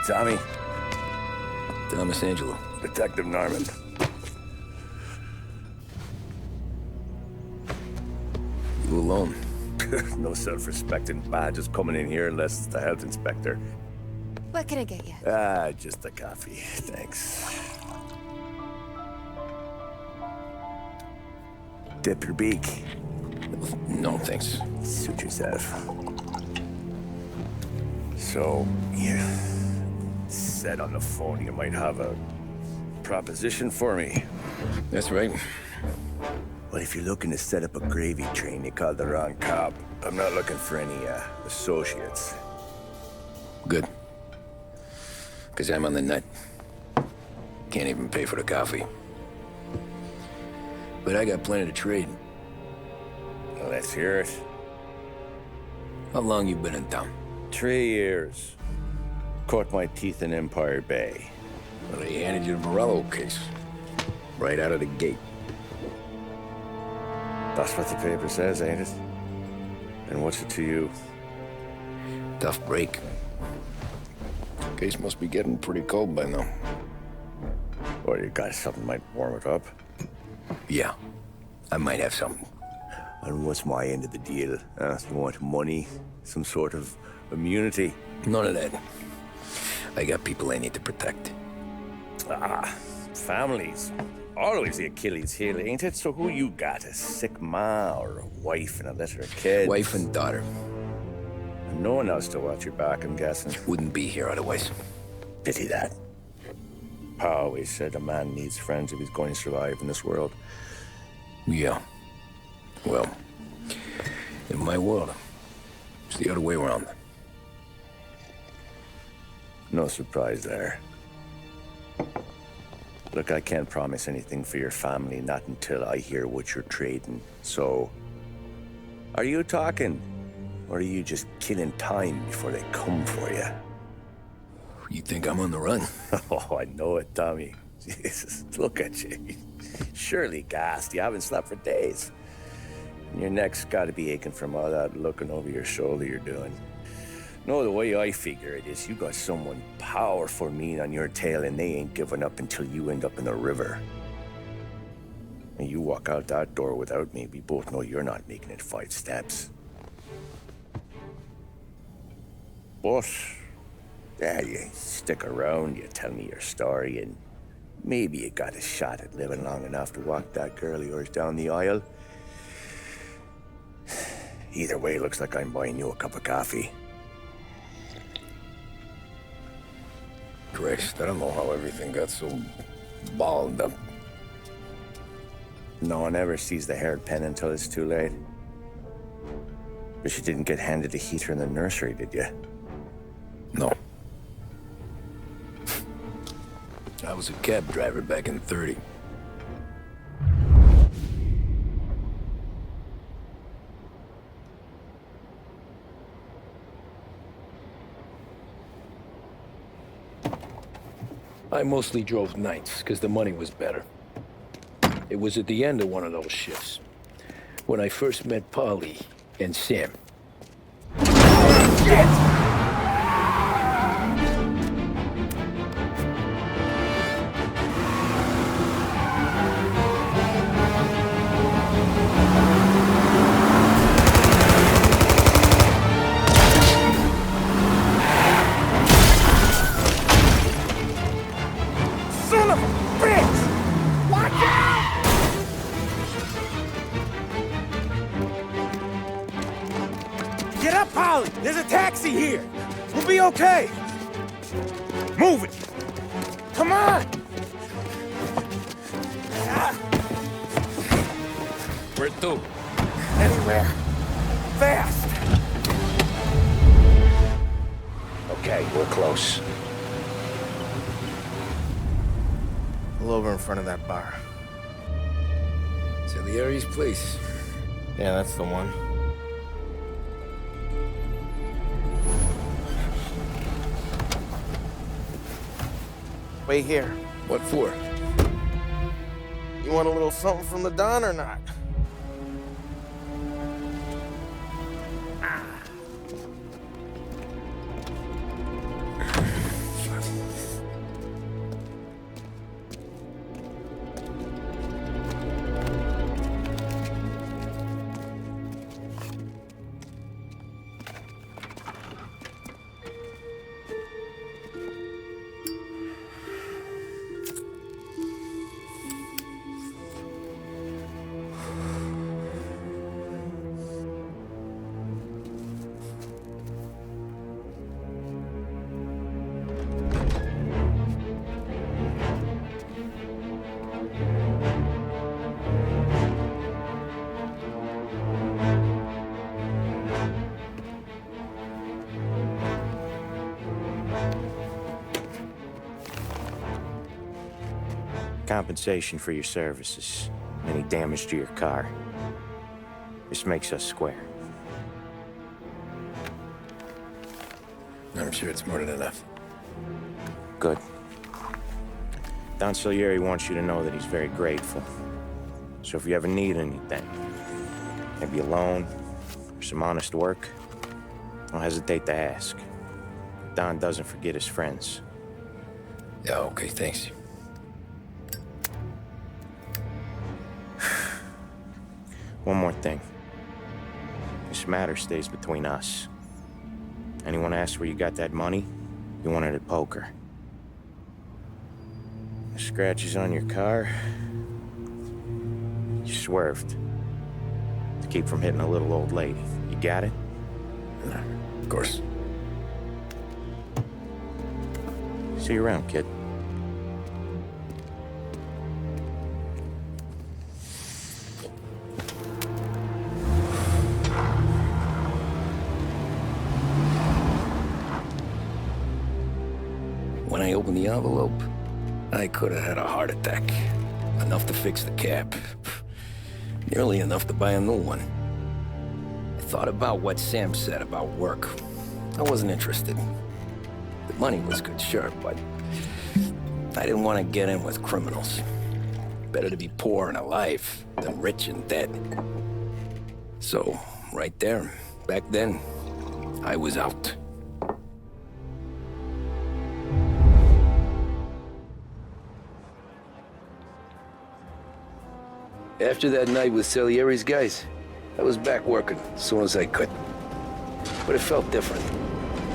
Tommy? Thomas Angelo. Detective Norman. You alone? No self-respecting badges coming in here unless it's the health inspector. What can I get you? Just a coffee, thanks. Dip your beak. No, thanks. Suit yourself. So, you said on the phone you might have a proposition for me. That's right. Well, if you're looking to set up a gravy train, you called the wrong cop. I'm not looking for any, associates. Good. Because I'm on the nut. Can't even pay for the coffee. But I got plenty to trade. Well, let's hear it. How long you been in town? 3 years. Caught my teeth in Empire Bay. Well, they handed you the Morello case. Right out of the gate. That's what the paper says, ain't it? And what's it to you? Tough break. Case must be getting pretty cold by now. Or you got something might warm it up? Yeah, I might have something. And what's my end of the deal? You want money? Some sort of immunity? None of that. I got people I need to protect. Families. Always the Achilles heel, ain't it? So who you got? A sick ma or a wife and a litter of kids? Wife and daughter. And no one else to watch your back, I'm guessing. Wouldn't be here otherwise. Pity that. Pa always said a man needs friends if he's going to survive in this world. Yeah. Well, in my world, it's the other way around. No surprise there. Look, I can't promise anything for your family, not until I hear what you're trading. So, are you talking? Or are you just killing time before they come for you? You think I'm on the run? Oh, I know it, Tommy. Jesus, look at you. Surely gassed. You haven't slept for days. And your neck's got to be aching from all that looking over your shoulder you're doing. No, the way I figure it is you got someone powerful mean on your tail and they ain't giving up until you end up in the river. And you walk out that door without me, we both know you're not making it 5 steps. But, yeah, you stick around, you tell me your story, and maybe you got a shot at living long enough to walk that girl of yours down the aisle. Either way, looks like I'm buying you a cup of coffee. Christ, I don't know how everything got so balled up. No one ever sees the haired pen until it's too late. But you didn't get handed a heater in the nursery, did you? No. I was a cab driver back in '30. I mostly drove nights, because the money was better. It was at the end of one of those shifts, when I first met Paulie and Sam. Shit! There's a taxi here. We'll be okay. Move it. Come on. Where to? Anywhere. Fast. Okay, we're close. Pull over in front of that bar. Salieri's place. Yeah, that's the one. Wait here. What for? You want a little something from the Don or not? Compensation for your services. Any damage to your car. This makes us square. I'm sure it's more than enough. Good. Don Salieri wants you to know that he's very grateful. So if you ever need anything, maybe a loan or some honest work, don't hesitate to ask. Don doesn't forget his friends. Yeah, okay, thanks. One more thing. This matter stays between us. Anyone asks where you got that money, you won it at poker. The scratches on your car, you swerved. To keep from hitting a little old lady. You got it? Of course. See you around, kid. When I opened the envelope, I could have had a heart attack. Enough to fix the cap. Nearly enough to buy a new one. I thought about what Sam said about work. I wasn't interested. The money was good, sure, but I didn't want to get in with criminals. Better to be poor and alive than rich and dead. So, right there, back then, I was out. After that night with Salieri's guys, I was back working as soon as I could. But it felt different.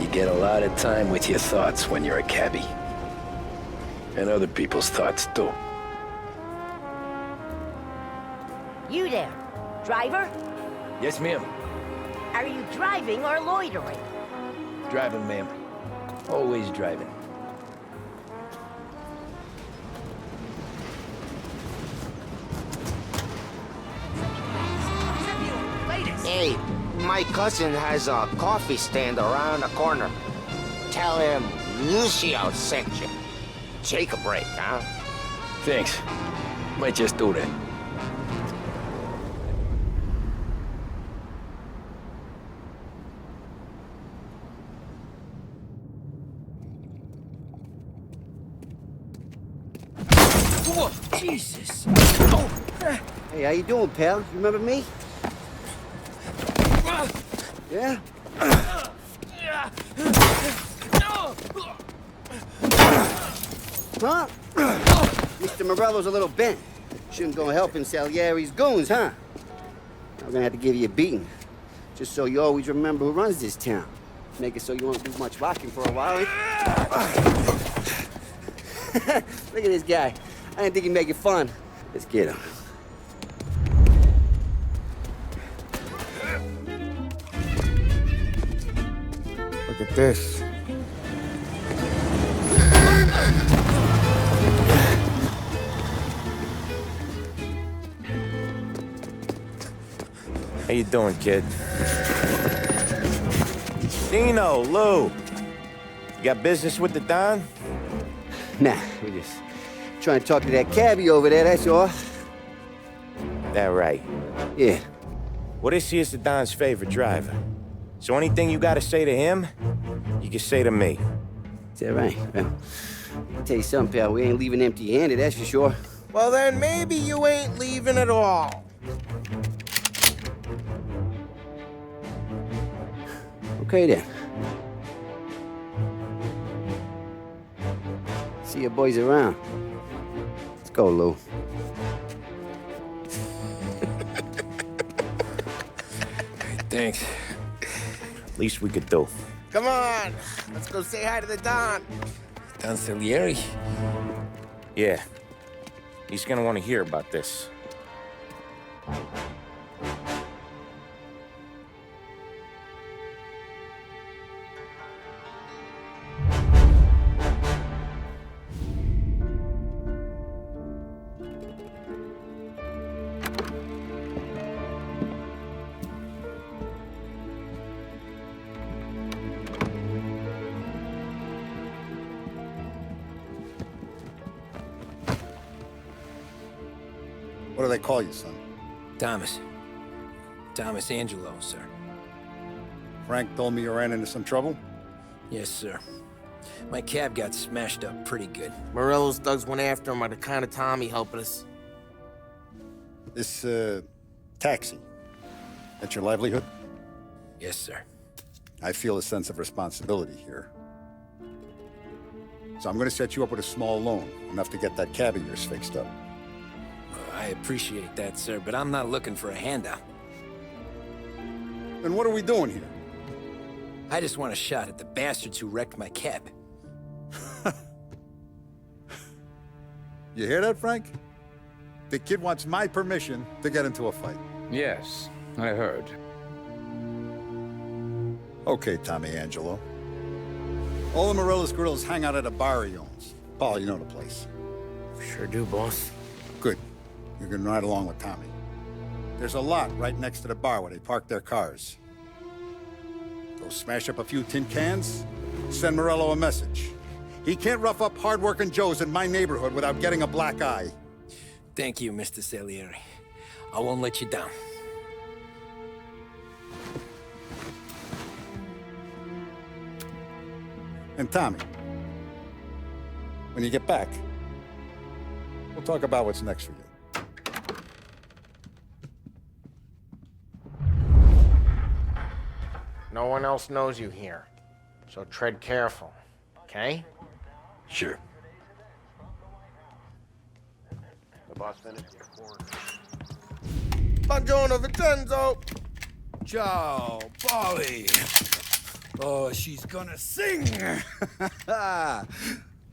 You get a lot of time with your thoughts when you're a cabbie. And other people's thoughts, too. You there, driver? Yes, ma'am. Are you driving or loitering? Driving, ma'am. Always driving. Hey, my cousin has a coffee stand around the corner. Tell him Lucio sent you. Take a break, huh? Thanks. Might just do that. Whoa, Jesus! Hey, how you doing, pal? You remember me? Yeah? Huh? Mr. Morello's a little bent. Shouldn't go helping Salieri's goons, huh? I'm gonna have to give you a beating. Just so you always remember who runs this town. Make it so you won't do much rocking for a while. Look at this guy. I didn't think he'd make it fun. Let's get him. Look at this. How you doing, kid? Dino, Lou. You got business with the Don? Nah, we just trying to talk to that cabbie over there, that's all. That right. Yeah. Well, this here's the Don's favorite driver. So anything you gotta say to him, you can say to me. Is that right? Well, I'll tell you something, pal. We ain't leaving empty-handed, that's for sure. Well, then maybe you ain't leaving at all. Okay, then. See your boys around. Let's go, Lou. Thanks. Least we could do. Come on, let's go say hi to the Don. Don Salieri? Yeah. He's gonna want to hear about this. What do they call you, son? Thomas. Thomas Angelo, sir. Frank told me you ran into some trouble? Yes, sir. My cab got smashed up pretty good. Morello's thugs went after him on account of Tommy helping us. This, taxi. That's your livelihood? Yes, sir. I feel a sense of responsibility here. So I'm gonna set you up with a small loan, enough to get that cab of yours fixed up. I appreciate that, sir, but I'm not looking for a handout. Then what are we doing here? I just want a shot at the bastards who wrecked my cab. You hear that, Frank? The kid wants my permission to get into a fight. Yes, I heard. Okay, Tommy Angelo. All the Morella's girls hang out at a bar he owns. Paul, you know the place. Sure do, boss. Good. You can ride along with Tommy. There's a lot right next to the bar where they park their cars. Go smash up a few tin cans, send Morello a message. He can't rough up hard-working Joes in my neighborhood without getting a black eye. Thank you, Mr. Salieri. I won't let you down. And Tommy, when you get back, we'll talk about what's next for you. No one else knows you here, so tread careful, okay? Sure. The boss finished? Buongiorno, Vincenzo! Ciao, paulie. Oh, she's gonna sing.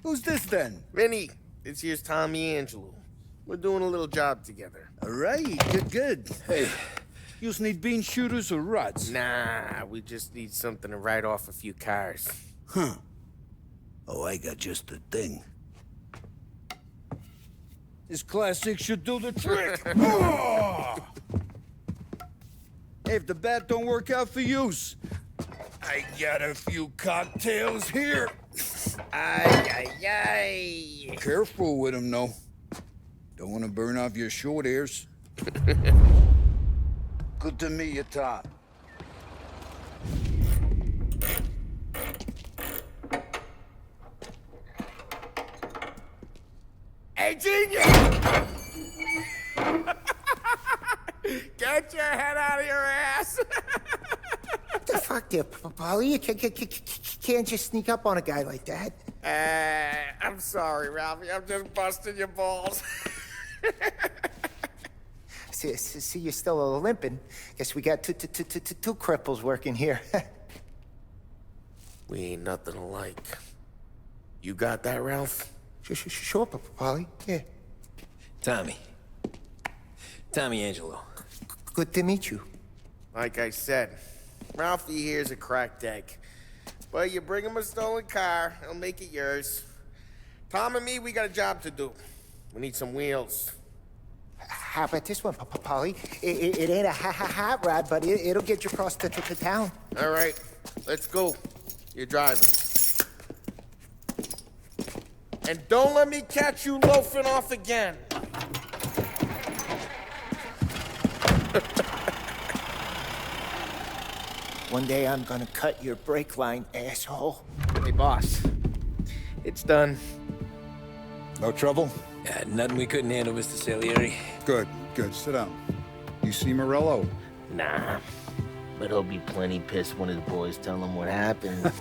Who's this then? Vinny, this here's Tommy Angelo. We're doing a little job together. All right, good. Hey, you need bean shooters or rods? Nah, we just need something to write off a few cars. Huh. Oh, I got just the thing. This classic should do the trick. Oh! Hey, if the bat don't work out for use, I got a few cocktails here. Ay, ay, ay. Careful with them, though. Don't want to burn off your short hairs. Good to meet you, Tom. Hey, genius! Get your head out of your ass! What the fuck there, Paulie? You can't just sneak up on a guy like that. I'm sorry, Ralphie. I'm just busting your balls. See, you're still limping. Guess we got two cripples working here. We ain't nothing alike. You got that, Ralph? Sure, Paulie. Yeah. Tommy Angelo. Good to meet you. Like I said, Ralphie here's a cracked egg. But you bring him a stolen car, he'll make it yours. Tom and me, we got a job to do. We need some wheels. How about this one, Paulie? It ain't a hot rod, but it'll get you across to town. All right, let's go. You're driving. And don't let me catch you loafing off again. One day I'm gonna cut your brake line, asshole. Hey, boss. It's done. No trouble? Yeah, nothing we couldn't handle, Mr. Salieri. Good. Sit down. You see Morello? Nah, but he'll be plenty pissed when his boys tell him what happened.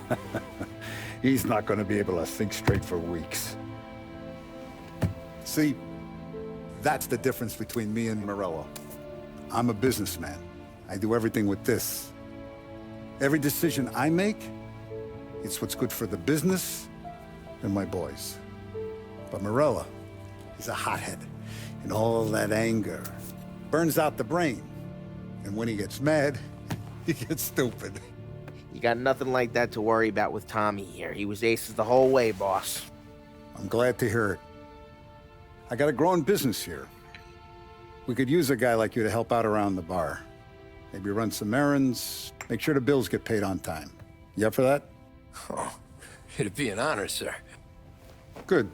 He's not going to be able to think straight for weeks. See, that's the difference between me and Morello. I'm a businessman. I do everything with this. Every decision I make, it's what's good for the business and my boys. But Morello, he's a hothead. And all that anger burns out the brain. And when he gets mad, he gets stupid. You got nothing like that to worry about with Tommy here. He was aces the whole way, boss. I'm glad to hear it. I got a growing business here. We could use a guy like you to help out around the bar. Maybe run some errands, make sure the bills get paid on time. You up for that? Oh, it'd be an honor, sir. Good.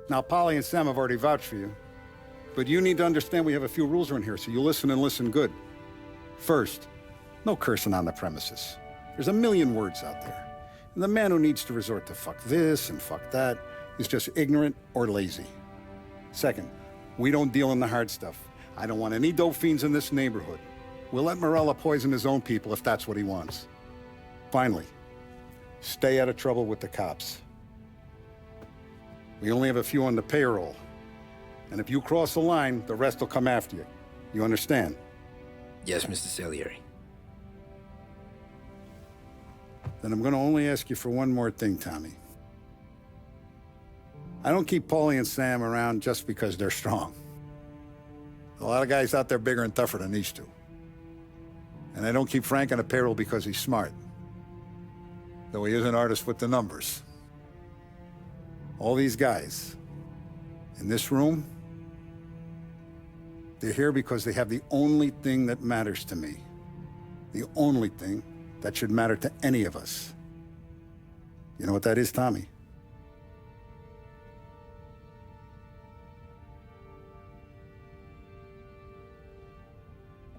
Now, Paulie and Sam have already vouched for you. But you need to understand we have a few rules around here, so you listen and listen good. First, no cursing on the premises. There's a million words out there. And the man who needs to resort to fuck this and fuck that is just ignorant or lazy. Second, we don't deal in the hard stuff. I don't want any dope fiends in this neighborhood. We'll let Morella poison his own people if that's what he wants. Finally, stay out of trouble with the cops. We only have a few on the payroll. And if you cross the line, the rest will come after you. You understand? Yes, Mr. Salieri. Then I'm gonna only ask you for one more thing, Tommy. I don't keep Paulie and Sam around just because they're strong. A lot of guys out there bigger and tougher than these two. And I don't keep Frank on the payroll because he's smart. Though he is an artist with the numbers. All these guys in this room, they're here because they have the only thing that matters to me. The only thing that should matter to any of us. You know what that is, Tommy?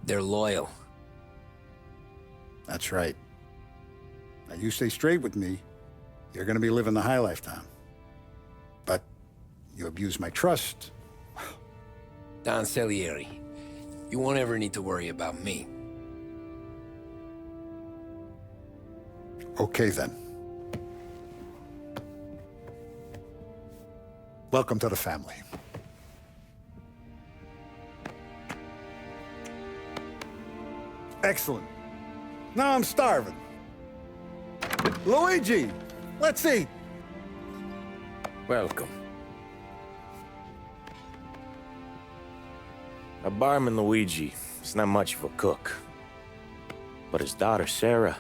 They're loyal. That's right. Now, you stay straight with me, you're gonna be living the high life, Tom. But you abuse my trust. Don Salieri, you won't ever need to worry about me. Okay, then. Welcome to the family. Excellent. Now I'm starving. Luigi, let's eat. Welcome. Our barman Luigi is not much of a cook. But his daughter Sarah,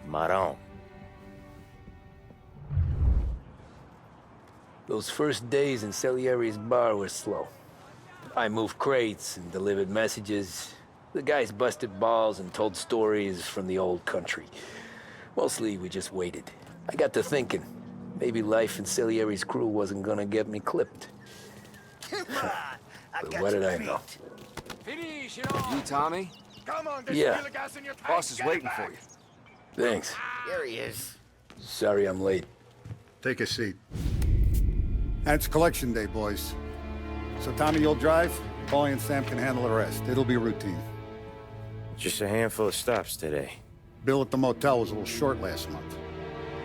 Maron. Those first days in Salieri's bar were slow. I moved crates and delivered messages. The guys busted balls and told stories from the old country. Mostly, we just waited. I got to thinking, maybe life in Salieri's crew wasn't gonna get me clipped. But what did I know? You, Tommy? Yeah. Boss is waiting for you. Thanks. Here he is. Sorry I'm late. Take a seat. And it's collection day, boys. So Tommy, you'll drive. Paulie and Sam can handle the rest. It'll be routine. Just a handful of stops today. Bill at the motel was a little short last month.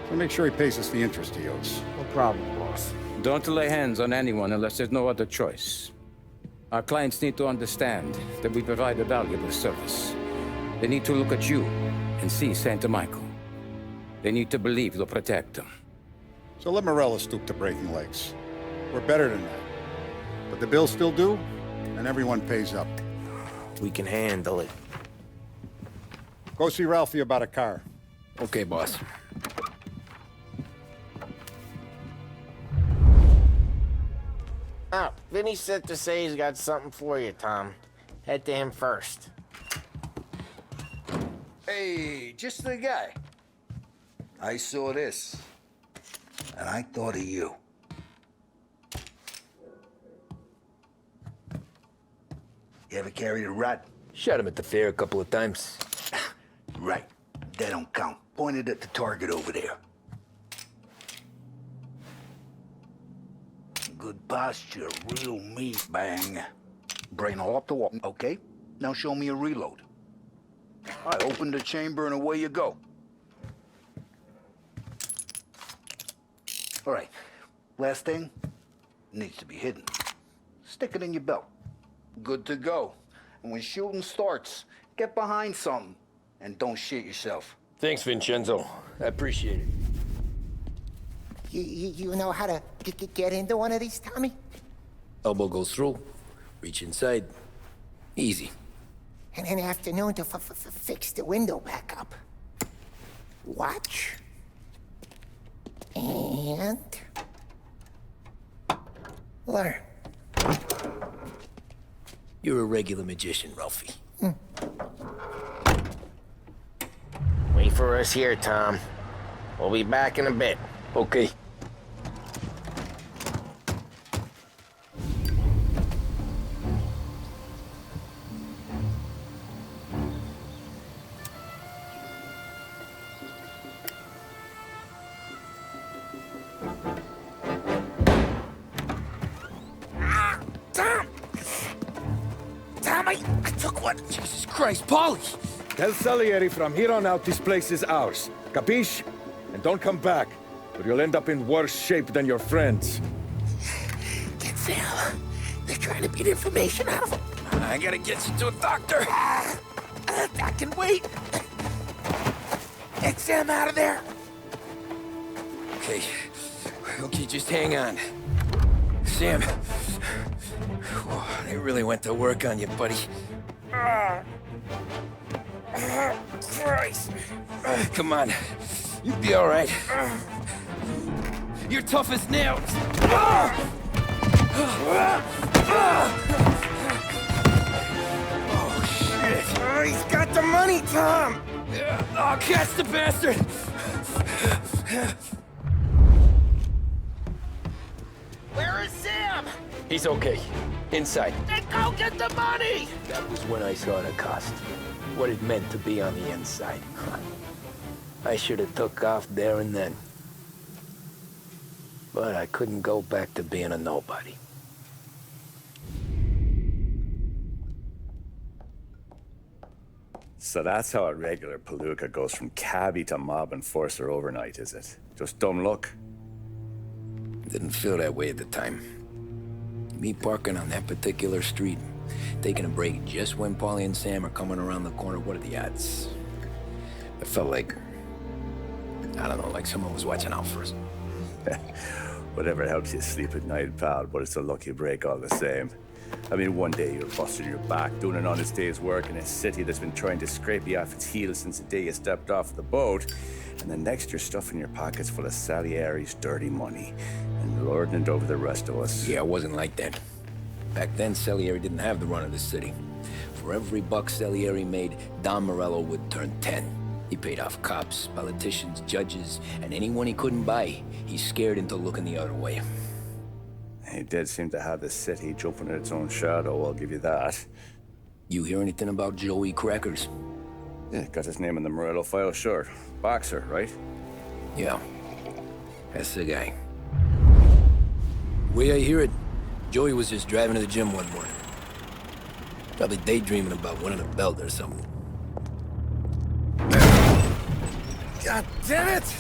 So make sure he pays us the interest he owes. No problem, boss. Don't lay hands on anyone unless there's no other choice. Our clients need to understand that we provide a valuable service. They need to look at you and see Santa Michael. They need to believe you'll protect them. So let Morella stoop to breaking legs. We're better than that. But the bills still due, and everyone pays up. We can handle it. Go see Ralphie about a car. Okay, boss. Oh, Vinny said to say he's got something for you, Tom. Head to him first. Hey, just the guy. I saw this, and I thought of you. You ever carried a rat? Shot him at the fair a couple of times. Right. That don't count. Pointed at the target over there. Good posture, real meat, bang. Brain off the wall, okay? Now show me a reload. I open the chamber and away you go. All right, last thing, needs to be hidden. Stick it in your belt. Good to go. And when shooting starts, get behind something and don't shit yourself. Thanks, Vincenzo. I appreciate it. You know how to get into one of these, Tommy? Elbow goes through, reach inside. Easy. And an afternoon to fix the window back up. Watch. And... learn. You're a regular magician, Ralphie. Wait for us here, Tom. We'll be back in a bit. Okay. Look what... Jesus Christ, paulie! Tell Salieri from here on out this place is ours. Capiche? And don't come back, or you'll end up in worse shape than your friends. Get Sal. They're trying to beat information out of him. I gotta get you to a doctor. I can wait. Get Sam out of there. Okay. Okay, just hang on. Sam. They really went to work on you, buddy. Christ. Come on. You'll be all right. You're tough as nails. Oh, shit. Oh, he's got the money, Tom. Oh, catch the bastard. Where is Sam? He's okay. Inside. Then go get the money. That was when I saw the cost. What it meant to be on the inside. I should have took off there and then. But I couldn't go back to being a nobody. So that's how a regular palooka goes from cabbie to mob enforcer overnight, is it? Just dumb luck? Didn't feel that way at the time. Me parking on that particular street, taking a break just when Paulie and Sam are coming around the corner, what are the odds? It felt like, I don't know, like someone was watching out for us. Whatever helps you sleep at night, pal, but it's a lucky break all the same. I mean, one day you're busting your back, doing an honest day's work in a city that's been trying to scrape you off its heels since the day you stepped off the boat, and the next you're stuffing your pockets full of Salieri's dirty money and lording it over the rest of us. Yeah, it wasn't like that. Back then, Salieri didn't have the run of the city. For every buck Salieri made, Don Morello would turn 10. He paid off cops, politicians, judges, and anyone he couldn't buy, he scared into looking the other way. He did seem to have the city jumping at its own shadow, I'll give you that. You hear anything about Joey Crackers? Yeah, got his name in the Morello file, sure. Boxer, right? Yeah, that's the guy. Way I hear it, Joey was just driving to the gym one morning. Probably daydreaming about winning a belt or something. God damn it!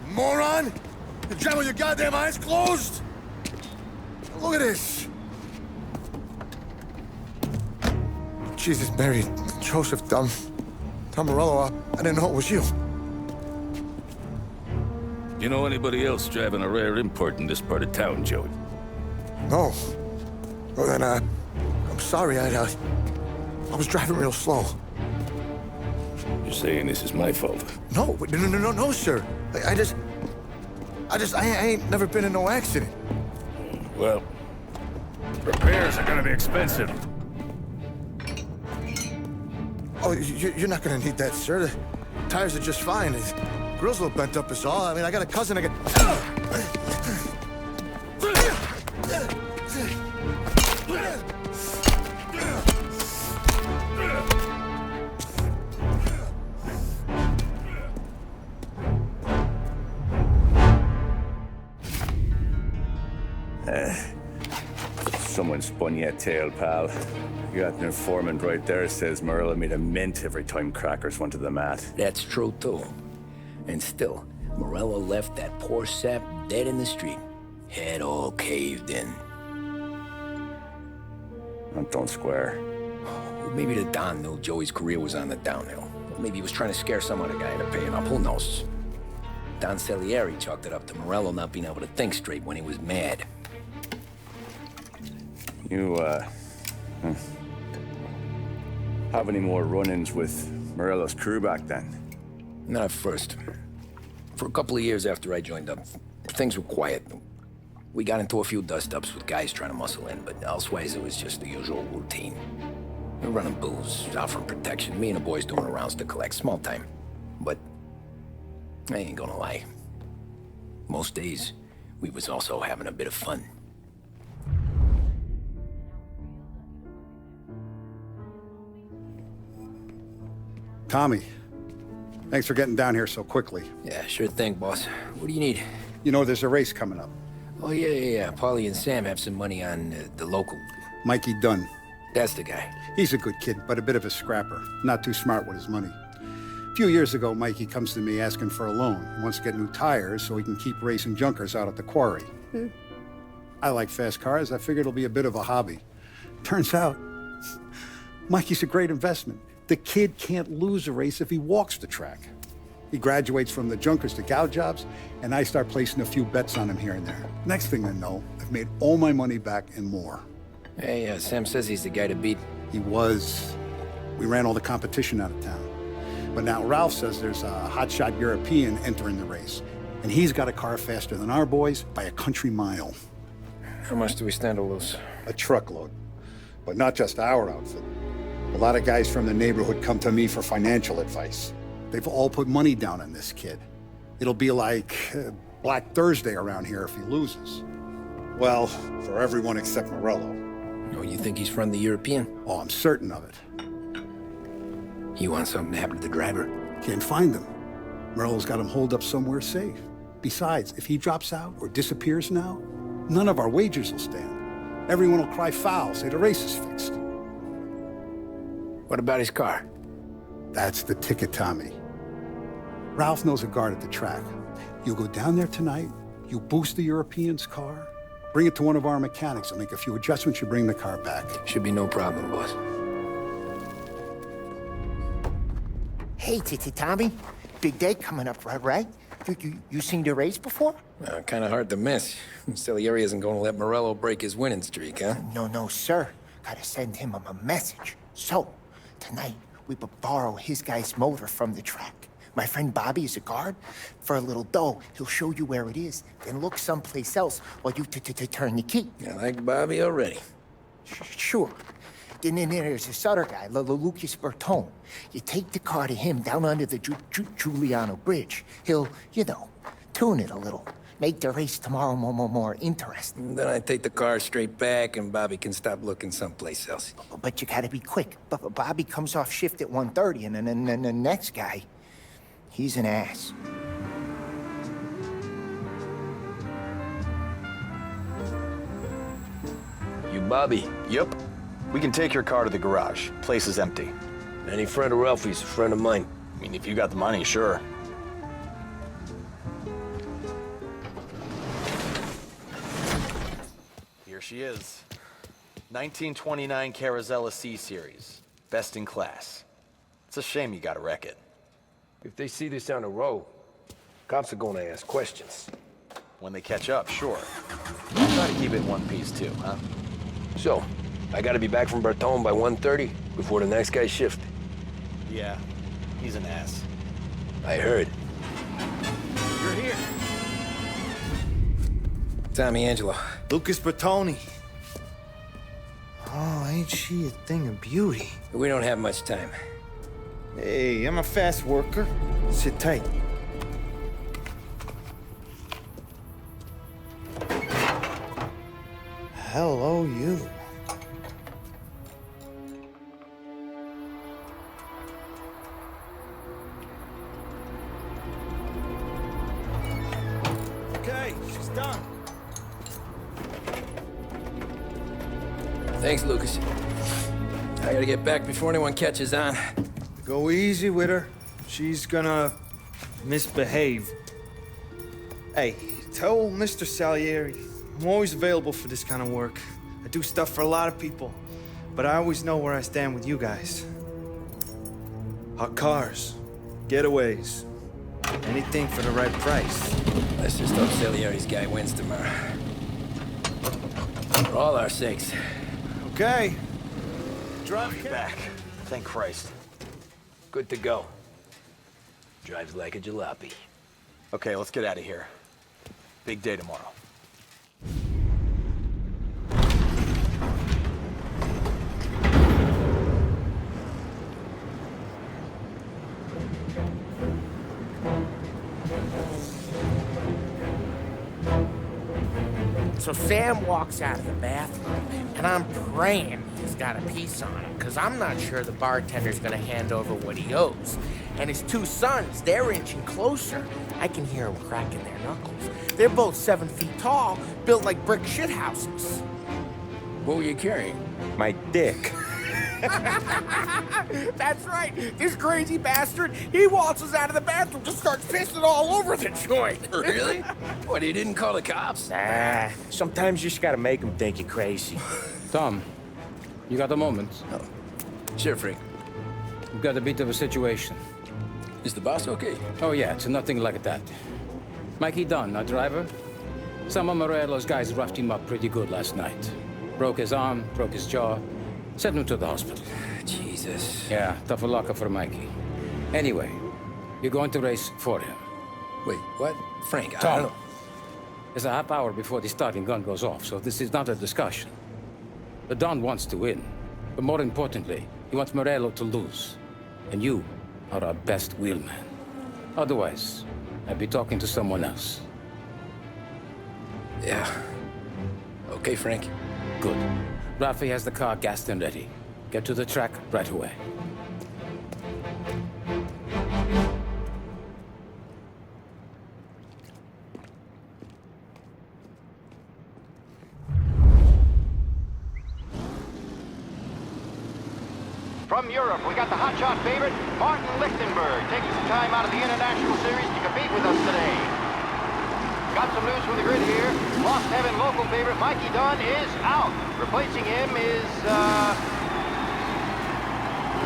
Moron! You're driving with your goddamn eyes closed? Look at this! Jesus, Mary, Joseph, Tom Morello, I didn't know it was you. You know anybody else driving a rare import in this part of town, Joey? No. Well then, I'm sorry, I was driving real slow. You're saying this is my fault? No, sir. I ain't never been in no accident. Well, repairs are gonna be expensive. Oh, you're not gonna need that, sir. The tires are just fine. The grill's a little bent up is all. I mean, I got a cousin I can... Someone spun you a tale, pal. You got an informant right there says Morello made a mint every time Crackers went to the mat. That's true, too. And still, Morello left that poor sap dead in the street. Head all caved in. Don't square. Well, maybe the Don knew Joey's career was on the downhill. Or maybe he was trying to scare some other guy into paying up. Who knows? Don Salieri chalked it up to Morello not being able to think straight when he was mad. You, have any more run-ins with Morello's crew back then? Not at first. For a couple of years after I joined up, things were quiet. We got into a few dust-ups with guys trying to muscle in, but elsewise it was just the usual routine. We're running booze, offering protection, me and the boys doing the rounds to collect, small time. But I ain't gonna lie. Most days, we was also having a bit of fun. Tommy, thanks for getting down here so quickly. Yeah, sure thing, boss. What do you need? You know there's a race coming up. Oh, yeah. Paulie and Sam have some money on the local. Mikey Dunn. That's the guy. He's a good kid, but a bit of a scrapper. Not too smart with his money. A few years ago, Mikey comes to me asking for a loan. He wants to get new tires so he can keep racing junkers out at the quarry. I like fast cars. I figured it'll be a bit of a hobby. Turns out, Mikey's a great investment. The kid can't lose a race if he walks the track. He graduates from the junkers to gal jobs, and I start placing a few bets on him here and there. Next thing I know, I've made all my money back and more. Hey, Sam says he's the guy to beat. He was. We ran all the competition out of town. But now Ralph says there's a hotshot European entering the race, and he's got a car faster than our boys by a country mile. How much do we stand to lose? A truckload. But not just our outfit. A lot of guys from the neighborhood come to me for financial advice. They've all put money down on this kid. It'll be like Black Thursday around here if he loses. Well, for everyone except Morello. Oh, you think he's from the European? Oh, I'm certain of it. You want something to happen to the driver? Can't find him. Morello's got him holed up somewhere safe. Besides, if he drops out or disappears now, none of our wagers will stand. Everyone will cry foul, say the race is fixed. What about his car? That's the ticket, Tommy. Ralph knows a guard at the track. You go down there tonight, you boost the European's car, bring it to one of our mechanics, and make a few adjustments, you bring the car back. Should be no problem, boss. Hey, Tommy. Big day coming up, right? You seen the race before? Kind of hard to miss. Salieri isn't going to let Morello break his winning streak, huh? No, sir. Gotta send him a message. So, tonight, we borrow his guy's motor from the track. My friend Bobby is a guard. For a little dough, he'll show you where it is, then look someplace else while you turn the key. I like Bobby already. Sure. Then there's this other guy, Lucas Bertone. You take the car to him down under the Giuliano Bridge. He'll, tune it a little. Make the race tomorrow more interesting. Then I take the car straight back, and Bobby can stop looking someplace else. But you gotta be quick. Bobby comes off shift at 1:30, and then the next guy, he's an ass. You Bobby? Yep. We can take your car to the garage. Place is empty. Any friend of Ralphie's, a friend of mine. I mean, if you got the money, sure. Here she is. 1929 Carazella C-Series. Best in class. It's a shame you gotta wreck it. If they see this on the road, cops are gonna ask questions. When they catch up, sure. I'll try to keep it in one piece too, huh? So, I gotta be back from Bertone by 1:30 before the next guy's shift. Yeah, he's an ass. I heard. You're here. Tommy Angelo. Lucas Bertoni. Oh, ain't she a thing of beauty? We don't have much time. Hey, I'm a fast worker. Sit tight. Hello, you. Okay, she's done. Thanks, Lucas. I gotta get back before anyone catches on. Go easy with her. She's gonna misbehave. Hey, tell Mr. Salieri I'm always available for this kind of work. I do stuff for a lot of people, but I always know where I stand with you guys. Hot cars, getaways, anything for the right price. Let's just hope Salieri's guy wins tomorrow. For all our sakes. Okay. Drive back. Thank Christ. Good to go. Drives like a jalopy. Okay, let's get out of here. Big day tomorrow. So Sam walks out of the bathroom, and I'm praying he's got a piece on him, because I'm not sure the bartender's gonna hand over what he owes. And his two sons, they're inching closer. I can hear them cracking their knuckles. They're both 7 feet tall, built like brick shithouses. What were you carrying? My dick. That's right. This crazy bastard, he waltzes out of the bathroom, just starts pissing all over the joint. Really? What, he didn't call the cops? Nah, sometimes you just gotta make them think you're crazy. Tom, you got a moment? Oh. Sure, Frank. We've got a bit of a situation. Is the boss okay? Oh yeah, it's nothing like that. Mikey Dunn, our driver. Some of Morello's guys roughed him up pretty good last night. Broke his arm, broke his jaw. Sent him to the hospital. Jesus. Yeah, tough luck for Mikey. Anyway, you're going to race for him. Wait, what? Frank, I Tom, don't... there's a half hour before the starting gun goes off, so this is not a discussion. The Don wants to win, but more importantly, he wants Morello to lose. And you are our best wheelman. Otherwise, I'd be talking to someone else. Yeah. Okay, Frank. Good. Rafi has the car gassed and ready. Get to the track right away. From Europe, we got the hotshot favorite, Martin Lichtenberg, taking some time out of the International Series to compete with us today. Got some news from the grid here. Lost Heaven local favorite Mikey Dunn is out. Replacing him is,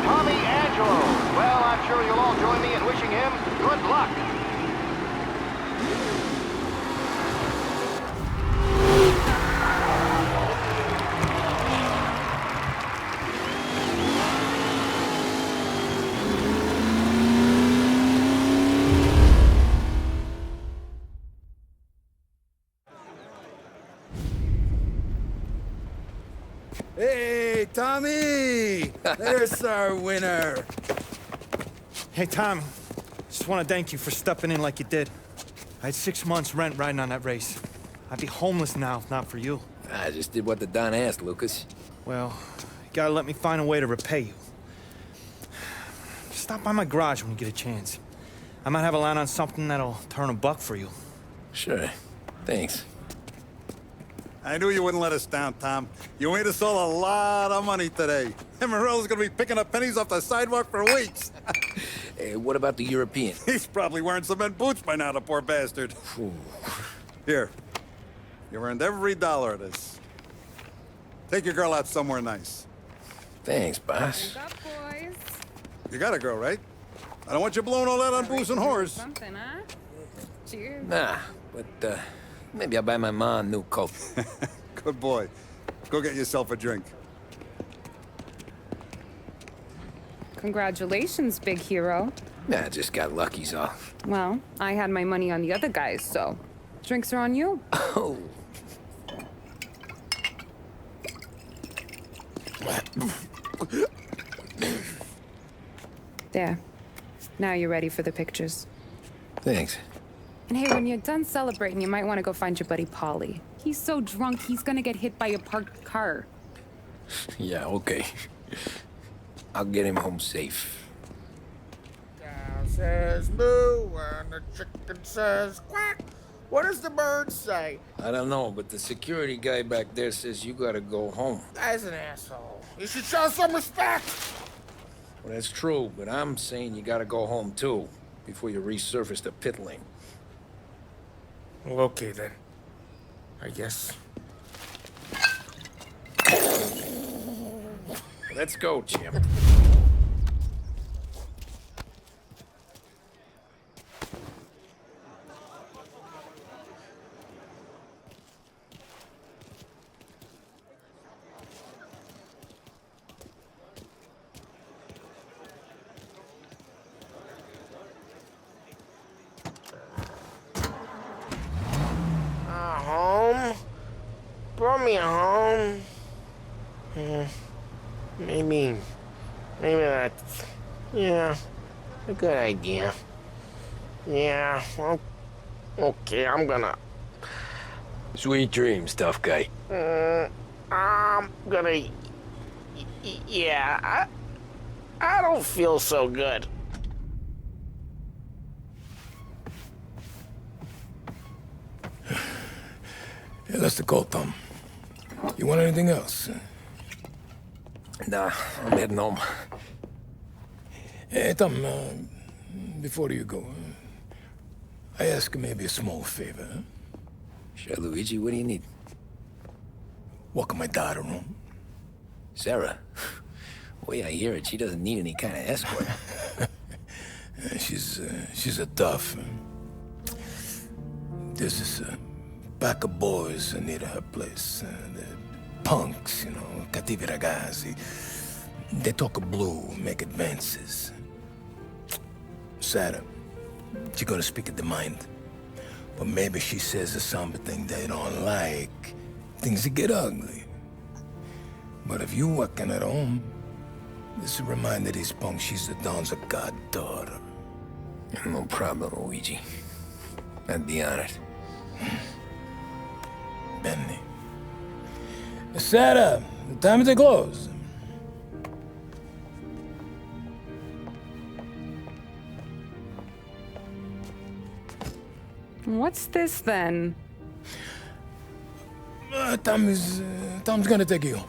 Tommy Angelo. Well, I'm sure you'll all join me in wishing him good luck. Hey, Tommy! There's our winner. Hey, Tommy. Just want to thank you for stepping in like you did. I had 6 months rent riding on that race. I'd be homeless now if not for you. I just did what the Don asked, Lucas. Well, you gotta let me find a way to repay you. Stop by my garage when you get a chance. I might have a line on something that'll turn $1 for you. Sure. Thanks. I knew you wouldn't let us down, Tom. You made us all a lot of money today. And Morello's gonna be picking up pennies off the sidewalk for weeks. Hey, what about the European? He's probably wearing cement boots by now, the poor bastard. Here. You earned every dollar of this. Take your girl out somewhere nice. Thanks, boss. Up, boys. You got a girl, right? I don't want you blowing all that on booze and whores. Something, huh? Cheers. Nah, but, maybe I'll buy my mom a new coat. Good boy. Go get yourself a drink. Congratulations, big hero. Nah, just got lucky's all. Well, I had my money on the other guys, so drinks are on you. Oh. There. Now you're ready for the pictures. Thanks. And hey, when you're done celebrating, you might want to go find your buddy Paulie. He's so drunk, he's gonna get hit by a parked car. Yeah, okay. I'll get him home safe. Cow says moo and the chicken says quack. What does the bird say? I don't know, but the security guy back there says you gotta go home. Guy's an asshole. You should show some respect. Well, that's true, but I'm saying you gotta go home too, before you resurface the pit lane. Well, okay then. I guess. Let's go, Jim. Home? Brought me home. Maybe that's, yeah, a good idea. Yeah, well, okay, I'm gonna. Sweet dreams, tough guy. I'm gonna, yeah, I don't feel so good. Yeah, that's the call, Tom. You want anything else? Nah, I'm heading home. Hey, Tom, before you go, I ask maybe a small favor. Huh? Sure, Luigi, what do you need? Walk my daughter home. Sarah? The way I hear it, she doesn't need any kind of escort. She's a tough. There's this pack of boys near her place. The punks, you know, cattivi ragazzi. They talk blue, make advances. Sarah, she gonna speak at the mind. But maybe she says something they don't like. Things get ugly. But if you walking at home, this will remind these punks she's the Don's goddaughter. No problem, Luigi. I'd be honored. Benny. Sarah, time to close. What's this then? Tom's gonna take you.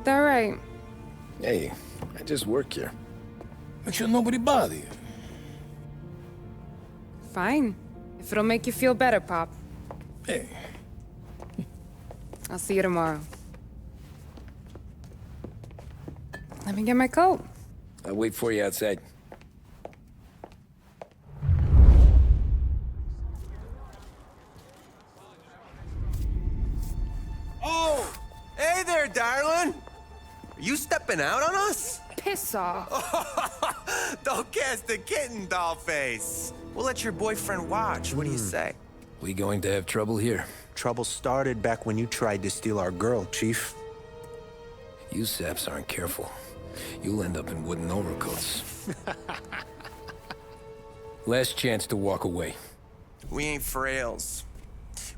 All right. Hey, I just work here. Make sure nobody bother you. Fine. If it'll make you feel better, Pop. Hey. I'll see you tomorrow. Let me get my coat. I'll wait for you outside. Oh! Hey there, darling! Are you stepping out on us? Piss off. Don't cast a kitten, dollface. We'll let your boyfriend watch. What do you say? We going to have trouble here? Trouble started back when you tried to steal our girl, Chief. You saps aren't careful. You'll end up in wooden overcoats. Last chance to walk away. We ain't frails.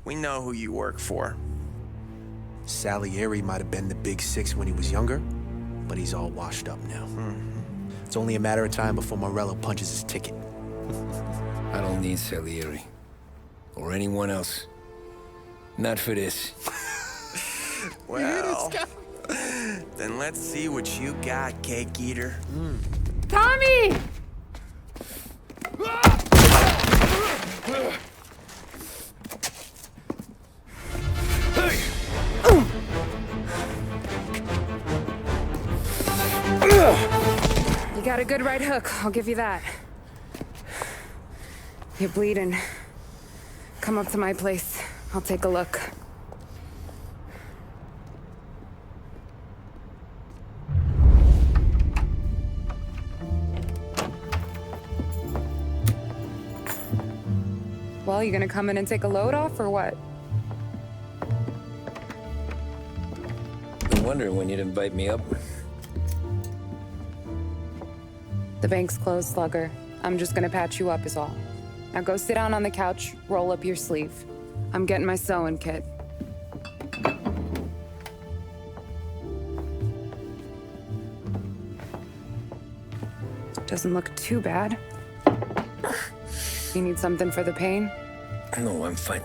We know who you work for. Salieri might have been the big six when he was younger, but he's all washed up now. It's only a matter of time before Morello punches his ticket. I don't need Salieri. Or anyone else. Not for this. Well, then let's see what you got, cake eater. Tommy! You got a good right hook, I'll give you that. You're bleeding. Come up to my place. I'll take a look. Well, you gonna come in and take a load off, or what? Been wondering when you'd invite me up. The bank's closed, Slugger. I'm just gonna patch you up is all. Now go sit down on the couch, roll up your sleeve. I'm getting my sewing kit. Doesn't look too bad. You need something for the pain? No, I'm fine.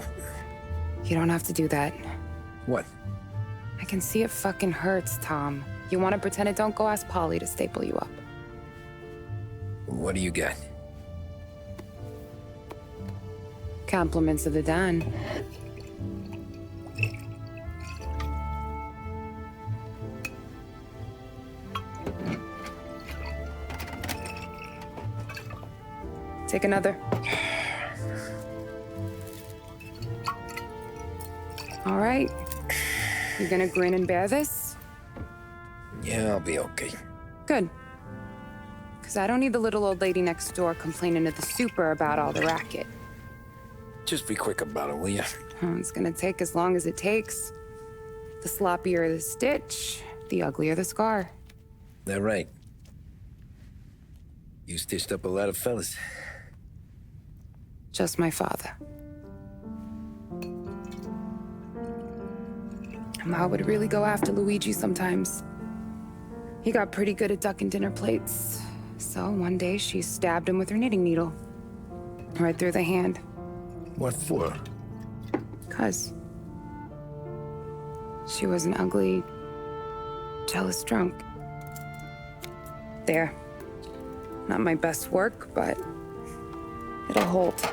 You don't have to do that. What? I can see it fucking hurts, Tom. You want to pretend it don't? Go ask Paulie to staple you up. What do you got? Compliments of the Don. Take another. All right. You gonna grin and bear this? Yeah, I'll be okay. Good. Because I don't need the little old lady next door complaining to the super about all the racket. Just be quick about it, will ya? It's gonna take as long as it takes. The sloppier the stitch, the uglier the scar. That right. You stitched up a lot of fellas. Just my father. Ma would really go after Luigi sometimes. He got pretty good at ducking dinner plates. So one day she stabbed him with her knitting needle. Right through the hand. What for? 'Cause she was an ugly, jealous drunk. There. Not my best work, but it'll hold.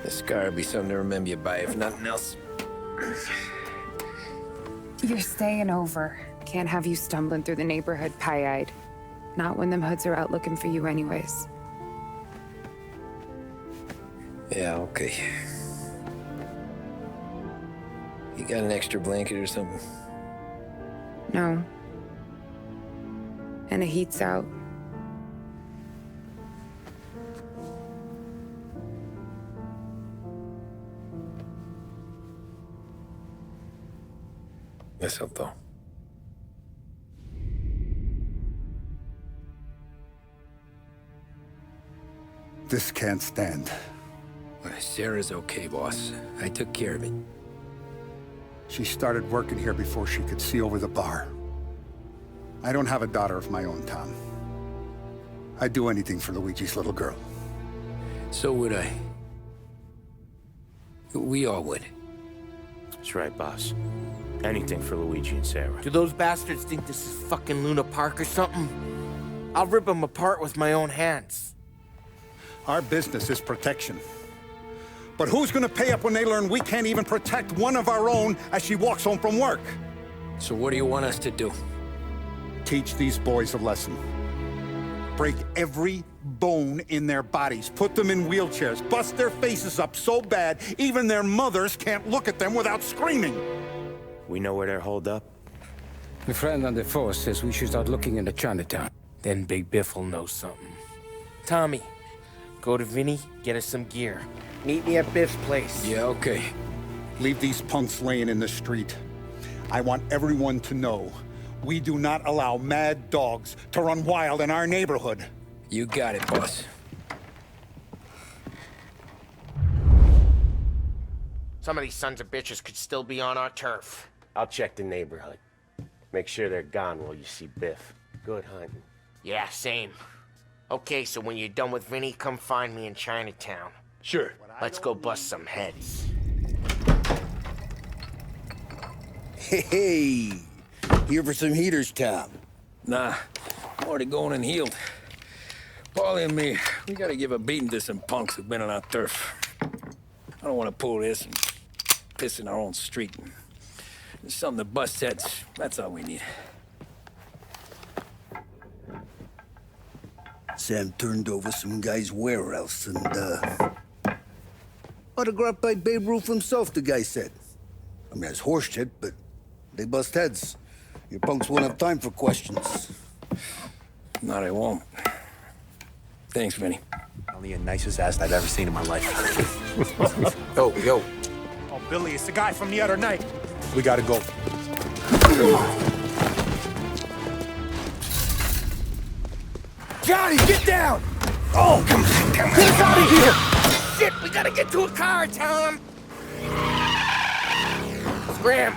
The scar will be something to remember you by, if nothing else. You're staying over. Can't have you stumbling through the neighborhood pie-eyed. Not when them hoods are out looking for you anyways. Yeah, okay. You got an extra blanket or something? No. And the heat's out. Yes, I'll go. This can't stand. Sarah's okay, boss. I took care of it. She started working here before she could see over the bar. I don't have a daughter of my own, Tom. I'd do anything for Luigi's little girl. So would I. We all would. That's right, boss. Anything for Luigi and Sarah. Do those bastards think this is fucking Luna Park or something? I'll rip them apart with my own hands. Our business is protection. But who's gonna pay up when they learn we can't even protect one of our own as she walks home from work? So what do you want us to do? Teach these boys a lesson. Break every bone in their bodies, put them in wheelchairs, bust their faces up so bad even their mothers can't look at them without screaming. We know where they're holed up? My friend on the force says we should start looking into Chinatown. Then Big Biff will know something. Tommy, go to Vinny, get us some gear. Meet me at Biff's place. Yeah, okay. Leave these punks laying in the street. I want everyone to know we do not allow mad dogs to run wild in our neighborhood. You got it, boss. Some of these sons of bitches could still be on our turf. I'll check the neighborhood. Make sure they're gone while you see Biff. Good hunting. Yeah, same. Okay, so when you're done with Vinny, come find me in Chinatown. Sure. Let's go bust some heads. Hey, here for some heaters, Tom? Nah, I'm already going and healed. Paulie and me, we gotta give a beating to some punks who've been on our turf. I don't want to pull this and piss in our own street. There's something to bust heads. That's all we need. Sam turned over some guy's warehouse and, autographed by Babe Ruth himself, the guy said. I mean, that's horse shit, but they bust heads. Your punks won't have time for questions. No, they won't. Thanks, Vinny. Only the nicest ass I've ever seen in my life. Yo. Oh, Billy, it's the guy from the other night. We gotta go. Johnny, get down! Oh, come on. Get us out of here! Shit, we gotta get to a car, Tom! Scram!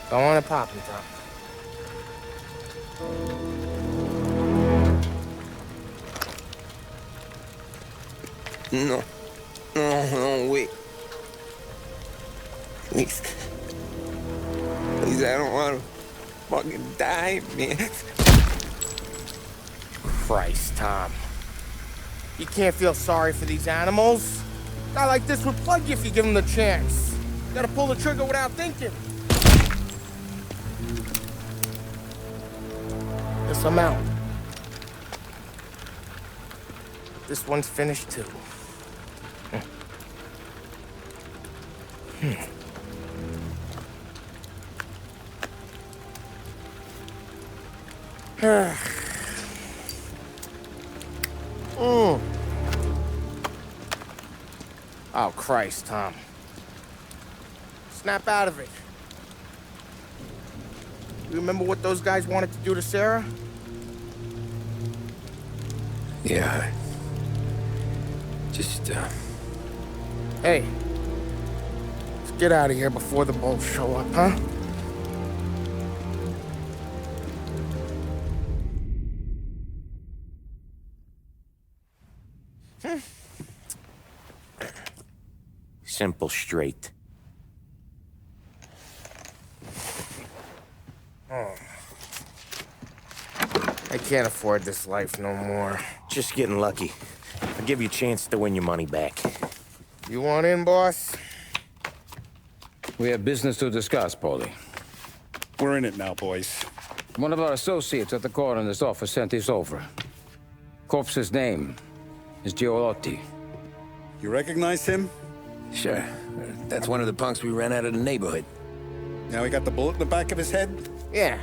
Go on and pop it, Tom. No, wait. Please, I don't want to fucking die, man. Christ, Tom. You can't feel sorry for these animals. A guy like this would plug you if you give him the chance. You gotta pull the trigger without thinking. Guess I'm out. This one's finished too. Oh, Christ, Tom. Snap out of it. You remember what those guys wanted to do to Sarah? Yeah. Just, Hey. Let's get out of here before the bulls show up, huh? Simple, straight. Oh. I can't afford this life no more. Just getting lucky. I'll give you a chance to win your money back. You want in, boss? We have business to discuss, paulie. We're in it now, boys. One of our associates at the coroner's office sent this over. Corpse's name is Giolotti. You recognize him? Sure. That's one of the punks we ran out of the neighborhood. Now he got the bullet in the back of his head? Yeah.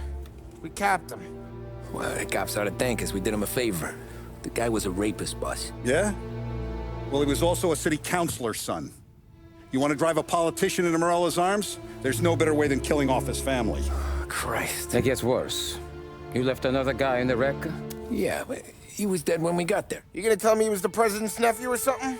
We capped him. Well, the cops ought to thank us. We did him a favor. The guy was a rapist, boss. Yeah? Well, he was also a city councilor's son. You want to drive a politician into Morella's arms? There's no better way than killing off his family. Oh, Christ. It gets worse. You left another guy in the wreck? Yeah, but he was dead when we got there. You gonna tell me he was the president's nephew or something?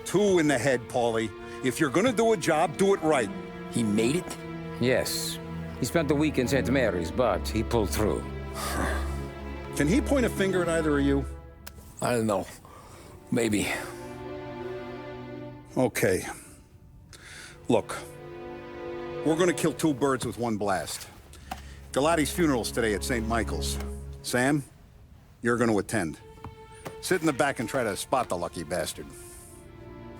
2 in the head, Paulie. If you're gonna do a job, do it right. He made it? Yes. He spent the week in St. Mary's, but he pulled through. Can he point a finger at either of you? I don't know. Maybe. Okay. Look. We're gonna kill 2 birds with 1 blast. Galati's funeral's today at St. Michael's. Sam, you're gonna attend. Sit in the back and try to spot the lucky bastard.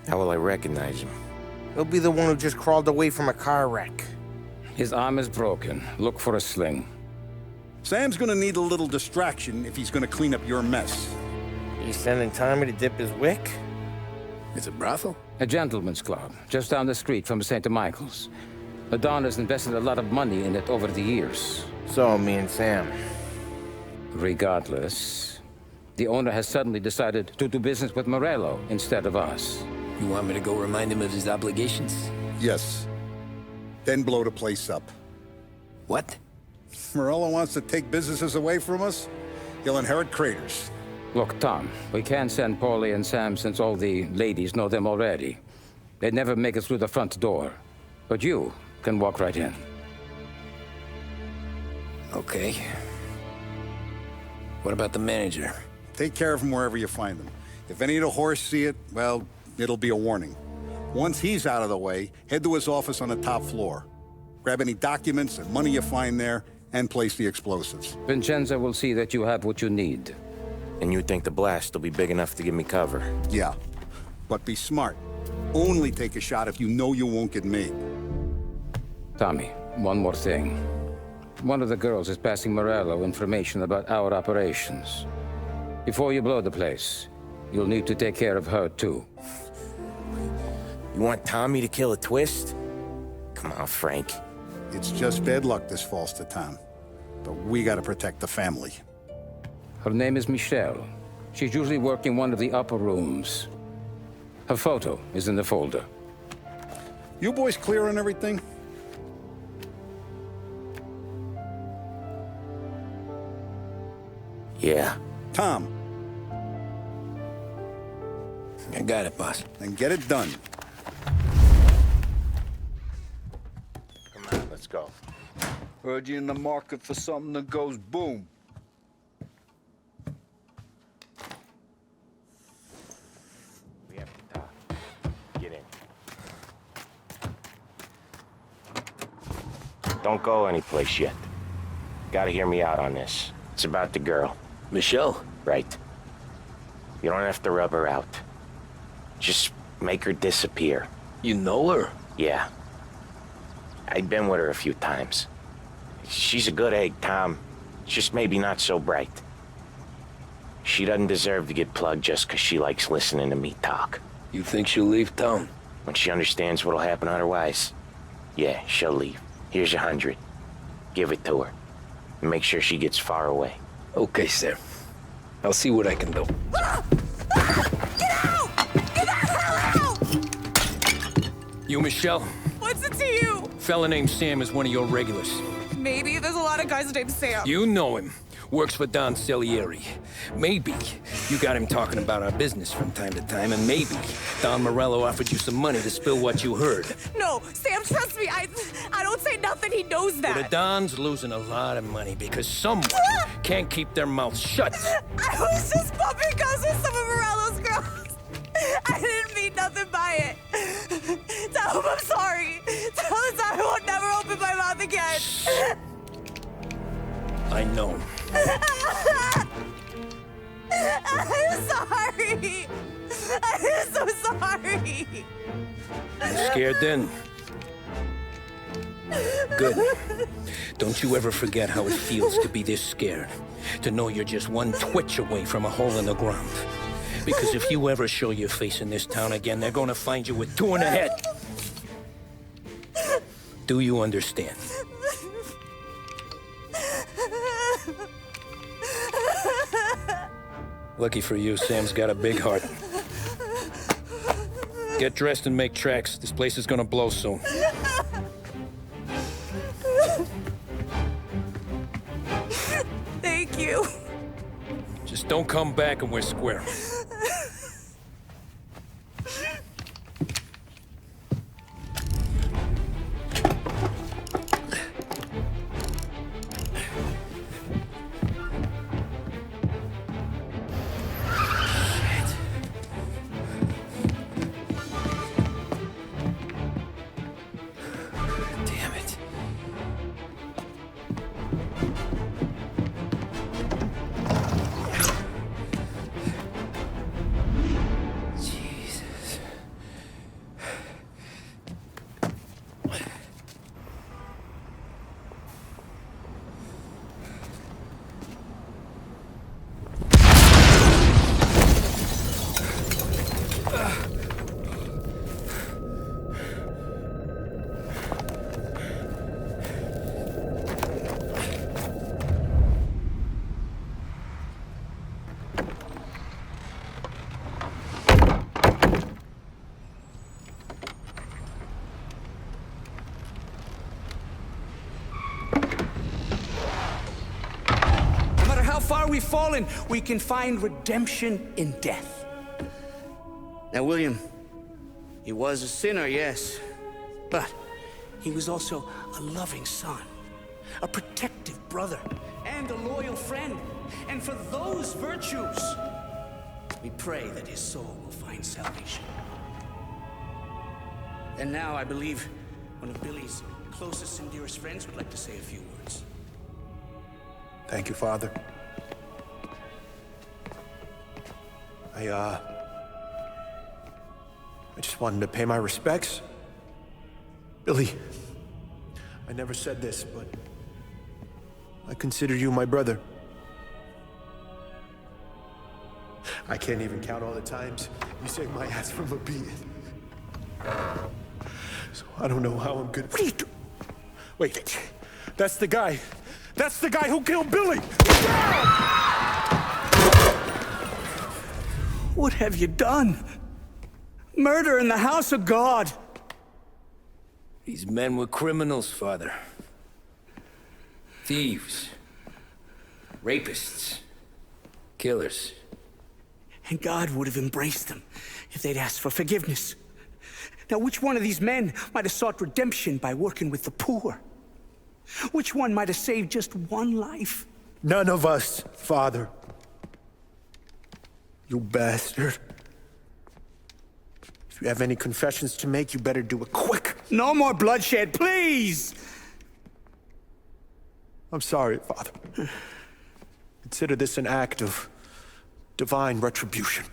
How will I recognize him? He'll be the one who just crawled away from a car wreck. His arm is broken. Look for a sling. Sam's gonna need a little distraction if he's gonna clean up your mess. He's sending Tommy to dip his wick? It's a brothel? A gentleman's club, just down the street from St. Michael's. The Don has invested a lot of money in it over the years. So, me and Sam. Regardless, the owner has suddenly decided to do business with Morello instead of us. You want me to go remind him of his obligations? Yes. Then blow the place up. What? Morello wants to take businesses away from us? He'll inherit craters. Look, Tom, we can't send Paulie and Sam since all the ladies know them already. They'd never make it through the front door. But you can walk right in. Okay. What about the manager? Take care of him wherever you find him. If any of the horse see it, well, it'll be a warning. Once he's out of the way, head to his office on the top floor. Grab any documents and money you find there, and place the explosives. Vincenzo will see that you have what you need. And you think the blast will be big enough to give me cover? Yeah. But be smart. Only take a shot if you know you won't get made. Tommy, one more thing. One of the girls is passing Morello information about our operations. Before you blow the place, you'll need to take care of her, too. You want Tommy to kill a twist? Come on, Frank. It's just bad luck this falls to Tom. But we gotta protect the family. Her name is Michelle. She's usually working one of the upper rooms. Her photo is in the folder. You boys clear on everything? Yeah. Tom. I got it, boss. Then get it done. Come on, let's go. Heard you in the market for something that goes boom. We have to talk. Get in. Don't go anyplace yet. Gotta hear me out on this. It's about the girl. Michelle? Right. You don't have to rub her out. Just make her disappear. You know her? Yeah. I've been with her a few times. She's a good egg, Tom. Just maybe not so bright. She doesn't deserve to get plugged just because she likes listening to me talk. You think she'll leave town? When she understands what'll happen otherwise, yeah, she'll leave. Here's 100. Give it to her. And make sure she gets far away. Okay, sir. I'll see what I can do. Get out! Get the hell out! You, Michelle? What's it to you? Fella named Sam is one of your regulars. Maybe there's a lot of guys named Sam. You know him. Works for Don Salieri. Maybe you got him talking about our business from time to time, and maybe Don Morello offered you some money to spill what you heard. No, Sam, trust me. I don't say nothing. He knows that. Well, the Don's losing a lot of money because someone can't keep their mouth shut. I was just bumping guns with some of Morello's girls. I didn't mean nothing by it. Tell him I'm sorry. Tell him I won't never open my mouth again. I know. I'm sorry. I'm so sorry. You scared then? Good. Don't you ever forget how it feels to be this scared. To know you're just one twitch away from a hole in the ground. Because if you ever show your face in this town again, they're gonna find you with two in the head. Do you understand? Lucky for you, Sam's got a big heart. Get dressed and make tracks. This place is gonna blow soon. Thank you. Just don't come back and we're square. We've fallen, we can find redemption in death. Now, William, he was a sinner, yes. But he was also a loving son, a protective brother, and a loyal friend. And for those virtues, we pray that his soul will find salvation. And now I believe one of Billy's closest and dearest friends would like to say a few words. Thank you, Father. I just wanted to pay my respects. Billy, I never said this, but I consider you my brother. I can't even count all the times you saved my ass from a beating. So I don't know how I'm good. What are you doing? Wait, that's the guy. That's the guy who killed Billy! What have you done? Murder in the house of God! These men were criminals, Father. Thieves. Rapists. Killers. And God would have embraced them if they'd asked for forgiveness. Now, which one of these men might have sought redemption by working with the poor? Which one might have saved just one life? None of us, Father. You bastard. If you have any confessions to make, you better do it quick. No more bloodshed, please! I'm sorry, Father. Consider this an act of divine retribution.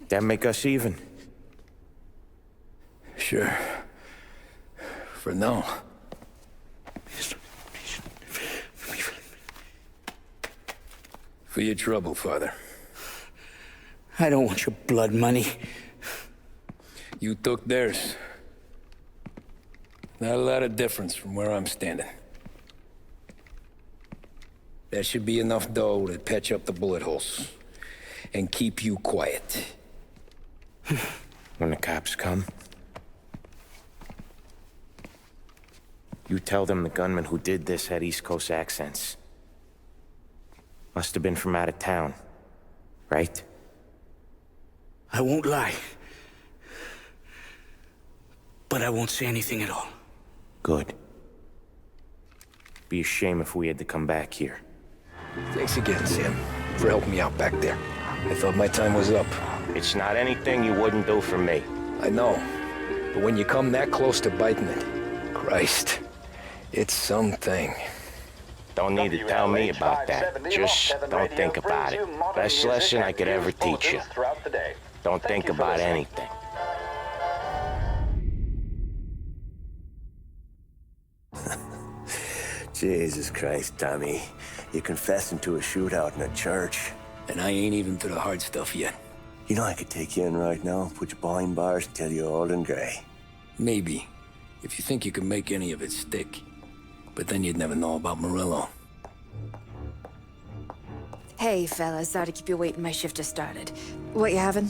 That make us even? Sure. For now. For your trouble, Father. I don't want your blood money. You took theirs. Not a lot of difference from where I'm standing. That should be enough dough to patch up the bullet holes. And keep you quiet. When the cops come, you tell them the gunman who did this had East Coast accents. Must have been from out of town, right? I won't lie. But I won't say anything at all. Good. Be a shame if we had to come back here. Thanks again, Sam, for helping me out back there. I thought my time was up. It's not anything you wouldn't do for me. I know. But when you come that close to biting it, Christ, it's something. Don't need to tell me about that. Just don't think about it. Best lesson I could ever teach you. Don't think about anything. Jesus Christ, Tommy. You're confessing to a shootout in a church. And I ain't even to the hard stuff yet. You know I could take you in right now, put you behind bars until you're old and gray. Maybe. If you think you can make any of it stick. But then you'd never know about Morello. Hey, fellas. Sorry to keep you waiting. My shift just started. What you having?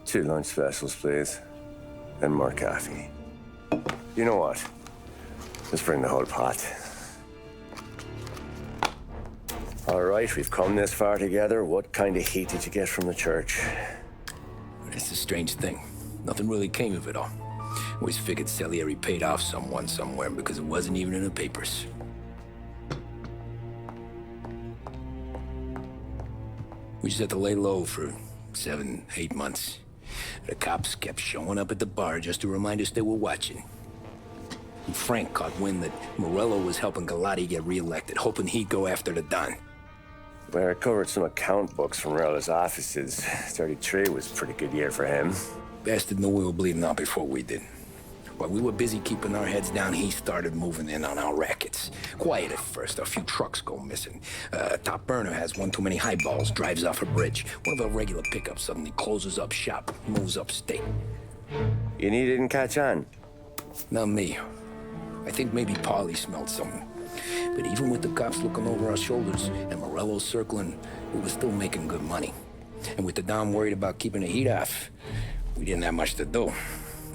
2 lunch specials, please. And more coffee. You know what? Let's bring the whole pot. All right, we've come this far together. What kind of heat did you get from the church? It's a strange thing. Nothing really came of it all. Always figured Salieri paid off someone somewhere because it wasn't even in the papers. We just had to lay low for 7, 8 months. The cops kept showing up at the bar just to remind us they were watching. And Frank caught wind that Morello was helping Galati get reelected, hoping he'd go after the Don. Well, I recovered some account books from Rella's offices. 33 was a pretty good year for him. Bastard knew we were bleeding out before we did. While we were busy keeping our heads down, he started moving in on our rackets. Quiet at first, a few trucks go missing. Top burner has one too many highballs, drives off a bridge. One of our regular pickups suddenly closes up shop, moves upstate. You didn't catch on? Not me. I think maybe paulie smelled something. But even with the cops looking over our shoulders and Morello circling, we were still making good money. And with the Dom worried about keeping the heat off, we didn't have much to do.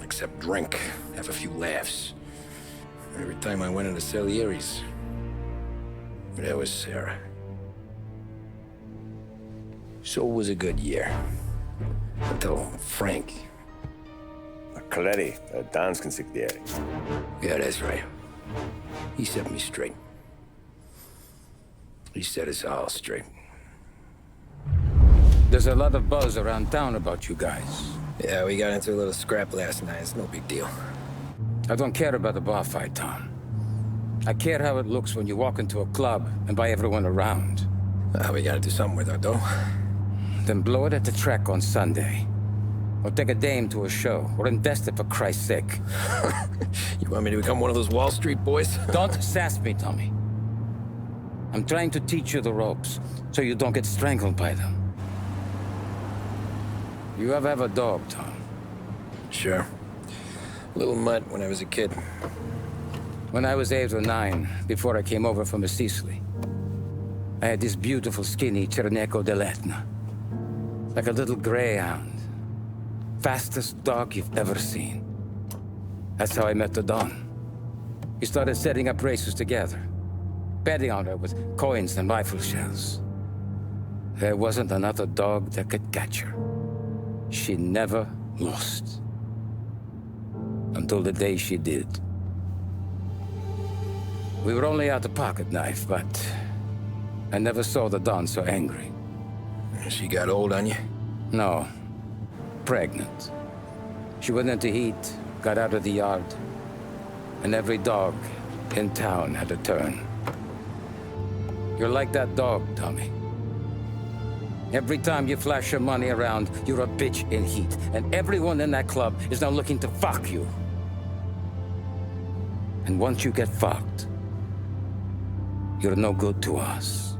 Except drink, have a few laughs. Every time I went into Salieri's, there was Sarah. So it was a good year. Until Frank. Coletti, Don's consigliere. Yeah, that's right. He set me straight. He set us all straight. There's a lot of buzz around town about you guys. Yeah, we got into a little scrap last night. It's no big deal. I don't care about the bar fight, Tom. I care how it looks when you walk into a club and by everyone around. We gotta do something with our dough. Then blow it at the track on Sunday. Or take a dame to a show, or invest it for Christ's sake. You want me to become one of those Wall Street boys? Don't sass me, Tommy. I'm trying to teach you the ropes, so you don't get strangled by them. You ever have a dog, Tom? Sure. Little mutt when I was a kid. When I was 8 or 9, before I came over from Sicily, I had this beautiful skinny Cerneco dell'Etna. Like a little greyhound. Fastest dog you've ever seen. That's how I met the Don. We started setting up races together. Betting on her with coins and rifle shells. There wasn't another dog that could catch her. She never lost. Until the day she did. We were only out a pocket knife, but I never saw the Don so angry. She got old on you? No. Pregnant. She went into heat, got out of the yard, and every dog in town had a turn. You're like that dog, Tommy. Every time you flash your money around, you're a bitch in heat, and everyone in that club is now looking to fuck you. And once you get fucked, you're no good to us.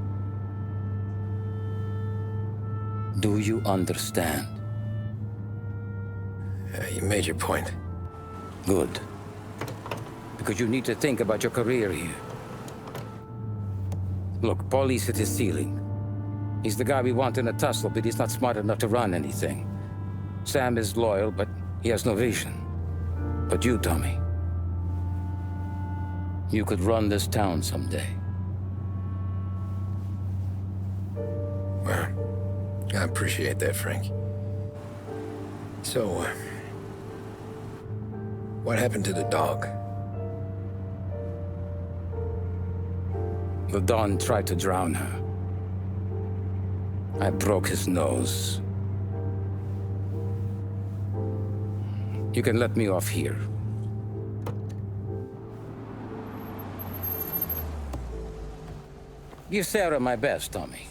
Do you understand? You made your point. Good. Because you need to think about your career here. Look, Paulie's at his ceiling. He's the guy we want in a tussle, but he's not smart enough to run anything. Sam is loyal, but he has no vision. But you, Tommy, you could run this town someday. Well, I appreciate that, Frank. So, what happened to the dog? The Don tried to drown her. I broke his nose. You can let me off here. Give Sarah my best, Tommy.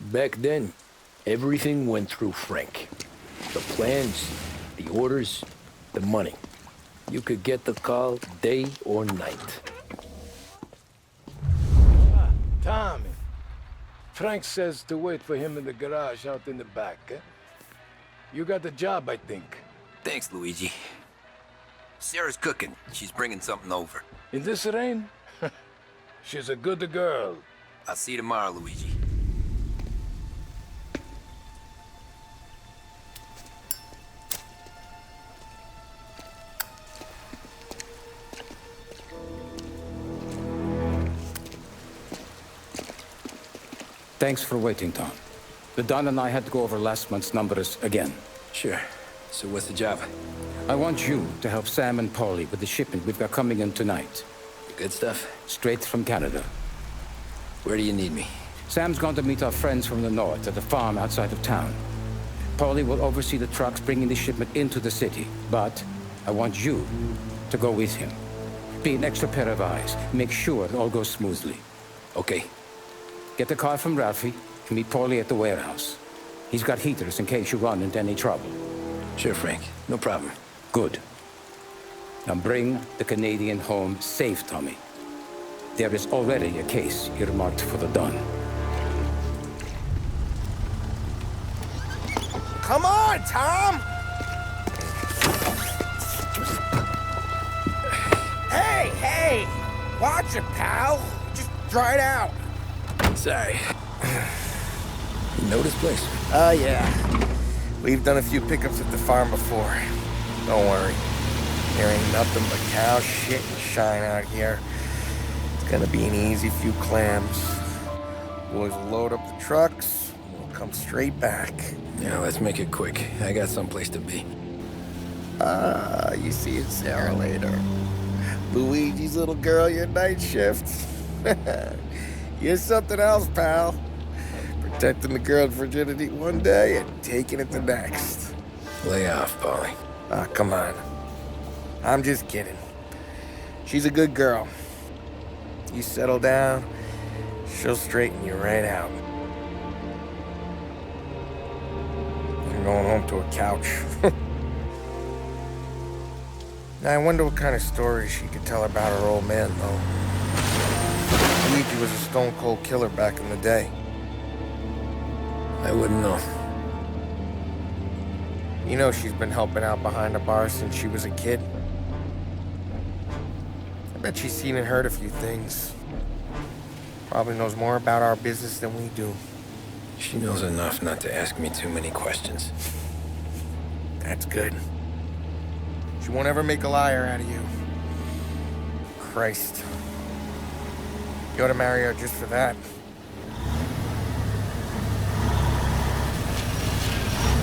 Back then, everything went through Frank. The plans, the orders, the money. You could get the call day or night. Tommy. Frank says to wait for him in the garage out in the back, eh? You got the job, I think. Thanks, Luigi. Sarah's cooking. She's bringing something over. In this rain? She's a good girl. I'll see you tomorrow, Luigi. Thanks for waiting, Tom. The Don and I had to go over last month's numbers again. Sure. So what's the job? I want you to help Sam and Paulie with the shipment we've got coming in tonight. The good stuff? Straight from Canada. Where do you need me? Sam's going to meet our friends from the north at the farm outside of town. Paulie will oversee the trucks bringing the shipment into the city, but I want you to go with him. Be an extra pair of eyes. Make sure it all goes smoothly. Okay. Get the car from Ralphie and meet Paulie at the warehouse. He's got heaters in case you run into any trouble. Sure, Frank. No problem. Good. Now bring the Canadian home safe, Tommy. There is already a case earmarked for the Don. Come on, Tom! Hey! Watch it, pal. Just dry it out. Sorry. You know this place? Yeah. We've done a few pickups at the farm before. Don't worry. There ain't nothing but cow shit and shine out here. It's gonna be an easy few clams. Boys will load up the trucks, and we'll come straight back. Yeah, let's make it quick. I got someplace to be. You see Sarah later. Luigi's little girl, your night shift. You're something else, pal. Protecting the girl's virginity one day and taking it the next. Lay off, Paulie. Come on. I'm just kidding. She's a good girl. You settle down, she'll straighten you right out. I'm going home to a couch. Now, I wonder what kind of stories she could tell about her old man, though. Luigi was a stone-cold killer back in the day. I wouldn't know. You know she's been helping out behind the bar since she was a kid. I bet she's seen and heard a few things. Probably knows more about our business than we do. She knows enough not to ask me too many questions. That's good. She won't ever make a liar out of you. Christ. You ought to marry her just for that.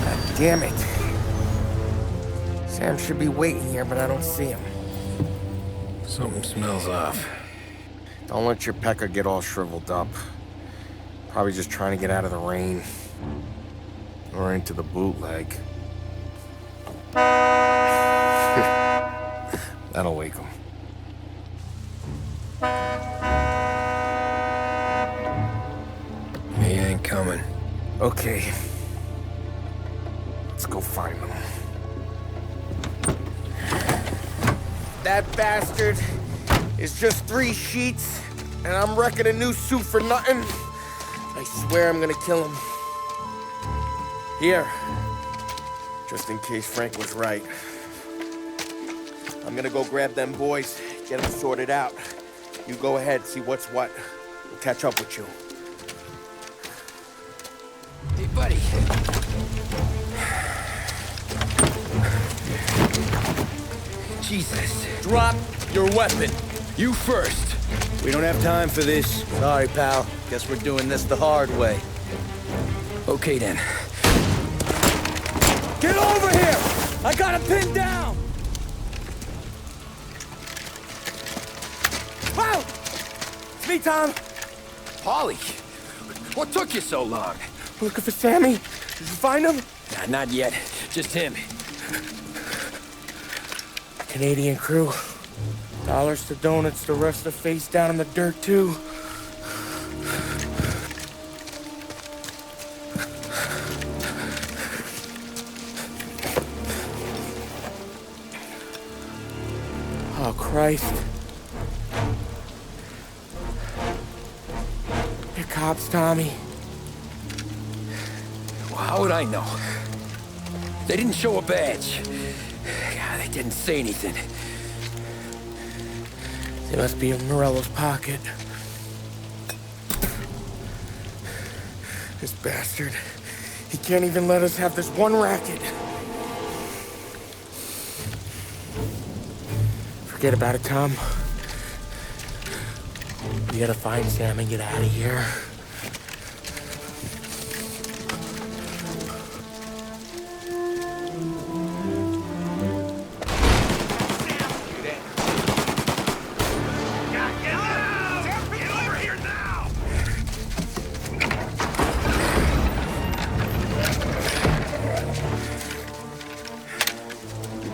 God damn it. Sam should be waiting here, but I don't see him. Something smells off. Don't let your pecker get all shriveled up. Probably just trying to get out of the rain. Or into the bootleg. That'll wake him. He ain't coming. Okay. Let's go find him. That bastard is just 3 sheets, and I'm wrecking a new suit for nothing. I swear I'm gonna kill him. Here. Just in case Frank was right. I'm gonna go grab them boys, get them sorted out. You go ahead, see what's what. We'll catch up with you. Hey, buddy. Jesus. Drop your weapon. You first. We don't have time for this. Sorry, pal. Guess we're doing this the hard way. Okay, then. Get over here! I got him pinned down! Wow! It's me, Tom. Paulie, what took you so long? Looking for Sammy. Did you find him? Nah, not yet. Just him. Canadian crew. Dollars to donuts, the rest of the face down in the dirt, too. Oh, Christ. They're cops, Tommy. Well, how would I know? They didn't show a badge. God, they didn't say anything. They must be in Morello's pocket. This bastard. He can't even let us have this one racket. Forget about it, Tom. We gotta find Sam and get out of here.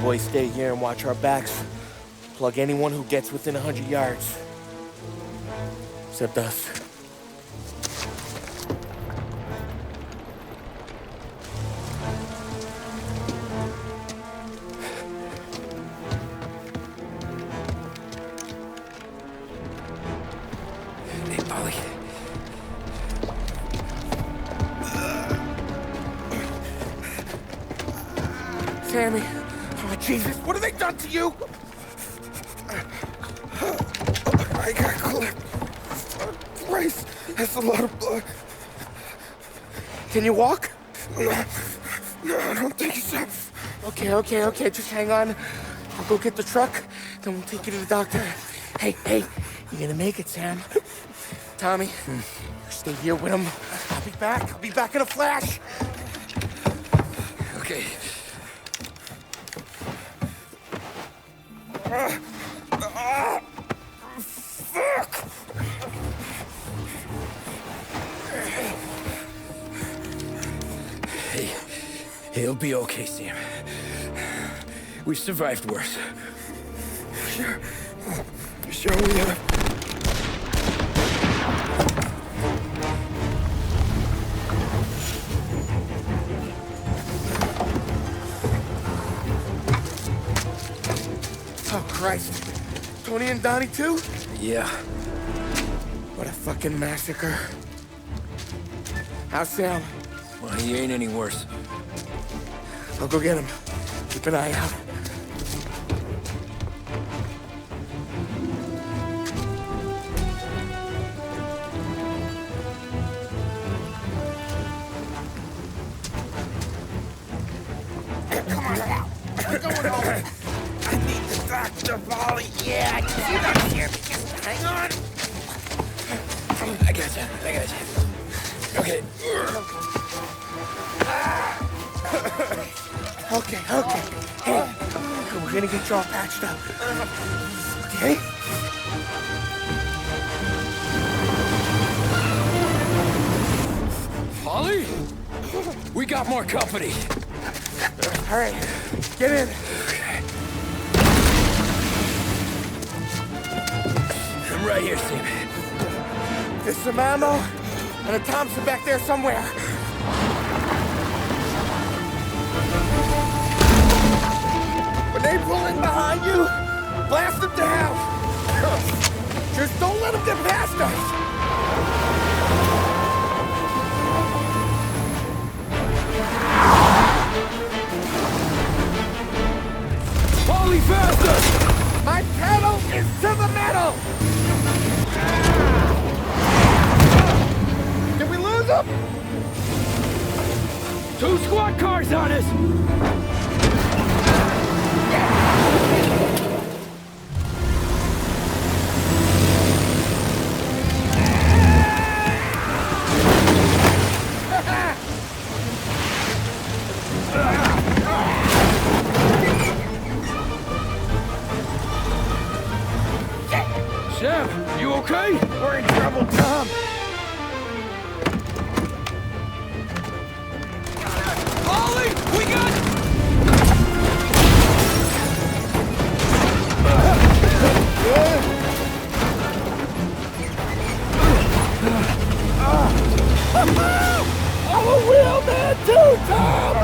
Boys, stay here and watch our backs. Plug anyone who gets within 100 yards. Except us. Hey, Paulie. Sammy. Oh, Jesus, what have they done to you? I got clipped. Christ, that's a lot of blood. Can you walk? No, I don't think so. Okay, just hang on. I'll go get the truck, then we'll take you to the doctor. Hey, you're gonna make it, Sam. Tommy, stay here with him. I'll be back in a flash. Okay. Fuck! Hey, he'll be okay, Sam. We've survived worse. Sure we have. Oh, Christ. Tony and Donnie, too? Yeah. What a fucking massacre. How's Sam? Well, he ain't any worse. I'll go get him. Keep an eye out. Come on now. We're going home. I need the doctor, Molly. Yeah, you don't hear me. Just hang on. I got you. Okay. Okay. Hey, we're gonna get you all patched up. Okay? Paulie? We got more company. All right, get in. I'm right here, Sam. There's some ammo and a Thompson back there somewhere. When they pull in behind you, blast them down. Just don't let them get past us. Paulie, faster! My pedal is to the metal! Did we lose them? 2 squad cars on us! Tom! Ollie! We got... I'm a real man too, Tom!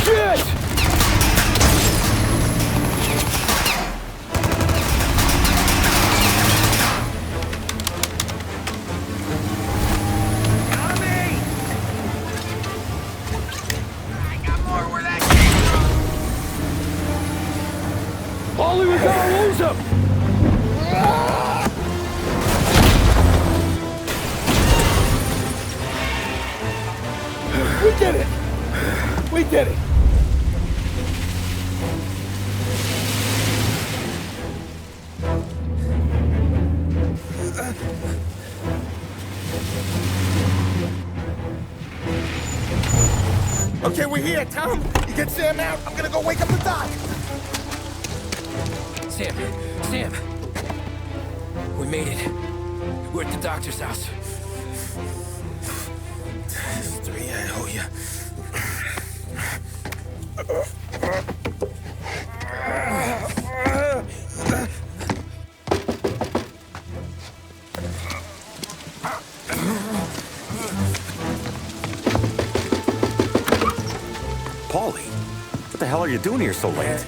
Shit! Paulie, we gotta lose him! We did it! We did it! Okay, we're here, Tom. You get Sam out. I'm gonna go wake up the doc. Sam! We made it. We're at the doctor's house. 3, I owe you. Paulie, what the hell are you doing here so late?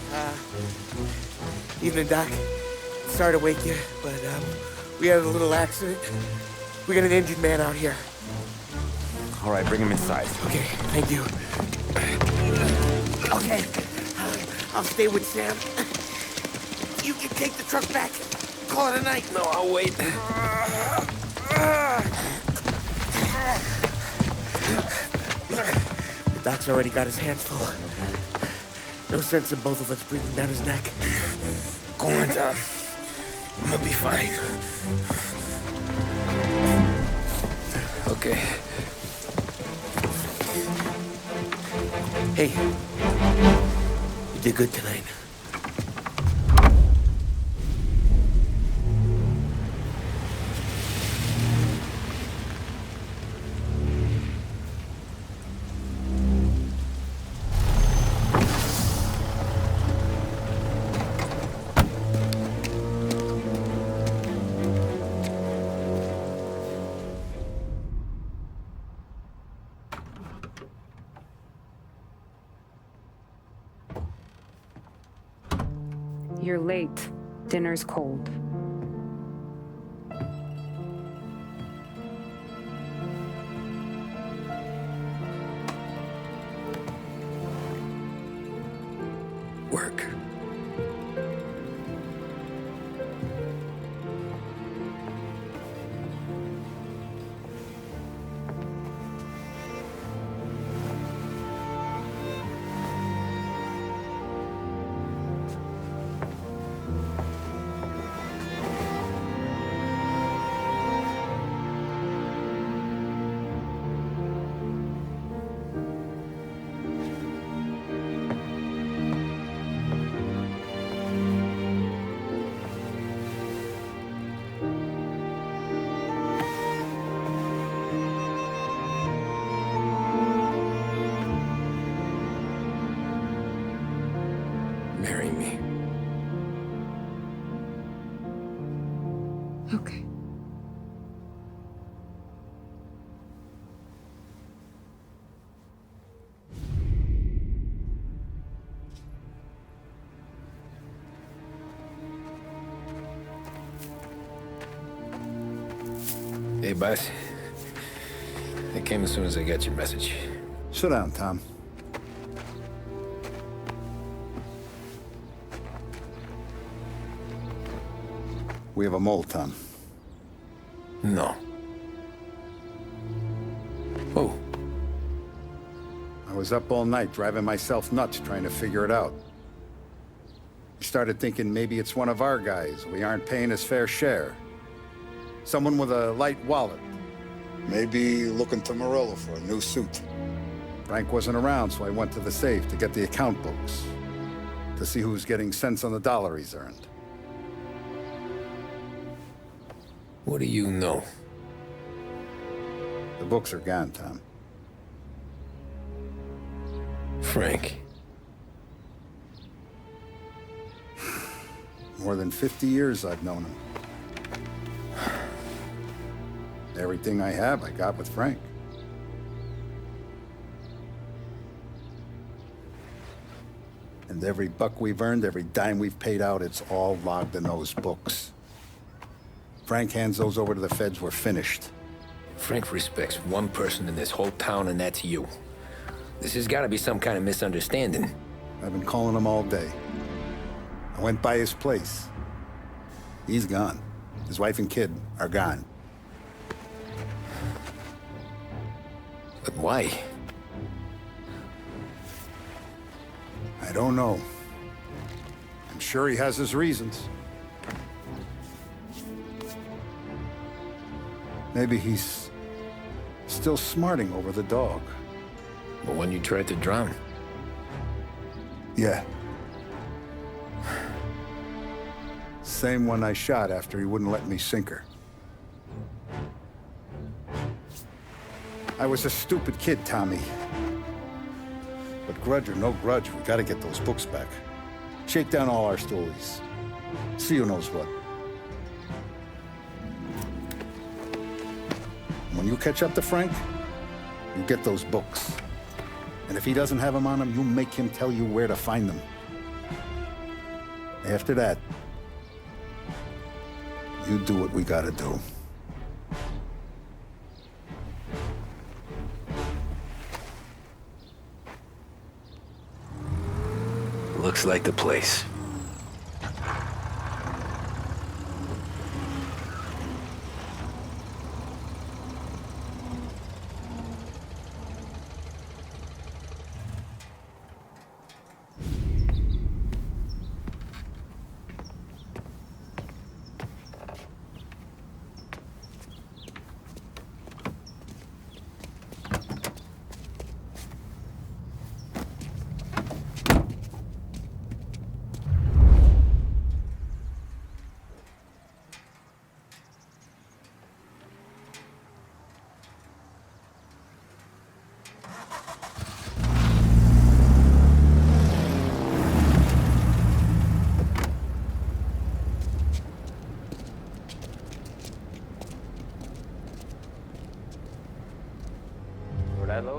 Evening, Doc. Sorry to wake you, but we had a little accident. We got an injured man out here. All right, bring him inside. Okay, thank you. Okay, I'll stay with Sam. You can take the truck back. Call it a night. No, I'll wait. The doc's already got his hands full. No sense in both of us breathing down his neck. Go on, Tom. I'm gonna be fine. Okay. Hey, you did good tonight. You're late. Dinner's cold. Work. Marry me. Okay. Hey, boss. I came as soon as I got your message. Sit down, Tom. We have a mole, Tom. No. Oh. I was up all night driving myself nuts trying to figure it out. I started thinking maybe it's one of our guys. We aren't paying his fair share. Someone with a light wallet. Maybe looking to Morello for a new suit. Frank wasn't around, so I went to the safe to get the account books. To see who's getting cents on the dollar he's earned. What do you know? The books are gone, Tom. Frank. More than 50 years I've known him. Everything I have, I got with Frank. And every buck we've earned, every dime we've paid out, it's all logged in those books. Frank hands those over to the feds, we're finished. Frank respects one person in this whole town, and that's you. This has got to be some kind of misunderstanding. I've been calling him all day. I went by his place. He's gone. His wife and kid are gone. But why? I don't know. I'm sure he has his reasons. Maybe he's still smarting over the dog. The one you tried to drown? Yeah. Same one I shot after he wouldn't let me sink her. I was a stupid kid, Tommy. But grudge or no grudge, we gotta get those books back. Shake down all our stories. See who knows what. When you catch up to Frank, you get those books. And if he doesn't have them on him, you make him tell you where to find them. After that, you do what we gotta do. Looks like the place.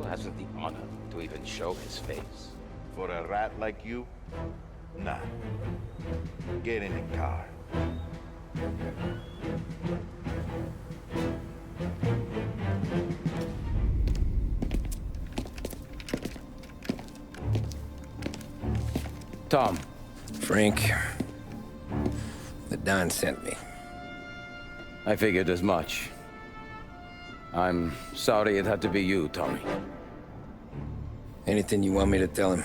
Hasn't the honor to even show his face. For a rat like you? Nah. Get in the car. Tom. Frank. The Don sent me. I figured as much. I'm sorry it had to be you, Tommy. Anything you want me to tell him?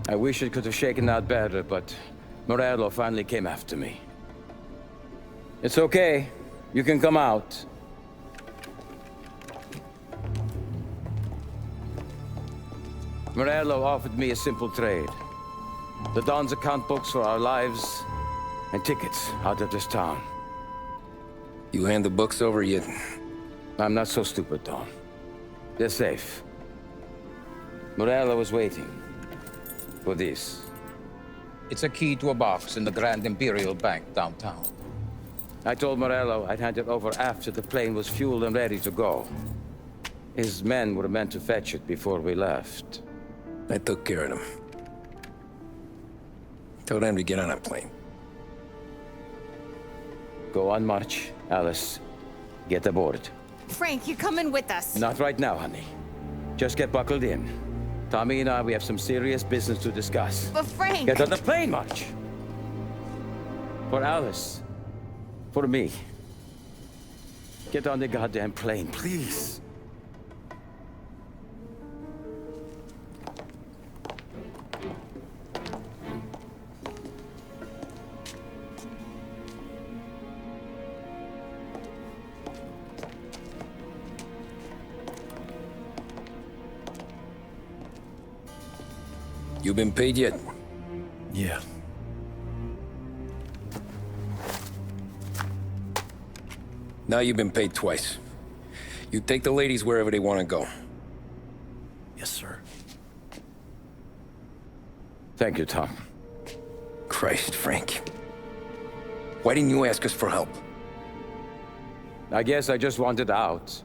I wish it could have shaken out better, but Morello finally came after me. It's okay. You can come out. Morello offered me a simple trade. The Don's account books for our lives and tickets out of this town. You hand the books over yet? I'm not so stupid, Tom. They're safe. Morello was waiting for this. It's a key to a box in the Grand Imperial Bank downtown. I told Morello I'd hand it over after the plane was fueled and ready to go. His men were meant to fetch it before we left. I took care of them. Told them to get on a plane. Go on, March. Alice, get aboard. Frank, you're coming with us. Not right now, honey. Just get buckled in. Tommy and I, we have some serious business to discuss. But Frank... Get on the plane, March! For Alice. For me. Get on the goddamn plane, please. You been paid yet? Yeah. Now you've been paid twice. You take the ladies wherever they want to go. Yes, sir. Thank you, Tom. Christ, Frank. Why didn't you ask us for help? I guess I just wanted out.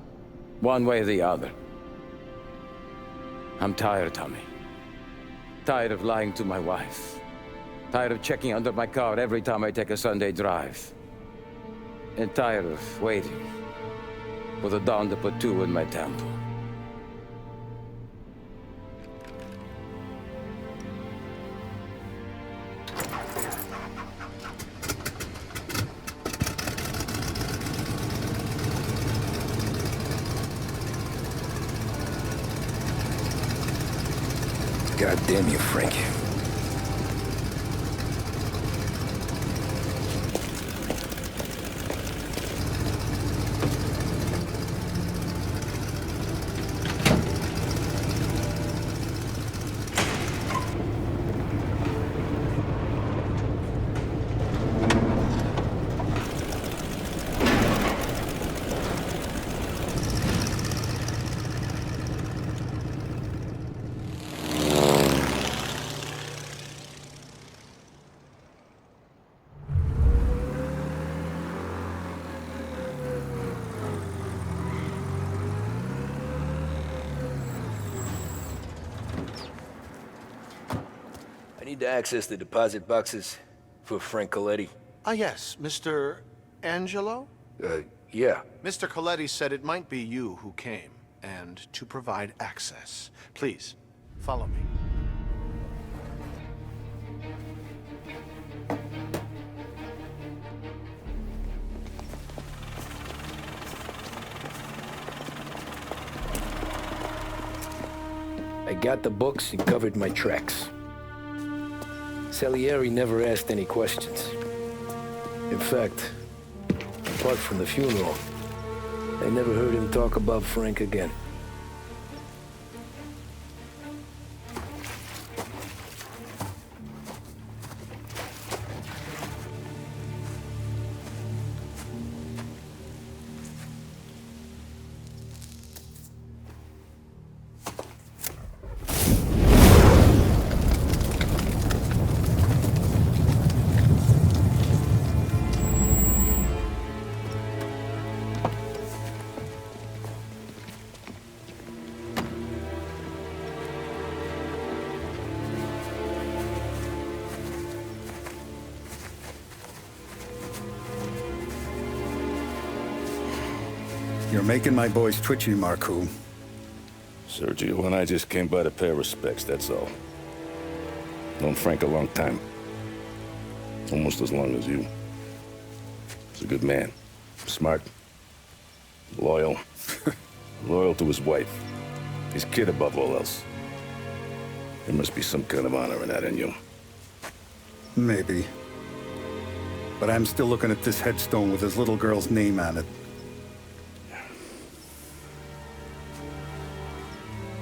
One way or the other. I'm tired, Tommy. Tired of lying to my wife. Tired of checking under my car every time I take a Sunday drive. And tired of waiting for the dawn to put two in my temple. God damn you, Frank. I need to access the deposit boxes for Frank Coletti. Ah, yes, Mr. Angelo? Yeah. Mr. Coletti said it might be you who came, and to provide access. Please, follow me. I got the books and covered my tracks. Salieri never asked any questions. In fact, apart from the funeral, I never heard him talk about Frank again. You're making my boys twitchy, Marcoux. Sergio and I just came by to pay respects, that's all. Known Frank a long time. Almost as long as you. He's a good man. Smart. Loyal. Loyal to his wife. His kid above all else. There must be some kind of honor in that in you. Maybe. But I'm still looking at this headstone with his little girl's name on it.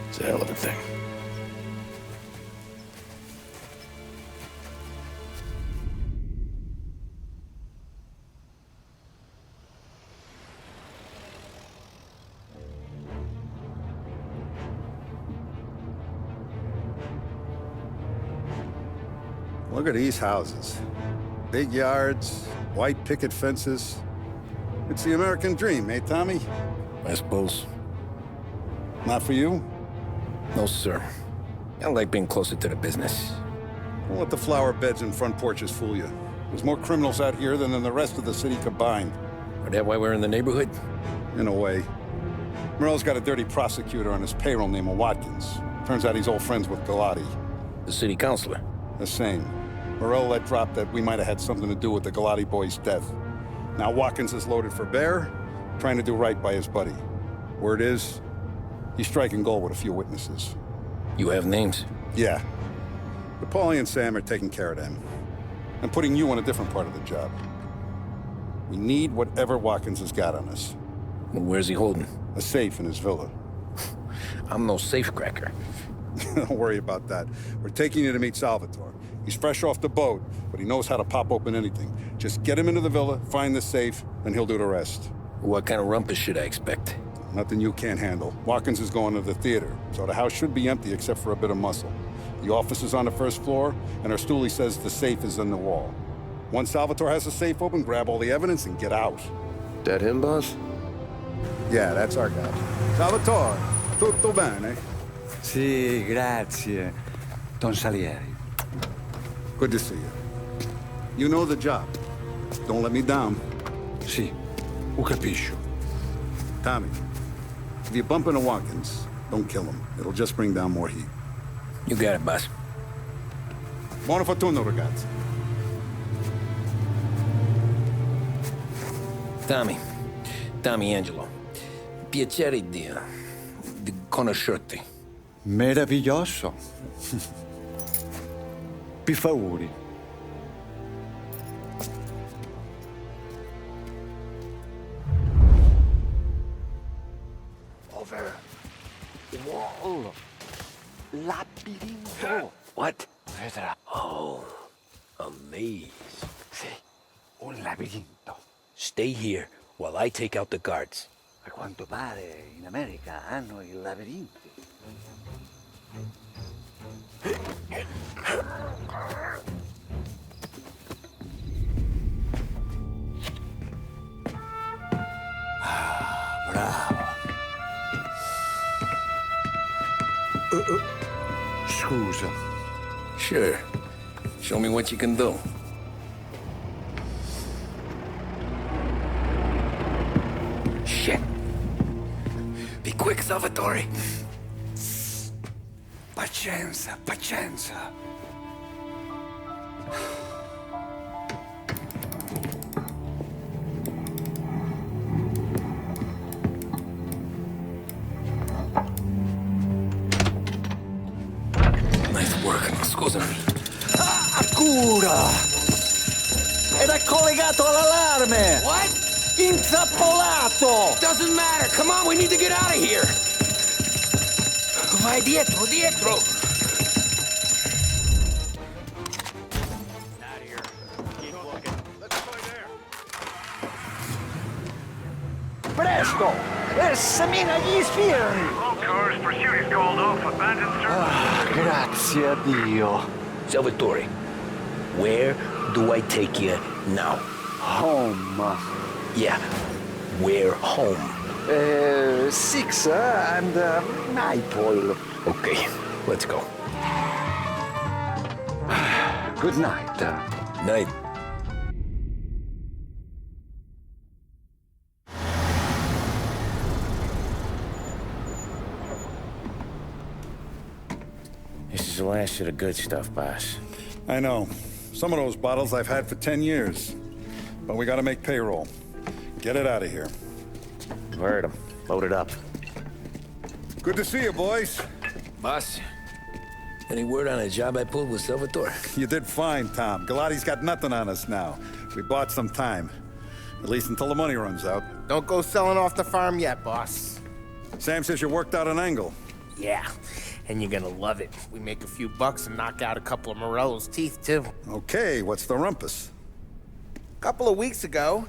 It's a hell of a thing. Look at these houses. Big yards, white picket fences. It's the American dream, eh, Tommy? I suppose. Not for you? No, sir. I like being closer to the business. Don't let the flower beds and front porches fool you. There's more criminals out here than in the rest of the city combined. Is that why we're in the neighborhood? In a way. Morello's got a dirty prosecutor on his payroll named Watkins. Turns out he's old friends with Galati. The city councilor? The same. Morello let drop that we might have had something to do with the Galati boy's death. Now Watkins is loaded for bear, trying to do right by his buddy. Word is, he's striking gold with a few witnesses. You have names? Yeah. But Paulie and Sam are taking care of them. I'm putting you on a different part of the job. We need whatever Watkins has got on us. Well, where's he holding? A safe in his villa. I'm no safecracker. Don't worry about that. We're taking you to meet Salvatore. He's fresh off the boat, but he knows how to pop open anything. Just get him into the villa, find the safe, and he'll do the rest. What kind of rumpus should I expect? Nothing you can't handle. Watkins is going to the theater, so the house should be empty except for a bit of muscle. The office is on the first floor, and our stoolie says the safe is in the wall. Once Salvatore has the safe open, grab all the evidence and get out. That him, boss? Yeah, that's our guy. Salvatore, tutto bene? Sì, grazie, Don Salieri. Good to see you. You know the job. Don't let me down. Sì, ho capisco. Tommy, if you bump into Watkins, don't kill him. It'll just bring down more heat. You got it, boss. Buona fortuna, ragazzi. Tommy Angelo. Piacere di conoscerti. Meraviglioso. Per favore. Over. Wall. Labirinto. What? Vedrà. Oh, a maze. Sì, un labirinto. Stay here while I take out the guards. A quanto pare in America hanno i labirinti. Bravo. Scusa. Sure. Show me what you can do. Shit. Be quick, Salvatore. Pazienza, pazienza. Nice work, scusami. Cura! Ed è collegato all'allarme! What? Intrappolato! Doesn't matter. Come on, we need to get out of here. Vai dietro, dietro. Presto! Semina gli sfiri! All cars, pursuit is called off. Abandon service. Grazie a Dio. Salvatore, where do I take you now? Home. Yeah, where home? 6 and Nightfall. Okay, let's go. Good night. Night. This is the last of the good stuff, boss. I know. Some of those bottles I've had for 10 years. But we gotta make payroll. Get it out of here. Heard him. Load it up. Good to see you, boys. Boss, any word on a job I pulled with Salvatore? You did fine, Tom. Galati's got nothing on us now. We bought some time. At least until the money runs out. Don't go selling off the farm yet, boss. Sam says you worked out an angle. Yeah, and you're gonna love it. We make a few bucks and knock out a couple of Morello's teeth, too. Okay, what's the rumpus? A couple of weeks ago,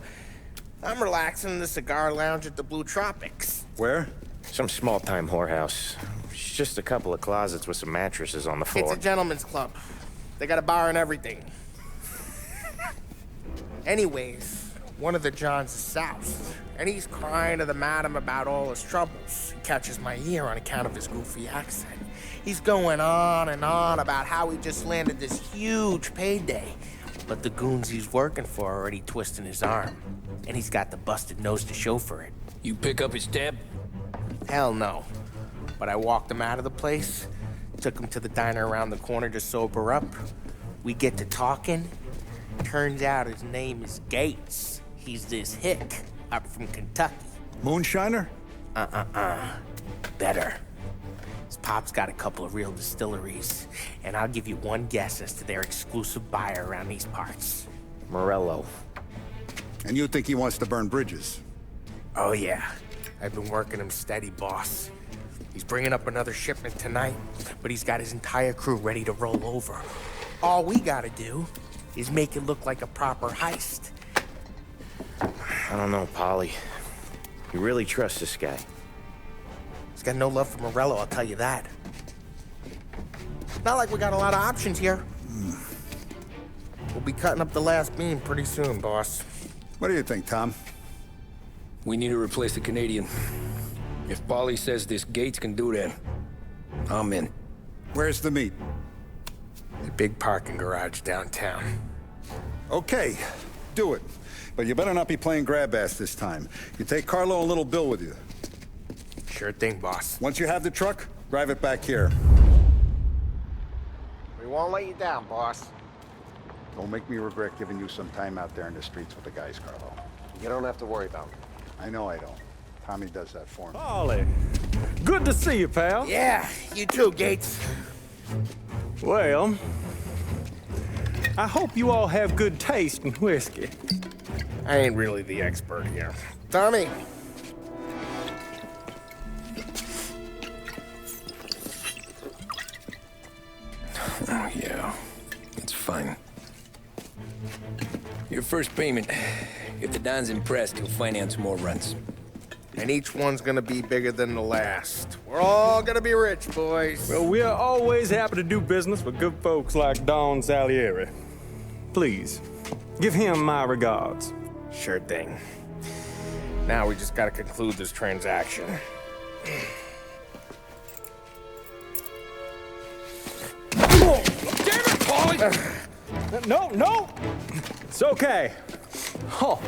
I'm relaxing in the cigar lounge at the Blue Tropics. Where? Some small-time whorehouse. It's just a couple of closets with some mattresses on the floor. It's a gentleman's club. They got a bar and everything. Anyways, one of the Johns is south, and he's crying to the madam about all his troubles. He catches my ear on account of his goofy accent. He's going on and on about how he just landed this huge payday, but the goons he's working for are already twisting his arm, and he's got the busted nose to show for it. You pick up his tab? Hell no. But I walked him out of the place, took him to the diner around the corner to sober up. We get to talking. Turns out his name is Gates. He's this hick up from Kentucky. Moonshiner? Better. His pop's got a couple of real distilleries, and I'll give you one guess as to their exclusive buyer around these parts. Morello. And you think he wants to burn bridges? Oh yeah. I've been working him steady, boss. He's bringing up another shipment tonight, but he's got his entire crew ready to roll over. All we gotta do is make it look like a proper heist. I don't know, Paulie. You really trust this guy? He's got no love for Morello, I'll tell you that. Not like we got a lot of options here. We'll be cutting up the last beam pretty soon, boss. What do you think, Tom? We need to replace the Canadian. If Paulie says this Gates can do that, I'm in. Where's the meet? The big parking garage downtown. Okay, do it. But you better not be playing grab ass this time. You take Carlo and Little Bill with you. Sure thing, boss. Once you have the truck, drive it back here. We won't let you down, boss. Don't make me regret giving you some time out there in the streets with the guys, Carlo. You don't have to worry about it. I know I don't. Tommy does that for me. Paulie, good to see you, pal. Yeah, you too, Gates. Well, I hope you all have good taste in whiskey. I ain't really the expert here. Tommy! Oh, yeah. It's fine. Your first payment. If the Don's impressed, he'll finance more runs. And each one's gonna be bigger than the last. We're all gonna be rich, boys. Well, we're always happy to do business with good folks like Don Salieri. Please, give him my regards. Sure thing. Now we just gotta conclude this transaction. Oh, damn it, Paulie! No! It's okay. Oh.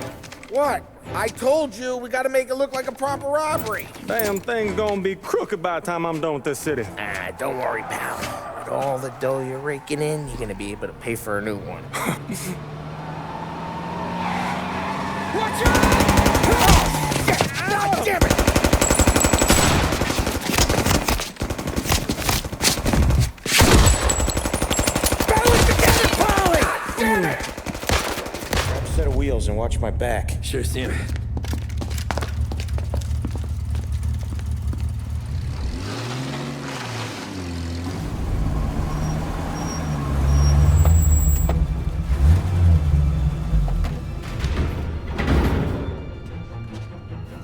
What? I told you, we gotta make it look like a proper robbery. Damn thing's gonna be crooked by the time I'm done with this city. Ah, don't worry, pal. With all the dough you're raking in, you're gonna be able to pay for a new one. Watch out! God damn it! Balance together, Paulie! Damn it! Grab a set of wheels and watch my back. Sure, Sam.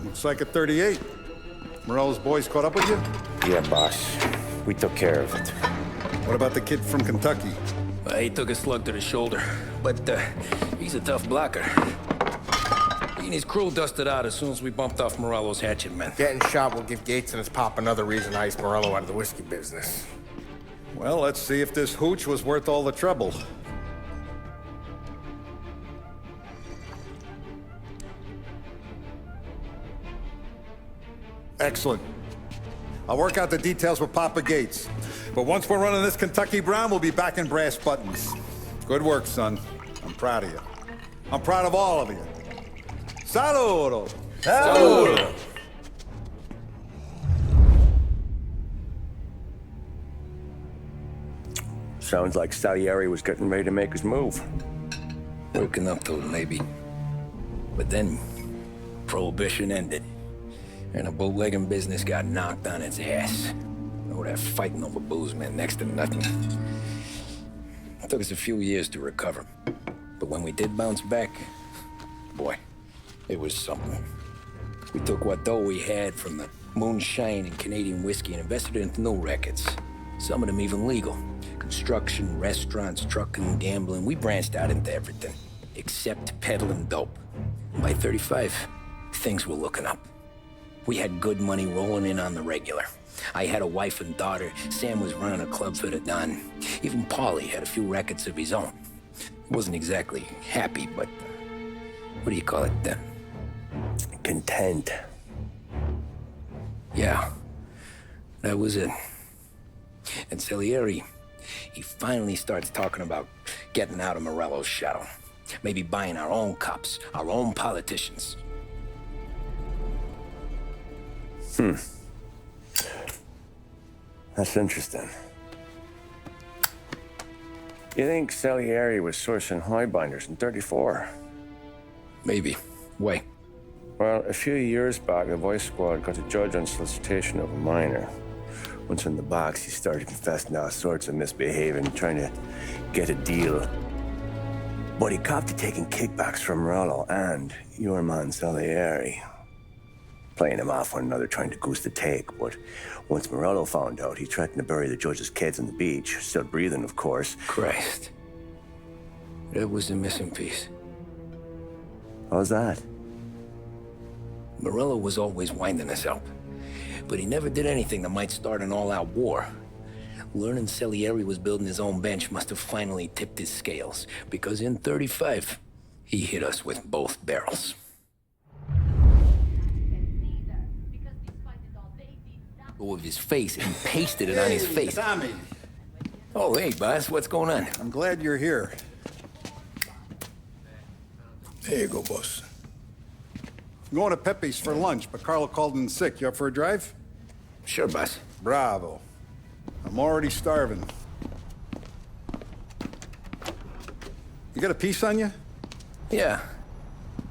Looks like a 38. Morello's boys caught up with you? Yeah, boss. We took care of it. What about the kid from Kentucky? He took a slug to the shoulder, but he's a tough blocker. He and his crew dusted out as soon as we bumped off Morello's hatchet men. Getting shot will give Gates and his pop another reason to ice Morello out of the whiskey business. Well, let's see if this hooch was worth all the trouble. Excellent. I'll work out the details with Papa Gates. But once we're running this Kentucky Brown, we'll be back in brass buttons. Good work, son. I'm proud of you. I'm proud of all of you. Saludo! Saludo! Sounds like Salieri was getting ready to make his move. Working up to it, maybe. But then, Prohibition ended. And the bootlegging business got knocked on its ass. Oh, that fighting over booze meant next to nothing. It took us a few years to recover. But when we did bounce back, boy, it was something. We took what dough we had from the moonshine and Canadian whiskey and invested it into new rackets. Some of them even legal. Construction, restaurants, trucking, gambling. We branched out into everything, except peddling dope. And by 35, things were looking up. We had good money rolling in on the regular. I had a wife and daughter. Sam was running a club for the Don. Even Paulie had a few rackets of his own. He wasn't exactly happy, but what do you call it then? Content. Yeah, that was it. And Salieri, he finally starts talking about getting out of Morello's shadow. Maybe buying our own cops, our own politicians. That's interesting. You think Salieri was sourcing highbinders in 34? Maybe. Why? Well, a few years back, the Vice Squad got a judge on solicitation of a minor. Once in the box, he started confessing all sorts of misbehaving, trying to get a deal. But he copped to taking kickbacks from Morello and your man Salieri. Playing him off one another, trying to goose the take. But once Morello found out, he threatened to bury the judge's kids on the beach. Still breathing, of course. Christ. That was the missing piece. How's that? Morello was always winding us up. But he never did anything that might start an all-out war. Learning Salieri was building his own bench must have finally tipped his scales. Because in 35, he hit us with both barrels. With his face and pasted it on his face. Tommy. Oh, hey, boss, what's going on? I'm glad you're here. There you go, boss. I'm going to Pepe's for lunch, but Carlo called in sick. You up for a drive? Sure, boss. Bravo. I'm already starving. You got a piece on you? Yeah.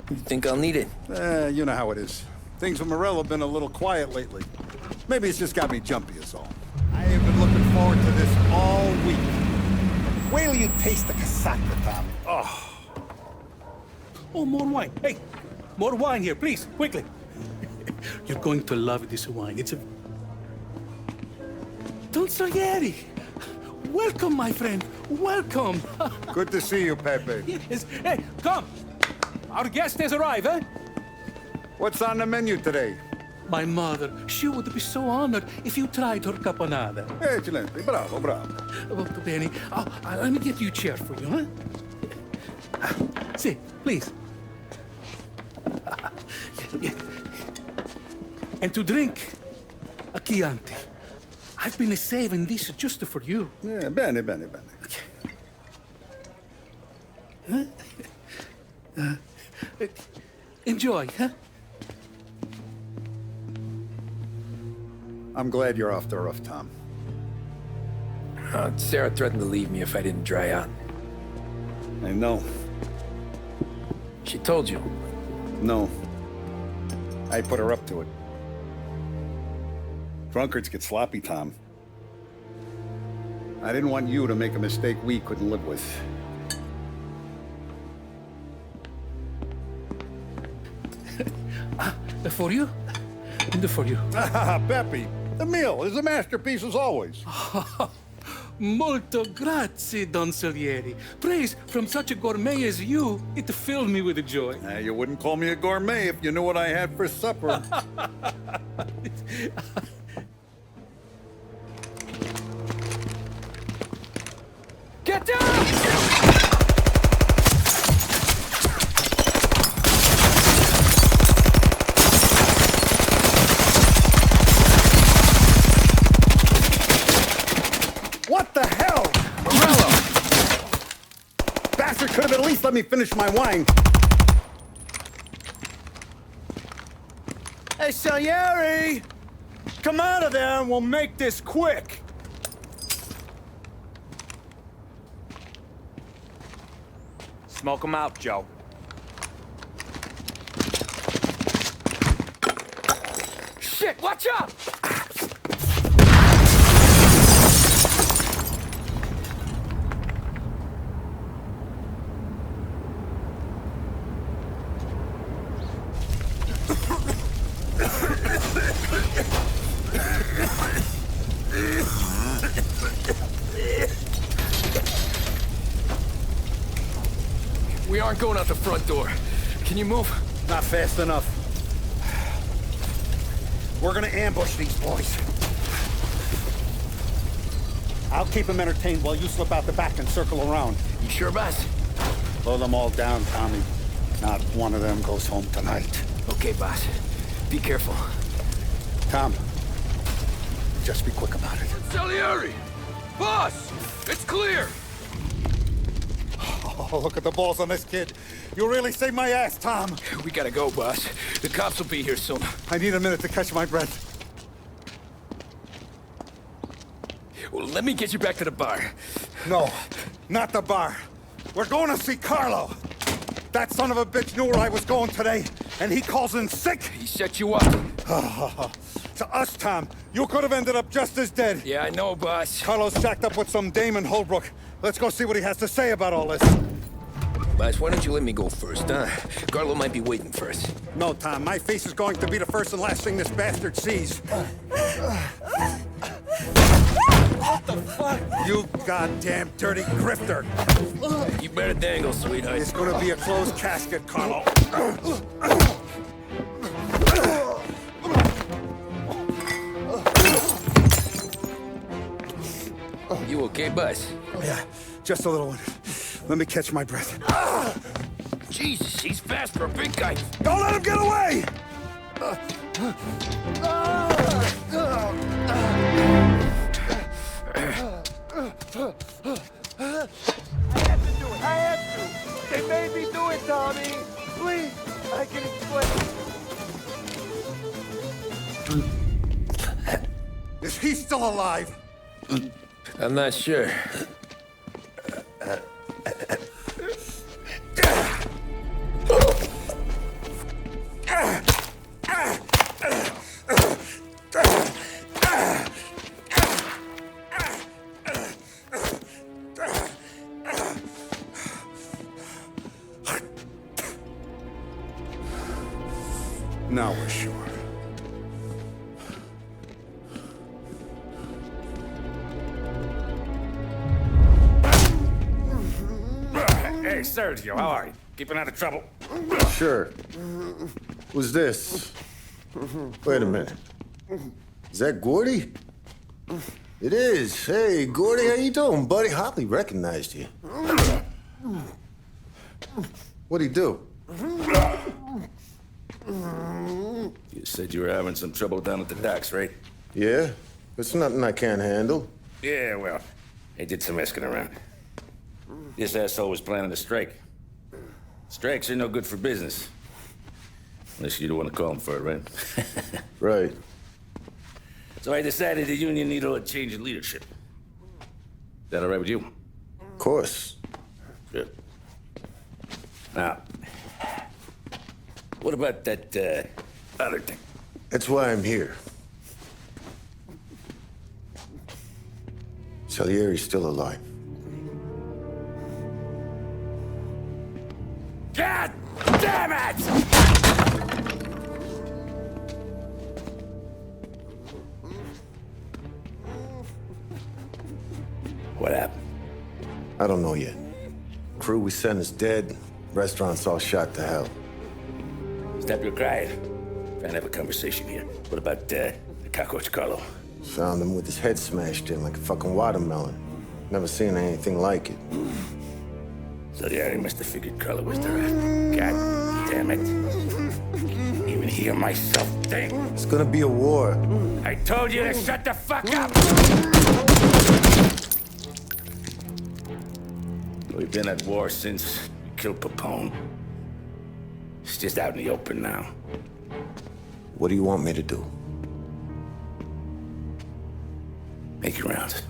You think I'll need it? You know how it is. Things with Morello have been a little quiet lately. Maybe it's just got me jumpy is all. I have been looking forward to this all week. Wait till you taste the cassata, Tommy. Oh, more wine. Hey, more wine here, please, quickly. You're going to love this wine. It's a... Don Salieri! Welcome, my friend. Welcome. Good to see you, Pepe. Yes. Hey, come. Our guest has arrived, eh? What's on the menu today? My mother, she would be so honored if you tried her caponata. Excellent. Bravo, bravo. Molto bene. Let me get you a chair for you, huh? See, please. And to drink, a Chianti. I've been saving this just for you. Yeah, bene, bene, bene. Okay. Enjoy, huh? I'm glad you're off the roof, Tom. Sarah threatened to leave me if I didn't dry out. I know. She told you? No. I put her up to it. Drunkards get sloppy, Tom. I didn't want you to make a mistake we couldn't live with. For you? And for you. Pepe, the meal is a masterpiece as always. Molto grazie, Don Salieri. Praise from such a gourmet as you, it filled me with joy. You wouldn't call me a gourmet if you knew what I had for supper. Get down! What the hell? Morello! Bastard could have at least let me finish my wine. Hey, Salieri! Come out of there and we'll make this quick. Smoke him out, Joe. Shit, watch out! We aren't going out the front door. Can you move? Not fast enough. We're gonna ambush these boys. I'll keep them entertained while you slip out the back and circle around. You sure, boss? Blow them all down, Tommy. Not one of them goes home tonight. Okay, boss. Be careful. Tom, just be quick about it. Salieri! Boss! It's clear! Oh, look at the balls on this kid. You really saved my ass, Tom. We gotta go, boss. The cops will be here soon. I need a minute to catch my breath. Well, let me get you back to the bar. No, not the bar. We're going to see Carlo. That son of a bitch knew where I was going today, and he calls in sick. He set you up. to us, Tom. You could have ended up just as dead. Yeah, I know, boss. Carlos jacked up with some dame in Holbrook. Let's go see what he has to say about all this. Boss, why don't you let me go first, huh? Carlo might be waiting for us. No, Tom. My face is going to be the first and last thing this bastard sees. What the fuck? You goddamn dirty grifter. You better dangle, sweetheart. It's gonna be a closed casket, Carlo. You okay, boss? Yeah, just a little one. Let me catch my breath. Jesus, he's fast for a big guy. Don't let him get away! I had to. They made me do it, Tommy. Please, I can explain. Is he still alive? I'm not sure. Now we're sure. Hey, Sergio, how are you? Keeping out of trouble? Sure. Who's this? Wait a minute. Is that Gordy? It is. Hey, Gordy, how you doing, buddy? Hardly recognized you. What'd he do? You said you were having some trouble down at the docks, right? Yeah? It's nothing I can't handle. Yeah, well, they did some asking around. This asshole was planning a strike. Strikes are no good for business. Unless you don't want to call him for it, right? Right. So I decided the union needed a change in leadership. Is that all right with you? Of course. Good. Now, what about that, other thing? That's why I'm here. Salieri's still alive. God damn it! What happened? I don't know yet. Crew we sent is dead. Restaurant's all shot to hell. Stop your crying. Trying to have a conversation here. What about, the cockroach Carlo? Found him with his head smashed in like a fucking watermelon. Never seen anything like it. Salieri must have figured Carlo was the rat. God damn it. Even hear myself think. It's gonna be a war. I told you to shut the fuck up! We've been at war since we killed Papone. It's just out in the open now. What do you want me to do? Make your rounds.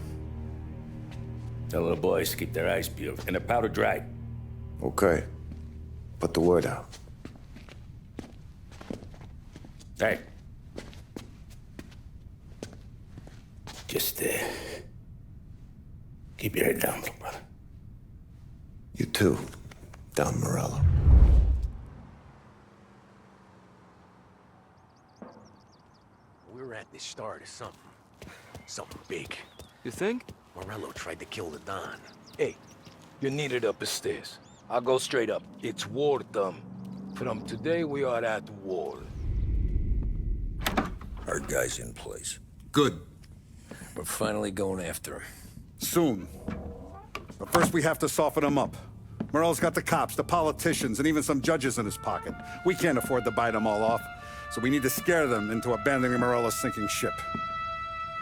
Tell little boys to keep their eyes peeled and their powder dry. Okay. Put the word out. Hey. Just, keep your head down, little brother. You too, Don Morello. We're at the start of something. Something big. You think? Morello tried to kill the Don. Hey, you're needed up the stairs. I'll go straight up. It's war, Tom. From today, we are at war. Our guy's in place. Good. We're finally going after him. Soon. But first we have to soften him up. Morello's got the cops, the politicians, and even some judges in his pocket. We can't afford to bite them all off, so we need to scare them into abandoning Morello's sinking ship.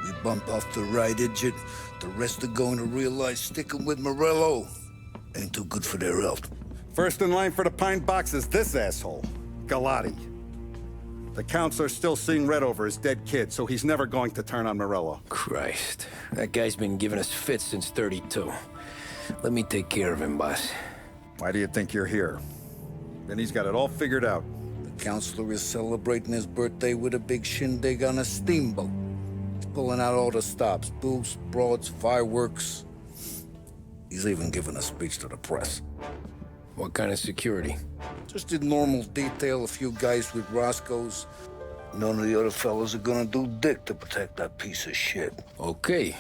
We bump off the right idiot, the rest are going to realize sticking with Morello ain't too good for their health. First in line for the pine box is this asshole, Galati. The counselor's still seeing red over his dead kid, so he's never going to turn on Morello. Christ, that guy's been giving us fits since 32. Let me take care of him, boss. Why do you think you're here? Then he's got it all figured out. The Counselor is celebrating his birthday with a big shindig on a steamboat. He's pulling out all the stops, booze, broads, fireworks. He's even giving a speech to the press. What kind of security? Just a normal detail, a few guys with Roscoe's. None of the other fellas are gonna do dick to protect that piece of shit. Okay.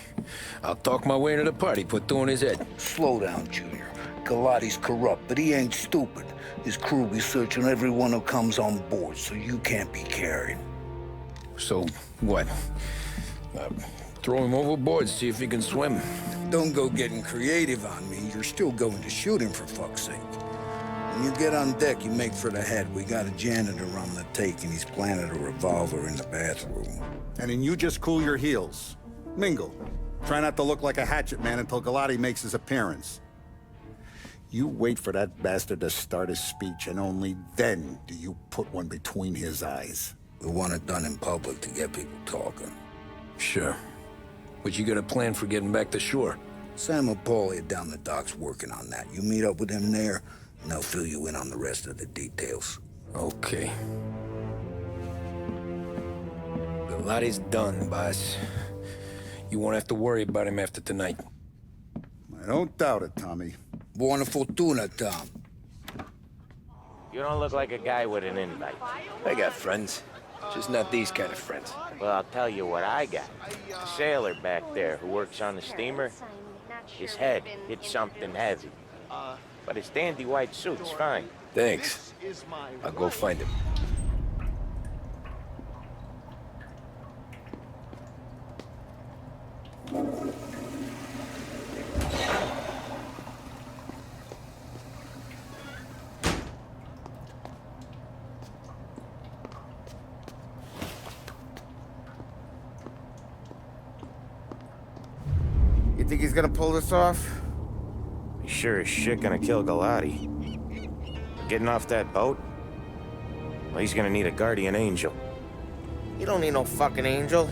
I'll talk my way into the party, put two in his head. Slow down, Junior. Galati's corrupt, but he ain't stupid. His crew be searching everyone who comes on board, so you can't be carried. So, what? Throw him overboard, see if he can swim. Don't go getting creative on me. You're still going to shoot him, for fuck's sake. When you get on deck, you make for the head. We got a janitor on the take, and he's planted a revolver in the bathroom. And then you just cool your heels. Mingle. Try not to look like a hatchet man until Galati makes his appearance. You wait for that bastard to start his speech, and only then do you put one between his eyes. We want it done in public to get people talking. Sure. But you got a plan for getting back to shore? Sam and Paulie are down the docks working on that. You meet up with them there, and they'll fill you in on the rest of the details. Okay. Galati's done, boss. You won't have to worry about him after tonight. I don't doubt it, Tommy. Buona fortuna, Tom. You don't look like a guy with an invite. I got friends. Just not these kind of friends. Well, I'll tell you what I got. A sailor back there who works on the steamer. His head hit something heavy. But his dandy white suit's fine. Thanks. I'll go find him. You think he's gonna pull this off? He's sure as shit gonna kill Galati. Getting off that boat? Well, he's gonna need a guardian angel. He don't need no fucking angel.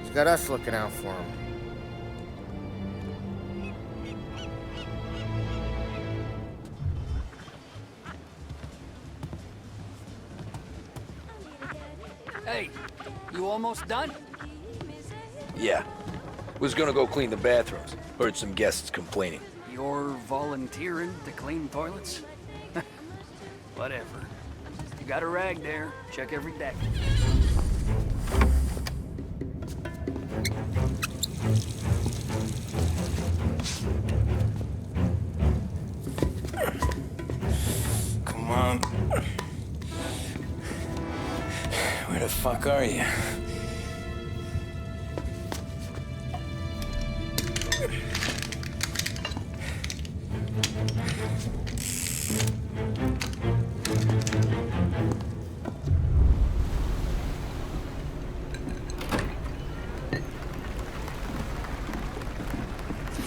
He's got us looking out for him. Hey, you almost done? Yeah. Was gonna go clean the bathrooms. Heard some guests complaining. You're volunteering to clean toilets? Whatever. You got a rag there. Check every deck. Come on. Where the fuck are you?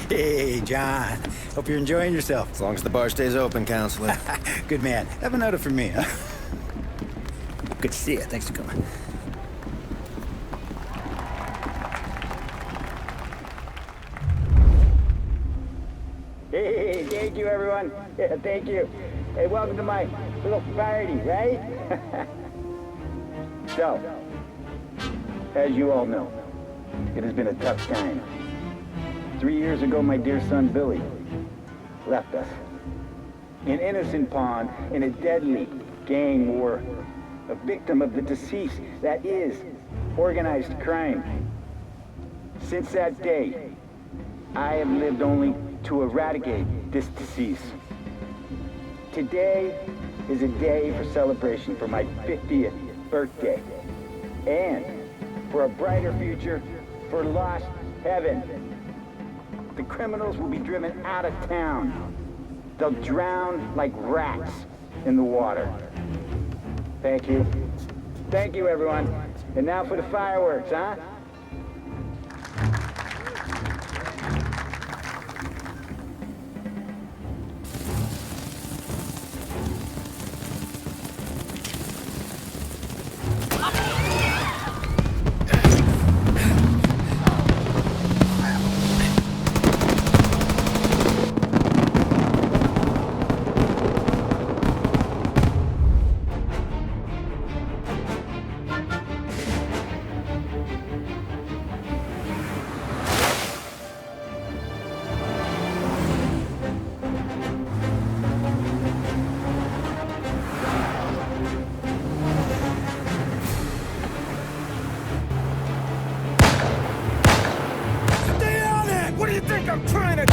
Hey, John. Hope you're enjoying yourself. As long as the bar stays open, Counselor. Good man. Have a note for me, huh? Good to see you. Thanks for coming. Hey, thank you, everyone. Yeah, thank you. Hey, welcome to my little party, right? So, as you all know, it has been a tough time. 3 years ago, my dear son, Billy, left us. An innocent pawn in a deadly gang war. A victim of the deceased that is organized crime. Since that day, I have lived only to eradicate this disease. Today is a day for celebration for my 50th birthday. And for a brighter future for lost heaven. The criminals will be driven out of town. They'll drown like rats in the water. Thank you. Thank you, everyone. And now for the fireworks, huh? trying to do?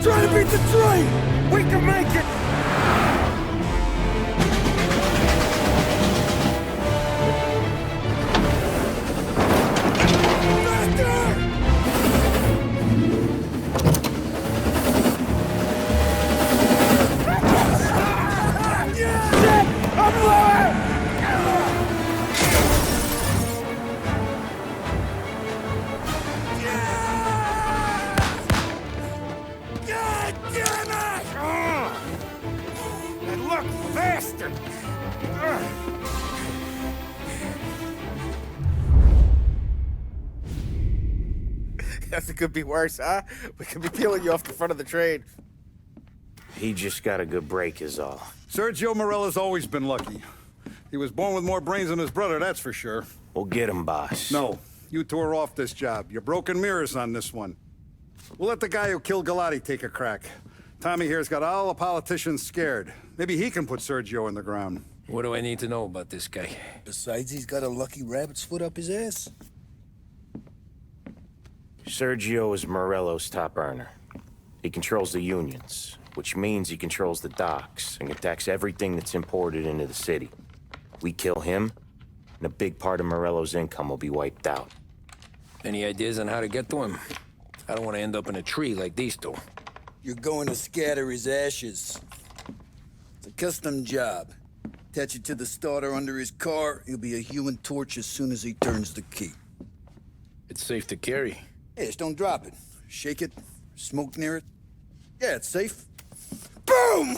Trying to beat the train! We can make it! It could be worse, huh? We could be peeling you off the front of the train. He just got a good break is all. Sergio Morella's always been lucky. He was born with more brains than his brother, that's for sure. We'll get him, boss. No, you two are off this job. You're broken mirrors on this one. We'll let the guy who killed Galati take a crack. Tommy here's got all the politicians scared. Maybe he can put Sergio in the ground. What do I need to know about this guy? Besides, he's got a lucky rabbit's foot up his ass. Sergio is Morello's top earner. He controls the unions, which means he controls the docks and can tax everything that's imported into the city. We kill him, and a big part of Morello's income will be wiped out. Any ideas on how to get to him? I don't want to end up in a tree like these two. You're going to scatter his ashes. It's a custom job. Attach it to the starter under his car. He'll be a human torch as soon as he turns the key. It's safe to carry. Hey, just don't drop it. Shake it, smoke near it. Yeah, it's safe. Boom!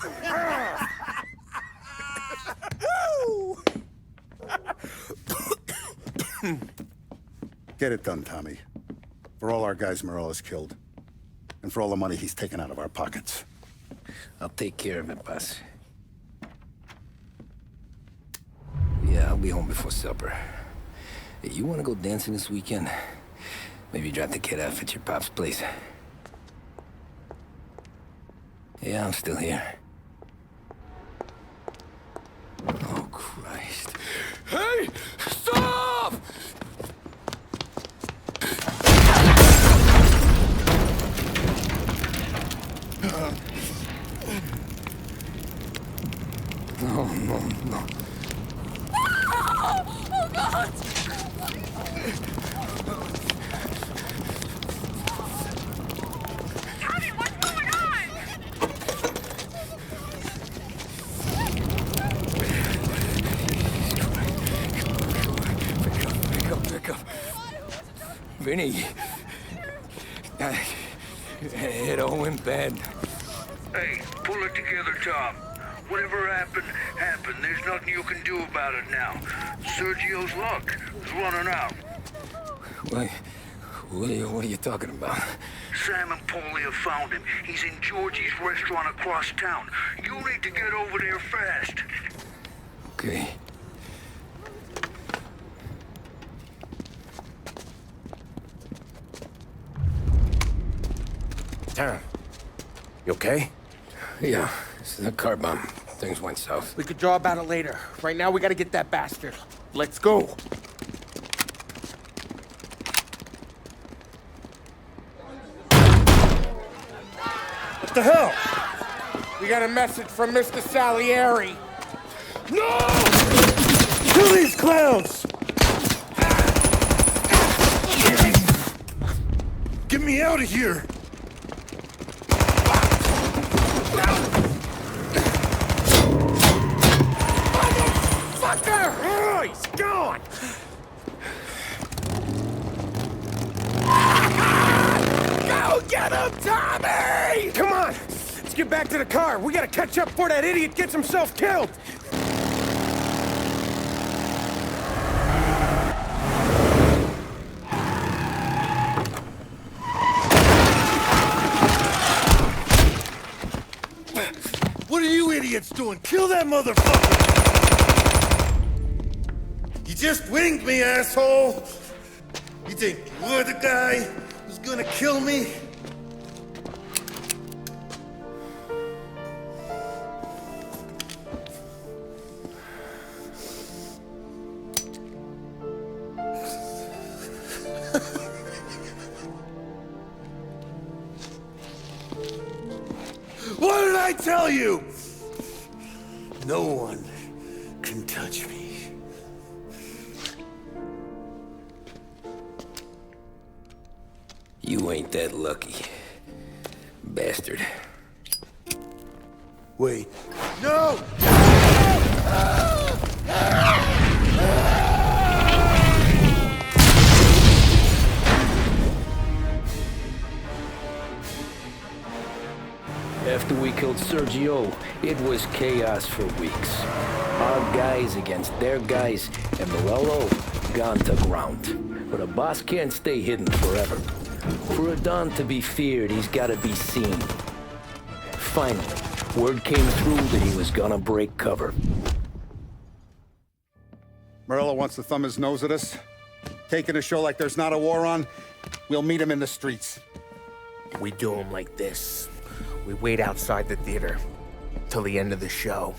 Get it done, Tommy. For all our guys Morella's killed. And for all the money he's taken out of our pockets. I'll take care of it, boss. Yeah, I'll be home before supper. Hey, you want to go dancing this weekend? Maybe drop the kid off at your pop's place. Yeah, I'm still here. Oh, Christ. Hey! Stop! No, no, no. Oh, God! Tommy, what's going on? Pick up. Vinny. It all went bad. Hey, pull it together, Tom. Whatever happened, happened. There's nothing you can do about it now. Sergio's luck is running out. What are you talking about? Sam and Paulie have found him. He's in Georgie's restaurant across town. You need to get over there fast. Okay. Tom, you okay? Yeah, it's a car bomb. Things went south. We could draw about it later. Right now, we gotta get that bastard. Let's go. What the hell? We got a message from Mr. Salieri. No! Kill these clowns! Get me out of here! Motherfucker! Oh, he's gone! Go get him, Tommy! Come on! Let's get back to the car. We gotta catch up before that idiot gets himself killed! What are you idiots doing? Kill that motherfucker! You just winged me, asshole! You think you're the guy who's gonna kill me? What did I tell you? No one can touch me. You ain't that lucky, bastard. Wait. No! After we killed Sergio, it was chaos for weeks. Our guys against their guys, and Morello gone to ground. But a boss can't stay hidden forever. For a Don to be feared, he's gotta be seen. Finally, word came through that he was gonna break cover. Morello wants to thumb his nose at us. Taking a show like there's not a war on, we'll meet him in the streets. We do him like this. We wait outside the theater till the end of the show.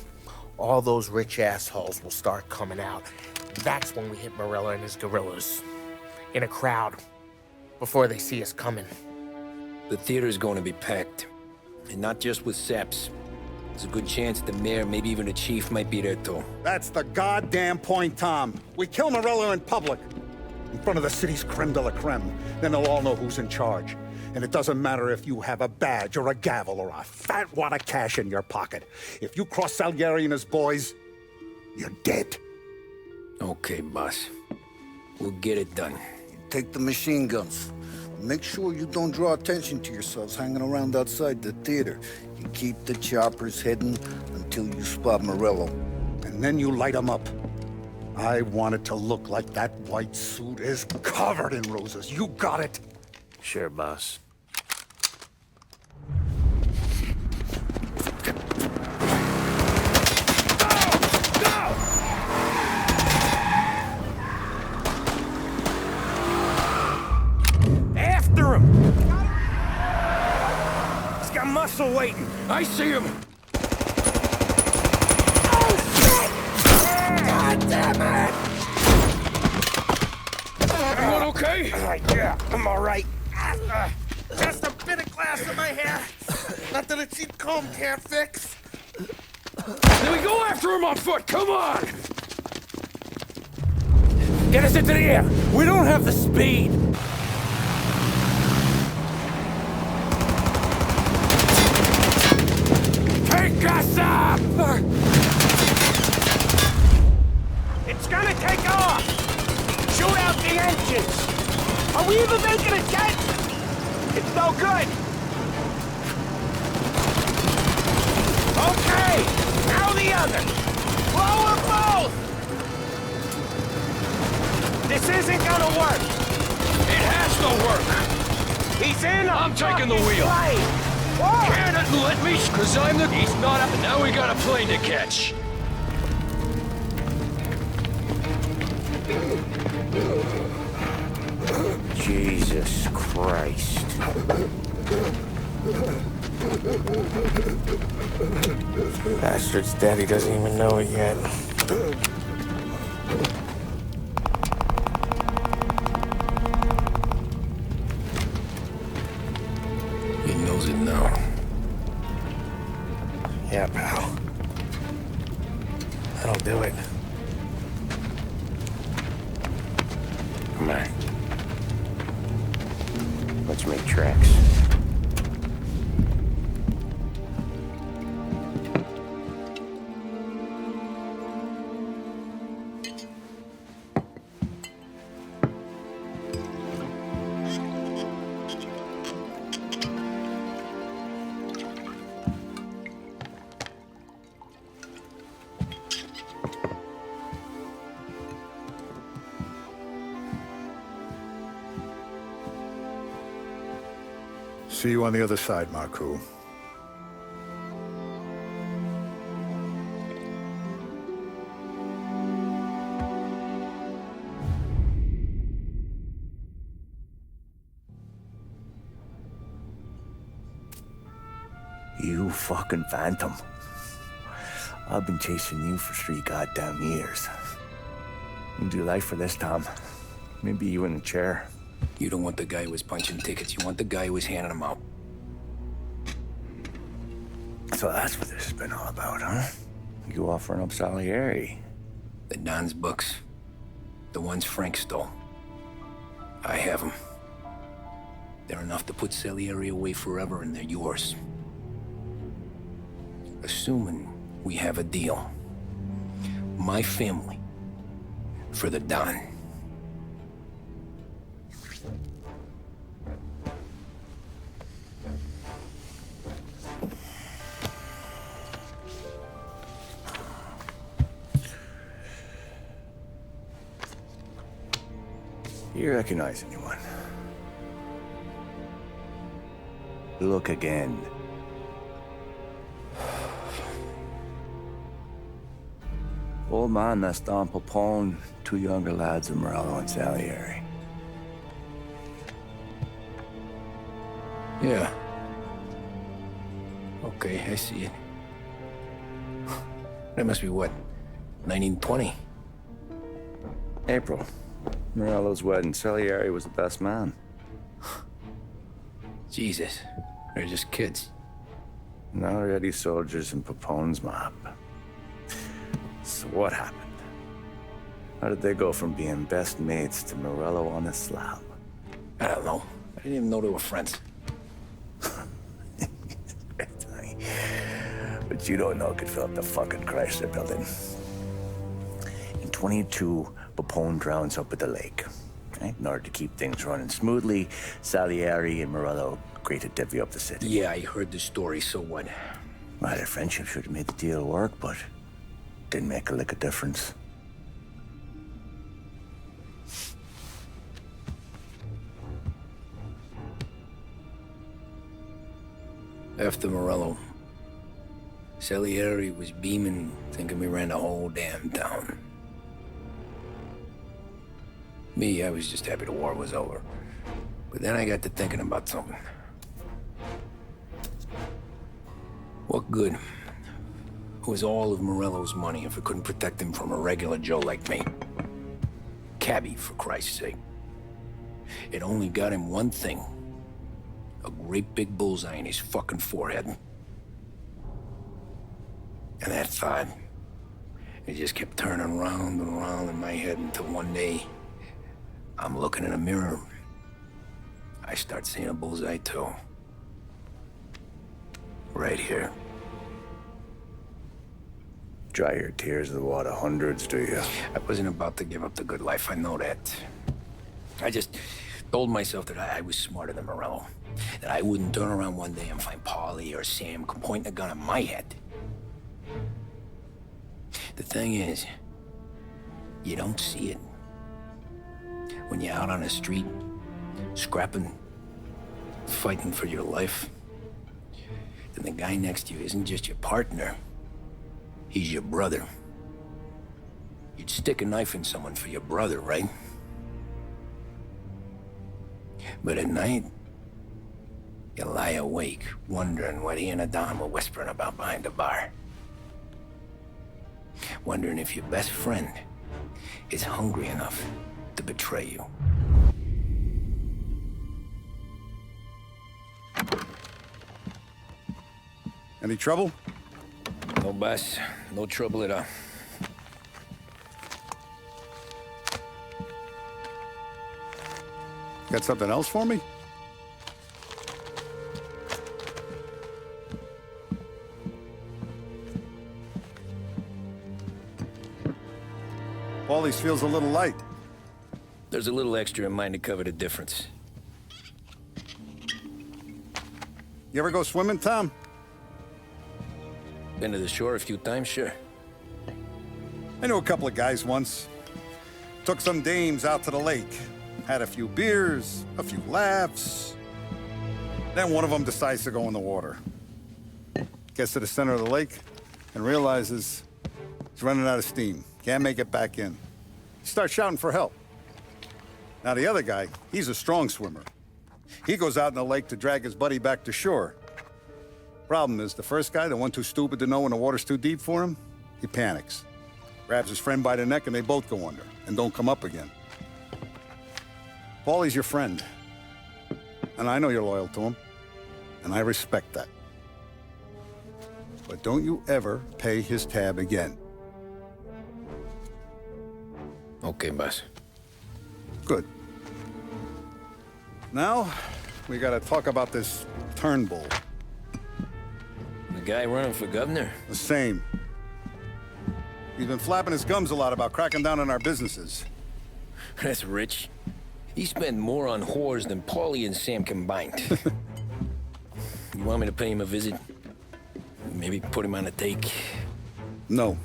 All those rich assholes will start coming out. That's when we hit Morello and his guerrillas. In a crowd. Before they see us coming. The theater's going to be packed. And not just with saps. There's a good chance the mayor, maybe even the chief, might be there too. That's the goddamn point, Tom. We kill Morello in public. In front of the city's creme de la creme. Then they'll all know who's in charge. And it doesn't matter if you have a badge or a gavel or a fat wad of cash in your pocket. If you cross Salieri and his boys, you're dead. Okay, boss. We'll get it done. Take the machine guns. Make sure you don't draw attention to yourselves hanging around outside the theater. You keep the choppers hidden until you spot Morello. And then you light them up. I want it to look like that white suit is covered in roses. You got it? Sure, boss. After him! He's got muscle waiting. I see him! Oh, shit! God damn it! Everyone okay? Yeah, I'm all right. Just a bit of glass in my hair. Nothing a cheap comb can't fix. Then we go after him on foot, come on! Get us into the air! We don't have the speed! Take us up! It's gonna take off! Shoot out the engines! Are we even making a dent? It's no good! Okay! Now the other! Blow them both! This isn't gonna work! It has to work! He's in I'm taking the wheel! Can it let me? Cause I'm the... He's not up. Now we got a plane to catch. Jesus Christ. Bastard's dead, he doesn't even know it yet. He knows it now. Yeah, pal. That'll do it. Come on. Let's make tracks. See you on the other side, Marku. You fucking phantom. I've been chasing you for 3 goddamn years. You do life for this, Tom. Maybe you in a chair. You don't want the guy who was punching tickets. You want the guy who was handing them out. So that's what this has been all about, huh? You offering up Salieri. The Don's books. The ones Frank stole. I have them. They're enough to put Salieri away forever, and they're yours. Assuming we have a deal. My family for the Don. You recognize anyone? Look again. Old man that's Don Popone, 2 younger lads of Morello and Salieri. Yeah. Okay, I see it. That must be what, 1920? April. Morello's wedding. Salieri was the best man. Jesus, they're just kids. Now already soldiers in Popone's mob. So what happened? How did they go from being best mates to Morello on a slab? I don't know. I didn't even know they were friends. But you don't know could fill up the fucking Chrysler building. In 22, Popone drowns up at the lake. Right? In order to keep things running smoothly, Salieri and Morello agreed to divvy up the city. Yeah, I heard the story, so what? Well, their friendship should have made the deal work, but didn't make a lick of difference. After Morello, Salieri was beaming, thinking we ran the whole damn town. Me, I was just happy the war was over. But then I got to thinking about something. What good was all of Morello's money if it couldn't protect him from a regular Joe like me? Cabbie, for Christ's sake. It only got him one thing. A great big bullseye in his fucking forehead. And that thought, it just kept turning round and round in my head until one day, I'm looking in a mirror. I start seeing a bullseye too. Right here. Dry your tears of what, 100s, do you? I wasn't about to give up the good life, I know that. I just told myself that I was smarter than Morello. That I wouldn't turn around one day and find Paulie or Sam pointing a gun at my head. The thing is, you don't see it. When you're out on the street, scrapping, fighting for your life, then the guy next to you isn't just your partner, he's your brother. You'd stick a knife in someone for your brother, right? But at night, you lie awake, wondering what he and Adam were whispering about behind the bar. Wondering if your best friend is hungry enough to betray you. Any trouble? No, boss. No trouble at all. Got something else for me? Paulie's feels a little light. There's a little extra in mine to cover the difference. You ever go swimming, Tom? Been to the shore a few times, sure. I knew a couple of guys once. Took some dames out to the lake. Had a few beers, a few laughs. Then one of them decides to go in the water. Gets to the center of the lake and realizes he's running out of steam. Can't make it back in. He starts shouting for help. Now the other guy, he's a strong swimmer. He goes out in the lake to drag his buddy back to shore. Problem is, the first guy, the one too stupid to know when the water's too deep for him, he panics. Grabs his friend by the neck and they both go under and don't come up again. Paulie's your friend. And I know you're loyal to him. And I respect that. But don't you ever pay his tab again. Okay, boss. Good. Now, we gotta talk about this Turnbull. The guy running for governor? The same. He's been flapping his gums a lot about cracking down on our businesses. That's rich. He spent more on whores than Paulie and Sam combined. You want me to pay him a visit? Maybe put him on a take? No.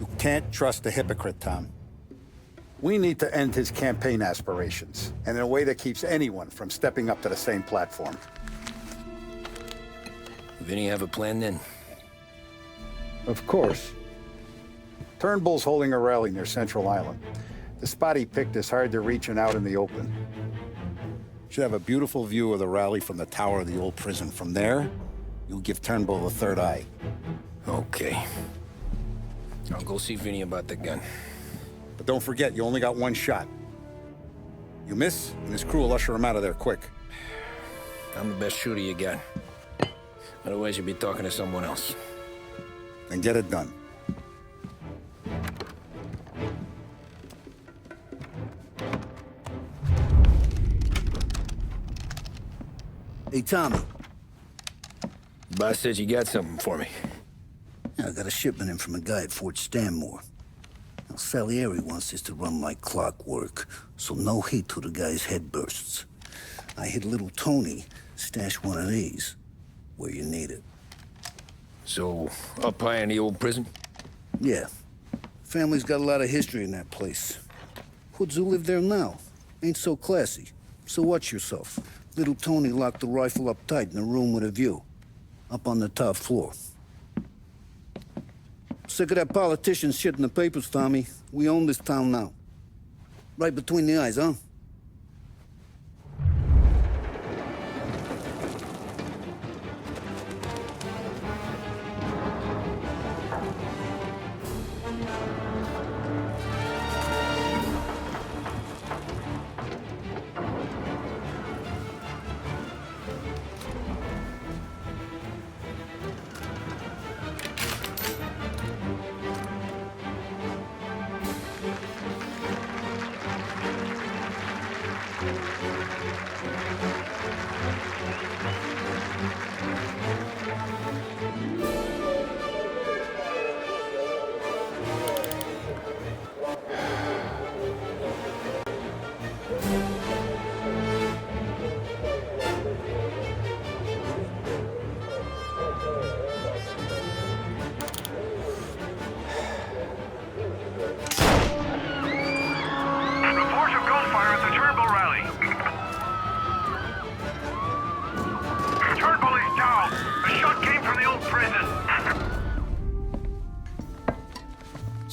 You can't trust a hypocrite, Tom. We need to end his campaign aspirations, and in a way that keeps anyone from stepping up to the same platform. Vinny have a plan then? Of course. Turnbull's holding a rally near Central Island. The spot he picked is hard to reach and out in the open. Should have a beautiful view of the rally from the tower of the old prison. From there, you'll give Turnbull a third eye. Okay. I'll go see Vinny about the gun. But don't forget, you only got one shot. You miss, and his crew will usher him out of there quick. I'm the best shooter you got. Otherwise, you'll be talking to someone else. Then get it done. Hey, Tommy. Boss said you got something for me. Yeah, I got a shipment in from a guy at Fort Stanmore. Now, Salieri wants this to run like clockwork, so no heat till the guy's head bursts. I hit little Tony, stash one of these where you need it. So, up high in the old prison? Yeah. Family's got a lot of history in that place. Hoods who live there now ain't so classy. So watch yourself. Little Tony locked the rifle up tight in a room with a view. Up on the top floor. Sick of that politician shit in the papers, Tommy. We own this town now. Right between the eyes, huh?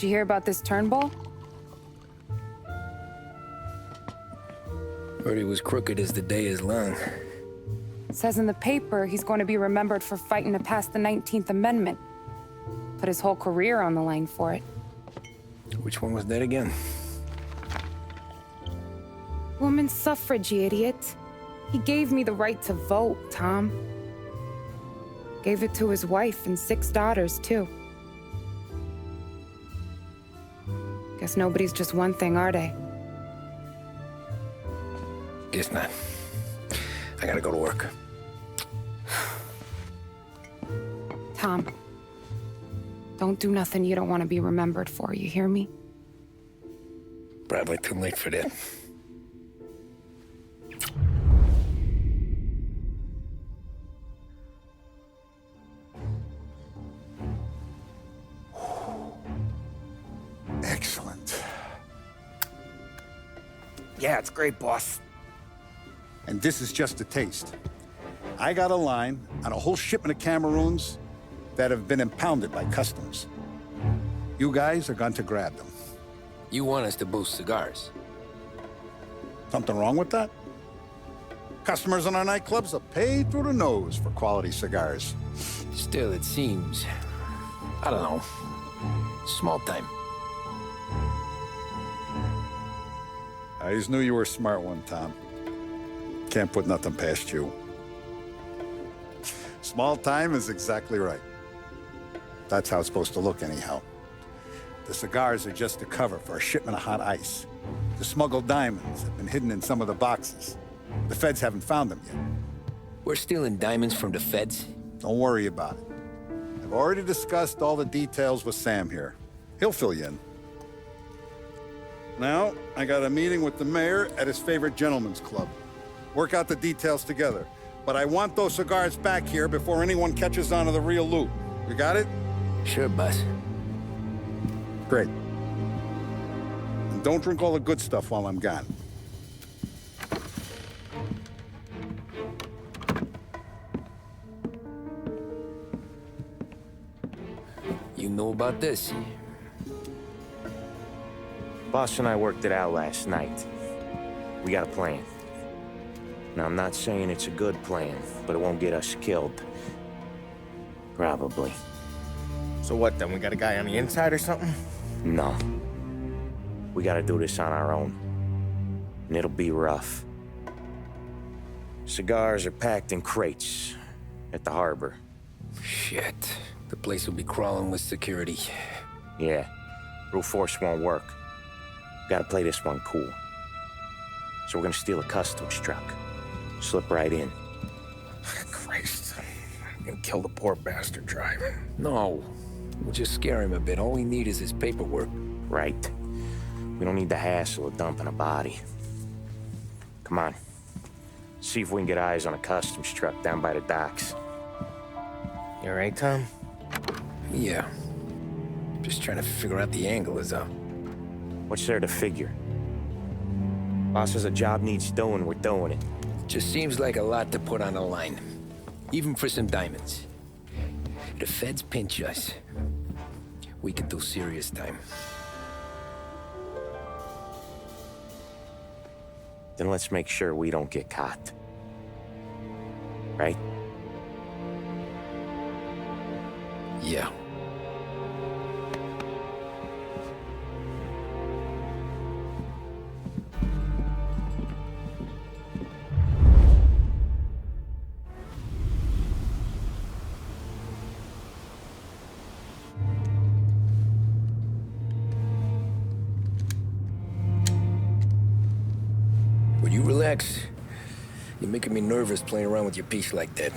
Did you hear about this Turnbull? Heard he was crooked as the day is long. It says in the paper he's going to be remembered for fighting to pass the 19th Amendment. Put his whole career on the line for it. Which one was that again? Women's suffrage, you idiot. He gave me the right to vote, Tom. Gave it to his wife and 6 daughters, too. Guess nobody's just one thing, are they? Guess not. I gotta go to work. Tom, don't do nothing you don't want to be remembered for, you hear me? Probably too late for that. Excellent. Yeah, it's great, boss. And this is just a taste. I got a line on a whole shipment of Cameroons that have been impounded by customs. You guys are going to grab them. You want us to boost cigars? Something wrong with that? Customers in our nightclubs are paid through the nose for quality cigars. Still, it seems... I don't know. Small time. I always knew you were a smart one, Tom. Can't put nothing past you. Small time is exactly right. That's how it's supposed to look anyhow. The cigars are just a cover for a shipment of hot ice. The smuggled diamonds have been hidden in some of the boxes. The feds haven't found them yet. We're stealing diamonds from the feds? Don't worry about it. I've already discussed all the details with Sam here. He'll fill you in. Now, I got a meeting with the mayor at his favorite gentleman's club. Work out the details together. But I want those cigars back here before anyone catches on to the real loot. You got it? Sure, boss. Great. And don't drink all the good stuff while I'm gone. You know about this? Boss and I worked it out last night. We got a plan. Now, I'm not saying it's a good plan, but it won't get us killed. Probably. So what then? We got a guy on the inside or something? No. We gotta do this on our own. And it'll be rough. Cigars are packed in crates at the harbor. Shit. The place will be crawling with security. Yeah. Brute force won't work. Gotta play this one cool. So we're gonna steal a customs truck. Slip right in. Christ. I'm gonna kill the poor bastard driver. No. We'll just scare him a bit. All we need is his paperwork. Right. We don't need the hassle of dumping a body. Come on. See if we can get eyes on a customs truck down by the docks. You all right, Tom? Yeah. Just trying to figure out the angle is up. What's there to figure? Boss says a job needs doing, we're doing it. Just seems like a lot to put on the line. Even for some diamonds. The feds pinch us. We could do serious time. Then let's make sure we don't get caught. Right? Yeah. Would you relax? You're making me nervous playing around with your piece like that.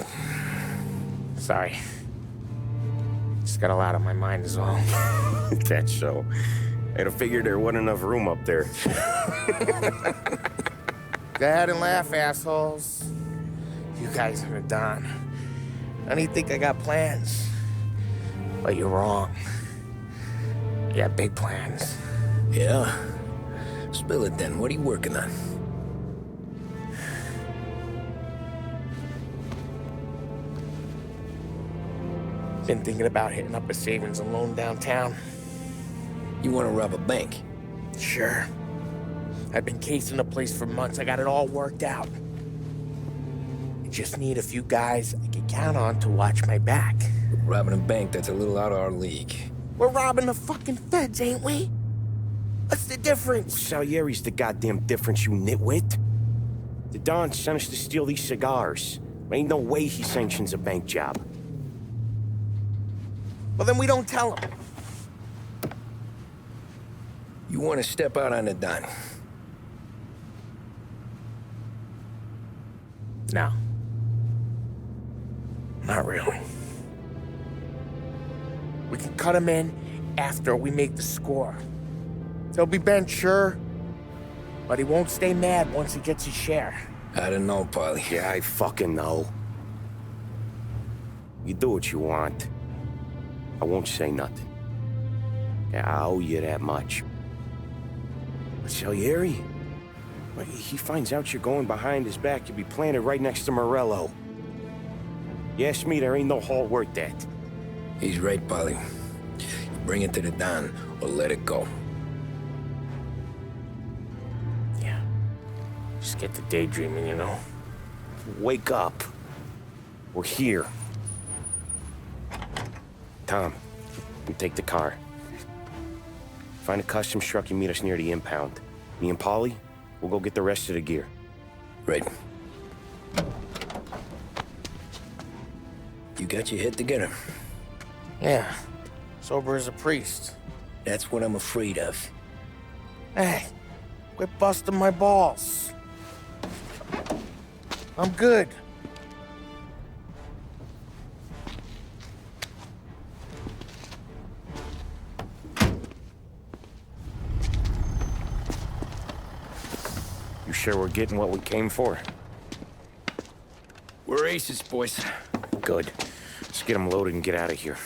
Sorry. Just got a lot on my mind is all. That's so. I'd have figured there wasn't enough room up there. Go ahead and laugh, assholes. You guys are done. I don't think I got plans. But you're wrong. I got big plans. Yeah? Spill it then. What are you working on? Been thinking about hitting up a savings and loan downtown. You want to rob a bank? Sure. I've been casing the place for months. I got it all worked out. I just need a few guys I can count on to watch my back. Robbing a bank, that's a little out of our league. We're robbing the fucking feds, ain't we? What's the difference? Salieri's the goddamn difference, you nitwit. The Don sent us to steal these cigars. Ain't no way he sanctions a bank job. Well, then we don't tell him. You want to step out on the Don? No. Not really. We can cut him in after we make the score. He'll be bent, sure, but he won't stay mad once he gets his share. I don't know, paulie. Yeah, I fucking know. You do what you want. I won't say nothing. Yeah, I owe you that much. But Salieri? Well, he finds out you're going behind his back, you'll be planted right next to Morello. You ask me, there ain't no haul worth that. He's right, paulie. You bring it to the Don, or let it go. Yeah. Just get to daydreaming, you know? wake up. We're here. Tom, you take the car. Find a custom truck and meet us near the impound. Me and Paulie, we'll go get the rest of the gear. Right. You got your head together? Yeah. Sober as a priest. That's what I'm afraid of. Hey, quit busting my balls. I'm good. You sure we're getting what we came for? We're aces, boys. Good. Let's get them loaded and get out of here.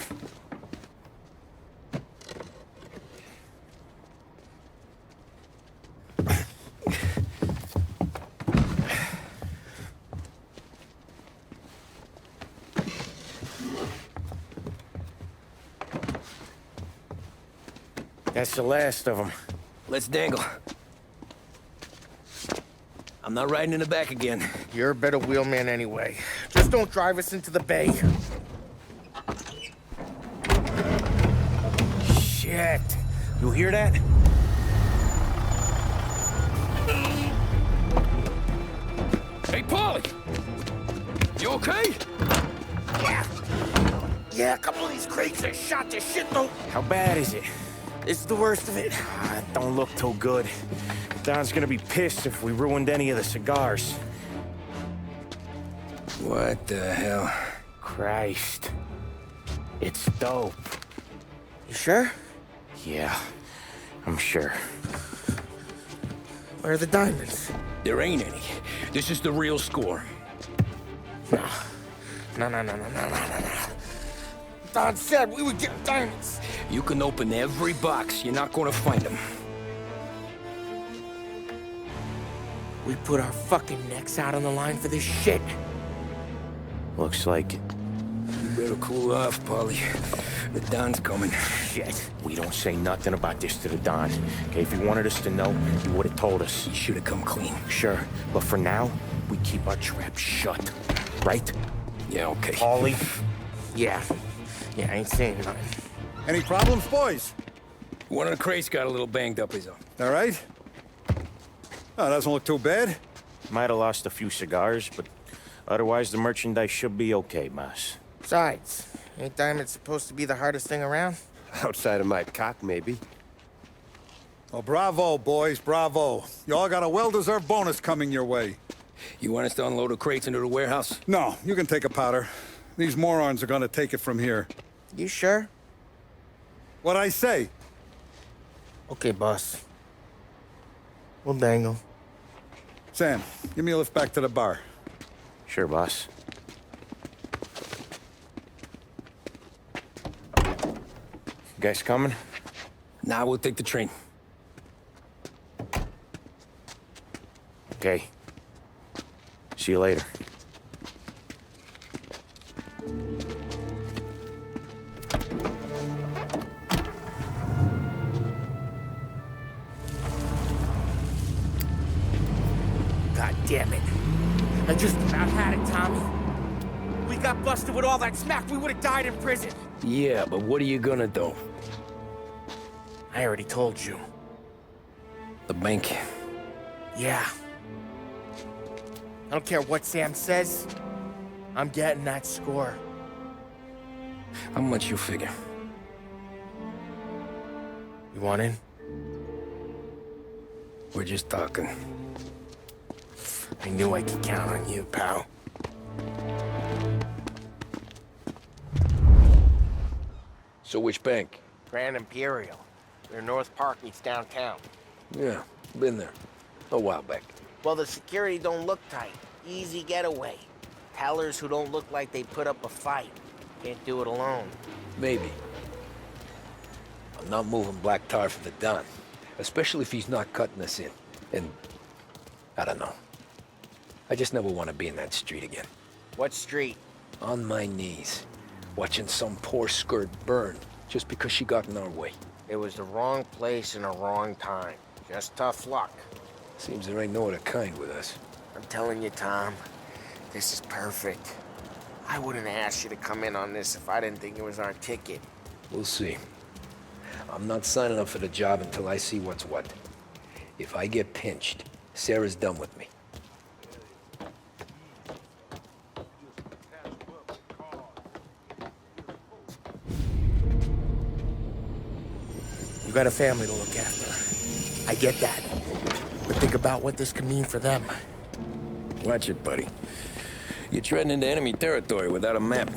That's the last of them. Let's dangle. I'm not riding in the back again. You're a better wheelman anyway. Just don't drive us into the bay. Shit. You hear that? Hey, Paulie! You okay? Yeah, a couple of these crates are shot to shit though. How bad is it? It's the worst of it. Don't look too good. Don's gonna be pissed if we ruined any of the cigars. What the hell? Christ. It's dope. You sure? Yeah, I'm sure. Where are the diamonds? There ain't any. This is the real score. No. No. Don said we would get diamonds. You can open every box. You're not gonna find them. We put our fucking necks out on the line for this shit. Looks like it. You better cool off, Paulie. The Don's coming. Shit. We don't say nothing about this to the Don. Okay, if he wanted us to know, he would have told us. He should have come clean. Sure, but for now, we keep our trap shut. Right? Yeah, okay. Paulie? Yeah, I ain't saying nothing. Any problems, boys? One of the crates got a little banged up, is all. All right? Oh, doesn't look too bad. Might have lost a few cigars, but otherwise the merchandise should be okay, boss. Besides, ain't diamonds supposed to be the hardest thing around? Outside of my cock, maybe. Well, bravo, boys, bravo. You all got a well-deserved bonus coming your way. You want us to unload the crates into the warehouse? No, you can take a powder. These morons are gonna take it from here. You sure? What'd I say? Okay, boss. We'll dangle. Sam, give me a lift back to the bar. Sure, boss. You guys coming? Nah, we'll take the train. Okay. See you later. God damn it. I just about had it, Tommy. We got busted with all that smack, we would have died in prison. Yeah, but what are you gonna do? I already told you. The bank. Yeah. I don't care what Sam says. I'm getting that score. How much you figure? You want in? We're just talking. I knew I could count on you, pal. So which bank? Grand Imperial. They're North Park meets downtown. Yeah, been there. A while back. Well, the security don't look tight. Easy getaway. Tellers who don't look like they put up a fight. Can't do it alone. Maybe. I'm not moving black tar for the Don. Especially if he's not cutting us in. And I don't know. I just never want to be in that street again. What street? On my knees. Watching some poor skirt burn just because she got in our way. It was the wrong place and the wrong time. Just tough luck. Seems there ain't no other kind with us. I'm telling you, Tom. This is perfect. I wouldn't have asked you to come in on this if I didn't think it was our ticket. We'll see. I'm not signing up for the job until I see what's what. If I get pinched, Sarah's done with me. You got a family to look after. I get that. But think about what this could mean for them. Watch it, buddy. You're treading into enemy territory without a map.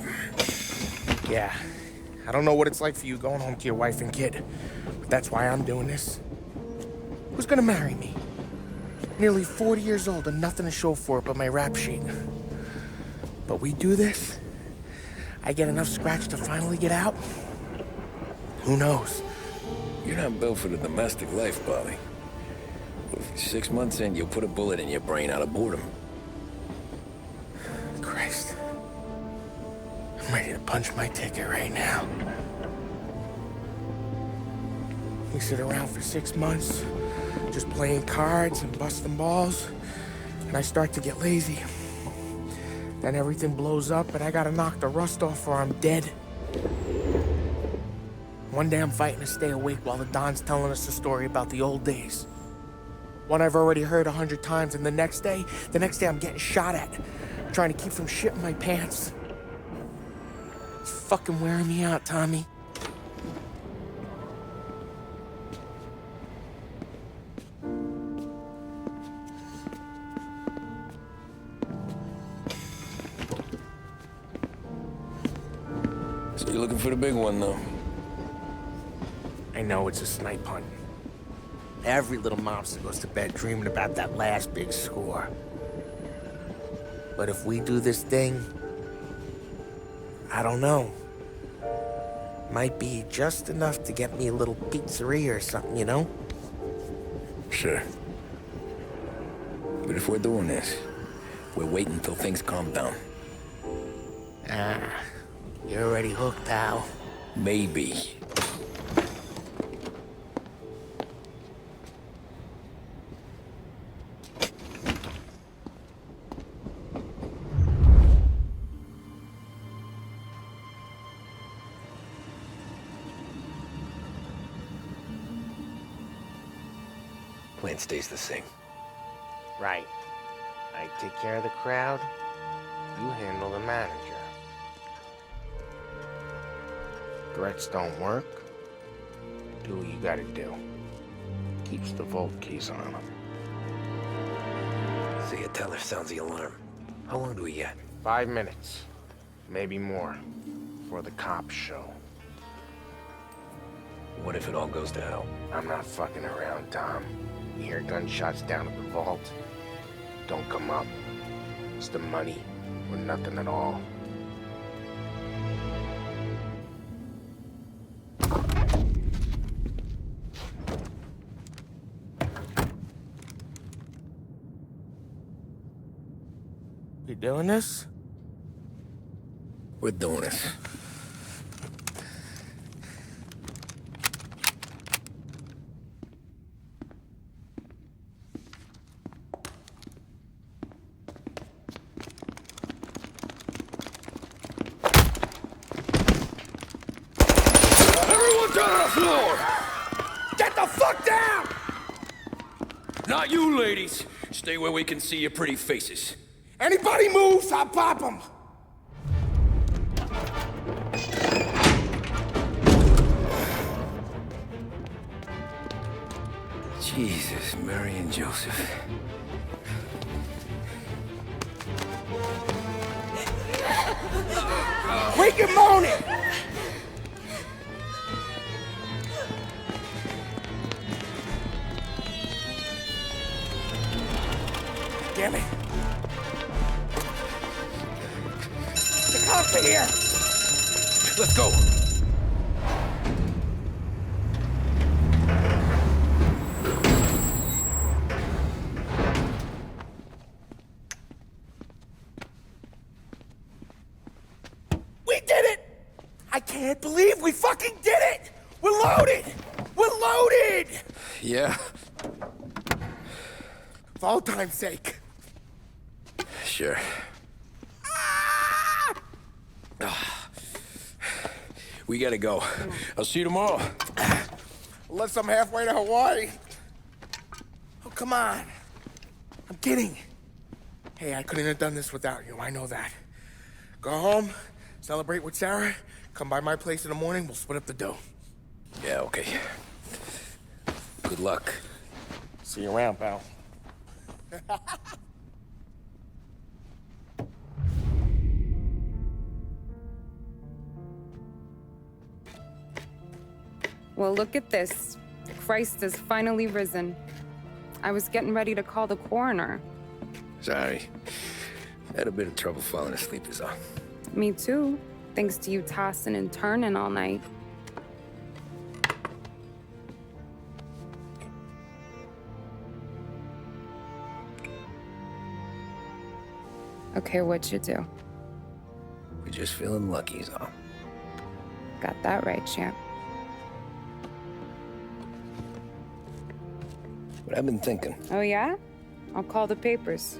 Yeah. I don't know what it's like for you going home to your wife and kid. But that's why I'm doing this. Who's gonna marry me? Nearly 40 years old and nothing to show for it but my rap sheet. But we do this, I get enough scratch to finally get out? Who knows? You're not built for the domestic life, Paulie. 6 months in, you'll put a bullet in your brain out of boredom. Christ. I'm ready to punch my ticket right now. We sit around for 6 months, just playing cards and busting balls, and I start to get lazy. Then everything blows up, and I gotta knock the rust off or I'm dead. One day I'm fighting to stay awake while the Don's telling us a story about the old days. One I've already heard 100 times, and the next day I'm getting shot at, trying to keep from shitting my pants. It's fucking wearing me out, Tommy. So you're looking for the big one, though? I know it's a snipe hunt. Every little mobster goes to bed dreaming about that last big score. But if we do this thing, I don't know. Might be just enough to get me a little pizzeria or something, you know? Sure. But if we're doing this, we're waiting until things calm down. Ah, you're already hooked, pal. Maybe. Plan stays the same. Right. I take care of the crowd, you handle the manager. Threats don't work, do what you gotta do. Keeps the vault keys on him. So your teller sounds the alarm. How long do we get? 5 minutes, maybe more, before the cops show. What if it all goes to hell? I'm not fucking around, Tom. You hear gunshots down at the vault? Don't come up. It's the money, or nothing at all. You doing this? We're doing this. Get the fuck down! Not you, ladies. Stay where we can see your pretty faces. Anybody moves, I'll pop them! Jesus, Mary and Joseph. Quick and moaning! Damn it. The cops are here! Let's go. We did it! I can't believe we fucking did it! We're loaded! We're loaded! Yeah? For all time's sake. Sure. we gotta go. I'll see you tomorrow. Unless I'm halfway to Hawaii. Oh, come on. I'm kidding. Hey, I couldn't have done this without you. I know that. Go home, celebrate with Sarah, come by my place in the morning, we'll split up the dough. Yeah, okay. Good luck. See you around, pal. Well, look at this. Christ is finally risen. I was getting ready to call the coroner. Sorry. Had a bit of trouble falling asleep is all. Me too, thanks to you tossing and turning all night. Okay, what'd you do? We're just feeling lucky is all. Got that right, champ. But I've been thinking. Oh, yeah? I'll call the papers.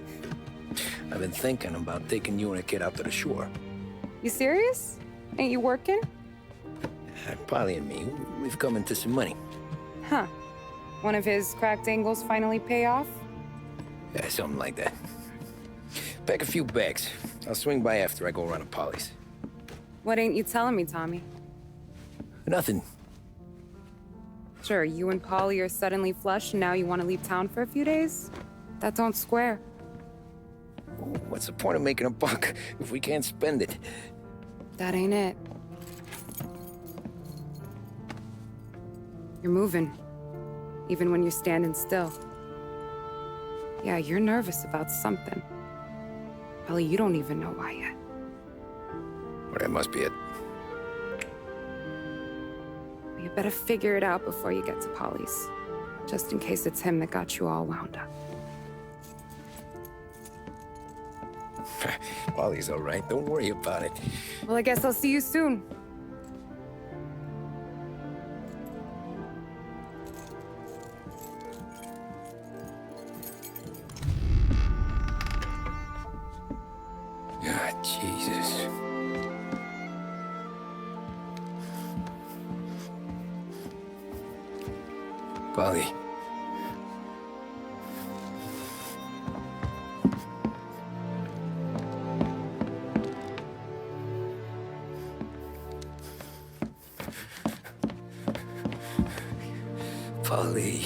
I've been thinking about taking you and a kid out to the shore. You serious? Ain't you working? Paulie and me, we've come into some money. Huh. One of his cracked angles finally pay off? Yeah, something like that. Pack a few bags. I'll swing by after I go around to Paulie's. What ain't you telling me, Tommy? Nothing. Sure, you and Paulie are suddenly flush and now you want to leave town for a few days? That don't square. What's the point of making a buck if we can't spend it? That ain't it. You're moving, even when you're standing still. Yeah, you're nervous about something. Probably you don't even know why yet. Well, that must be it. You better figure it out before you get to Paulie's. Just in case it's him that got you all wound up. Paulie's all right. Don't worry about it. Well, I guess I'll see you soon. Ah, Jesus. Paulie. Paulie.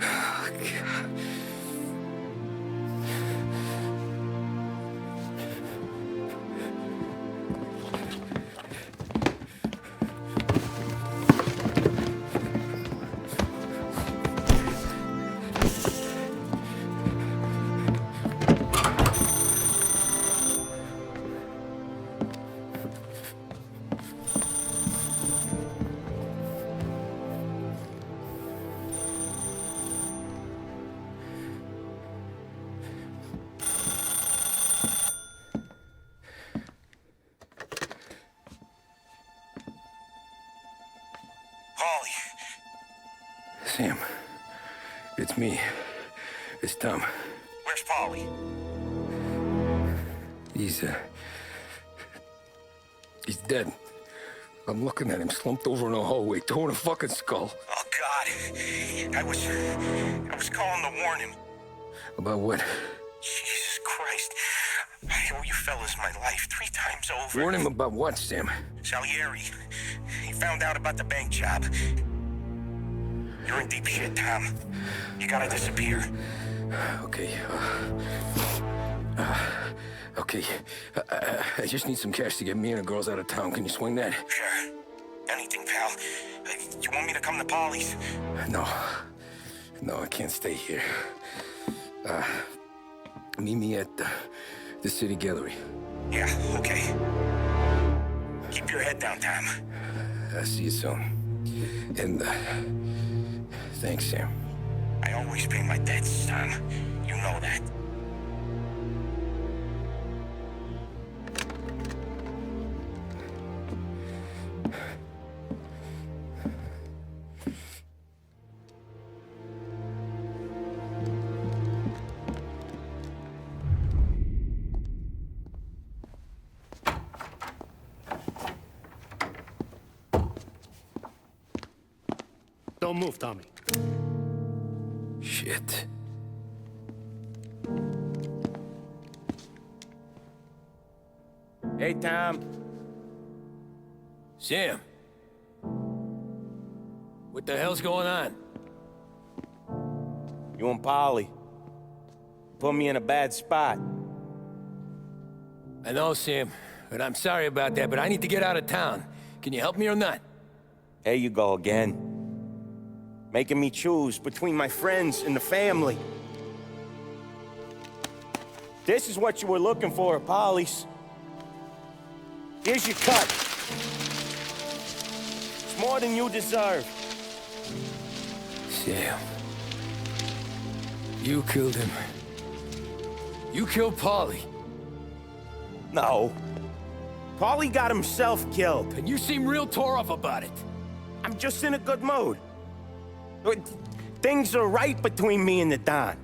Oh, God. Sam, it's me. It's Tom. Where's Paulie? He's dead. I'm looking at him slumped over in the hallway, torn a fucking skull. Oh, God. I was calling to warn him. About what? Jesus Christ. I owe you fellas my life 3 times over. Warn him about what, Sam? Salieri. He found out about the bank job. You're in deep shit, Tom. You gotta disappear. Okay. Okay. I just need some cash to get me and the girls out of town. Can you swing that? Sure. Anything, pal. You want me to come to Paulie's? No. No, I can't stay here. Meet me at the city gallery. Yeah, okay. Keep your head down, Tom. I'll see you soon. And, thanks, Sam. I always pay my debts, Tom. You know that. Don't move, Tommy. Shit. Hey, Tom. Sam. What the hell's going on? You and Paulie put me in a bad spot. I know, Sam, but I'm sorry about that, but I need to get out of town. Can you help me or not? There you go again. Making me choose between my friends and the family. This is what you were looking for, Paulie's. Here's your cut. It's more than you deserve. Sam. You killed him. You killed Paulie. No. Paulie got himself killed. And you seem real tore up about it. I'm just in a good mood. Things are right between me and the Don.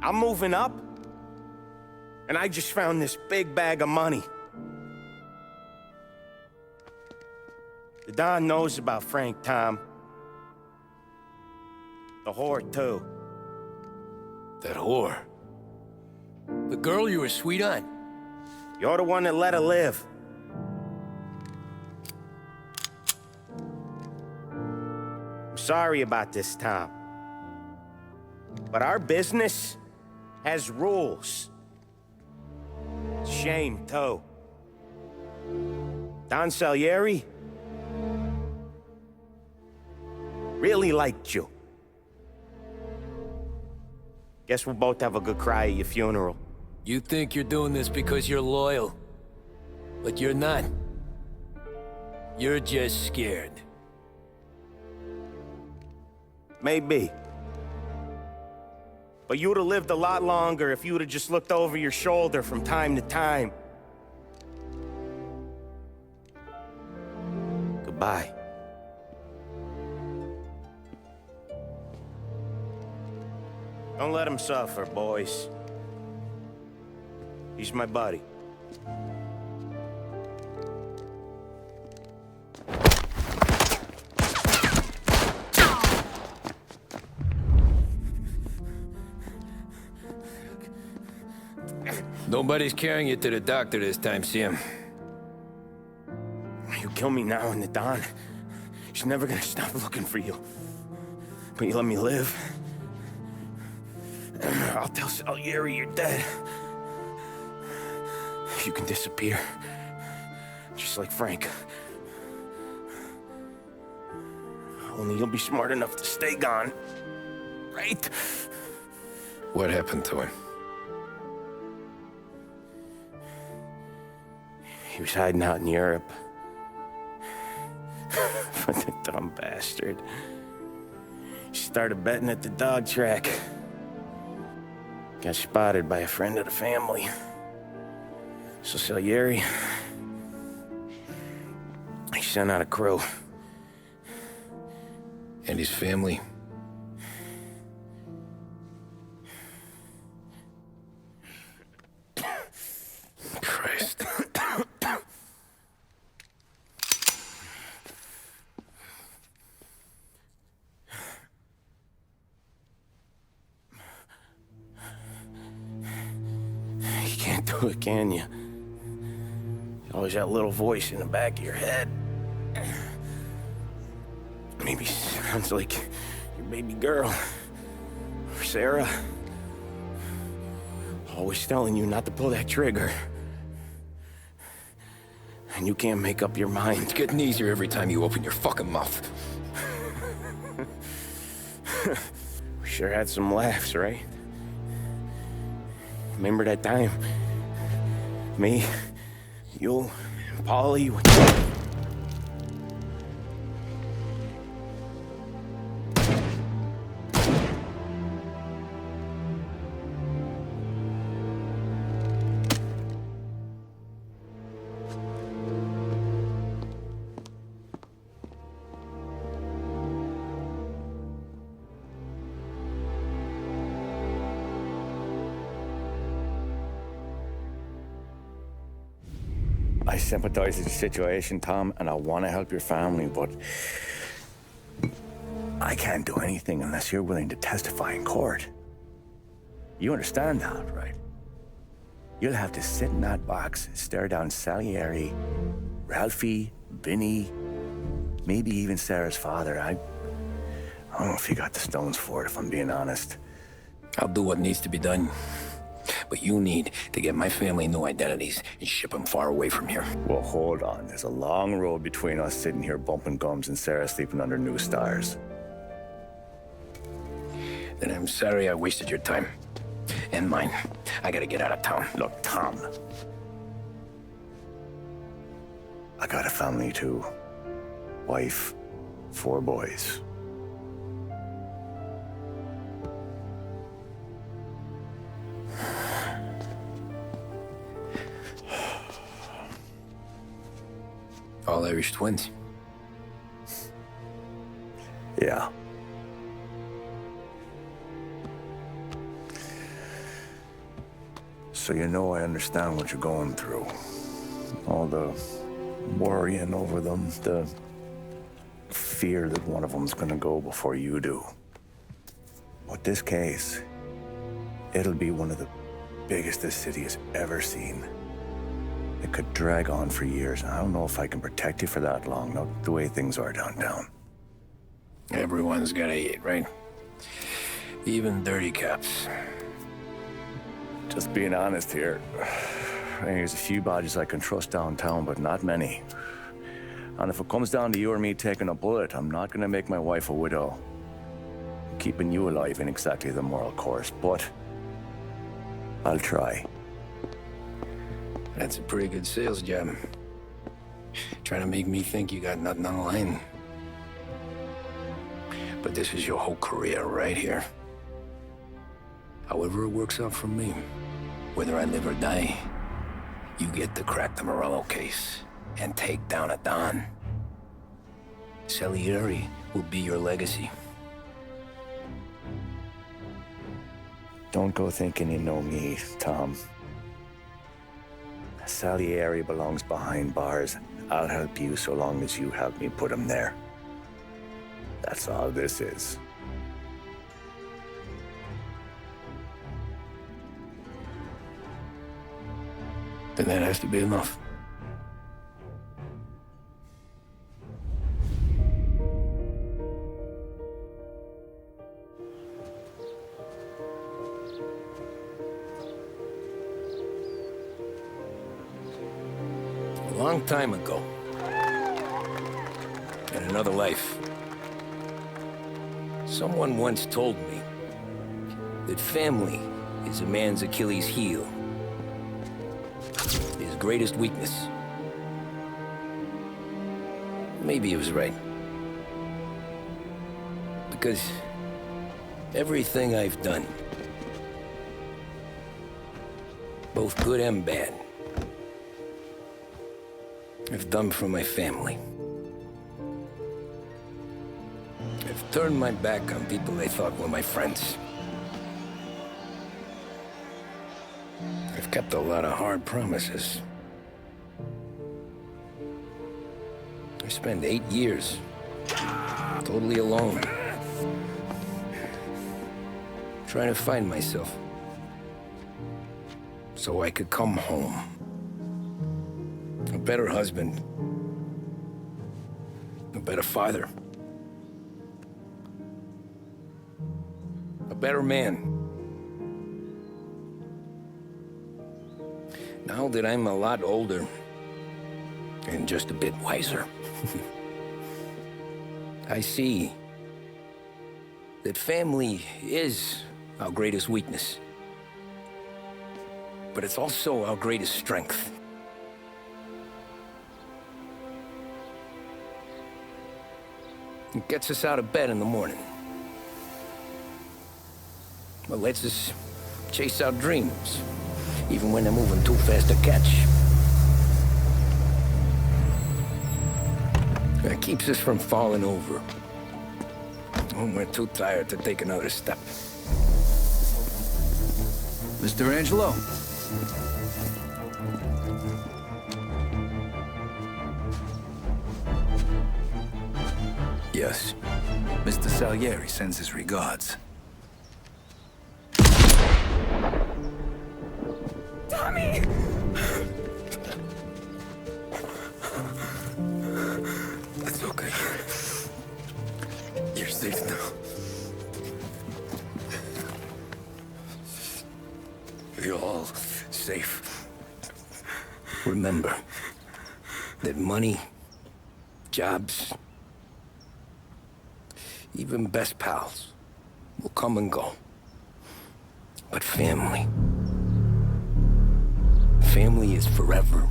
I'm moving up, and I just found this big bag of money. The Don knows about Frank, Tom. The whore, too. That whore? The girl you were sweet on? You're the one that let her live. I'm sorry about this, Tom. But our business has rules. Shame, too. Don Salieri really liked you. Guess we'll both have a good cry at your funeral. You think you're doing this because you're loyal, but you're not. You're just scared. Maybe. But you'd have lived a lot longer if you'd have just looked over your shoulder from time to time. Goodbye. Don't let him suffer, boys. He's my buddy. Nobody's carrying you to the doctor this time, Sam. You kill me now and the Don. She's never gonna stop looking for you. But you let me live. I'll tell Salieri you're dead. You can disappear. Just like Frank. Only you'll be smart enough to stay gone. Right? What happened to him? He was hiding out in Europe. But the dumb bastard. He started betting at the dog track. Got spotted by a friend of the family. So Salieri, he sent out a crew. And his family? Christ. You can't do it, can you? Always that little voice in the back of your head. Maybe sounds like your baby girl. Or Sarah. Always telling you not to pull that trigger. And you can't make up your mind. It's getting easier every time you open your fucking mouth. We sure had some laughs, right? Remember that time? Me, you, and Paulie. I sympathize with the situation, Tom, and I want to help your family, but I can't do anything unless you're willing to testify in court. You understand that, right? You'll have to sit in that box, stare down Salieri, Ralphie, Vinny, maybe even Sarah's father. I don't know if you got the stones for it, if I'm being honest. I'll do what needs to be done. But you need to get my family new identities and ship them far away from here. Well, hold on. There's a long road between us sitting here bumping gums and Sarah sleeping under new stars. Then I'm sorry I wasted your time. And mine. I gotta get out of town. Look, Tom. I got a family too. Wife, 4 boys. All Irish twins. Yeah. So you know I understand what you're going through. All the worrying over them, the fear that one of them's gonna go before you do. But this case, it'll be one of the biggest this city has ever seen. It could drag on for years, and I don't know if I can protect you for that long, not the way things are downtown. Everyone's gotta eat, right? Even dirty cops. Just being honest here. There's a few badges I can trust downtown, but not many. And if it comes down to you or me taking a bullet, I'm not gonna make my wife a widow. Keeping you alive ain't exactly the moral course, but I'll try. That's a pretty good sales job. Trying to make me think you got nothing on the line. But this is your whole career right here. However it works out for me, whether I live or die, you get to crack the Morello case and take down a Don. Salieri will be your legacy. Don't go thinking you know me, Tom. Salieri belongs behind bars. I'll help you so long as you help me put him there. That's all this is. Then that has to be enough. A long time ago, in another life, someone once told me that family is a man's Achilles heel, his greatest weakness. Maybe he was right. Because everything I've done, both good and bad, I've done for my family. I've turned my back on people they thought were my friends. I've kept a lot of hard promises. I spent 8 years totally alone, trying to find myself so I could come home. A better husband, a better father, a better man. Now that I'm a lot older and just a bit wiser, I see that family is our greatest weakness, but it's also our greatest strength. It gets us out of bed in the morning. It lets us chase our dreams, even when they're moving too fast to catch. It keeps us from falling over when we're too tired to take another step. Mr. Angelo. Yes. Mr. Salieri sends his regards. Tommy! It's okay. You're safe now. You're all safe. Remember that money, jobs, even best pals will come and go. But family is forever.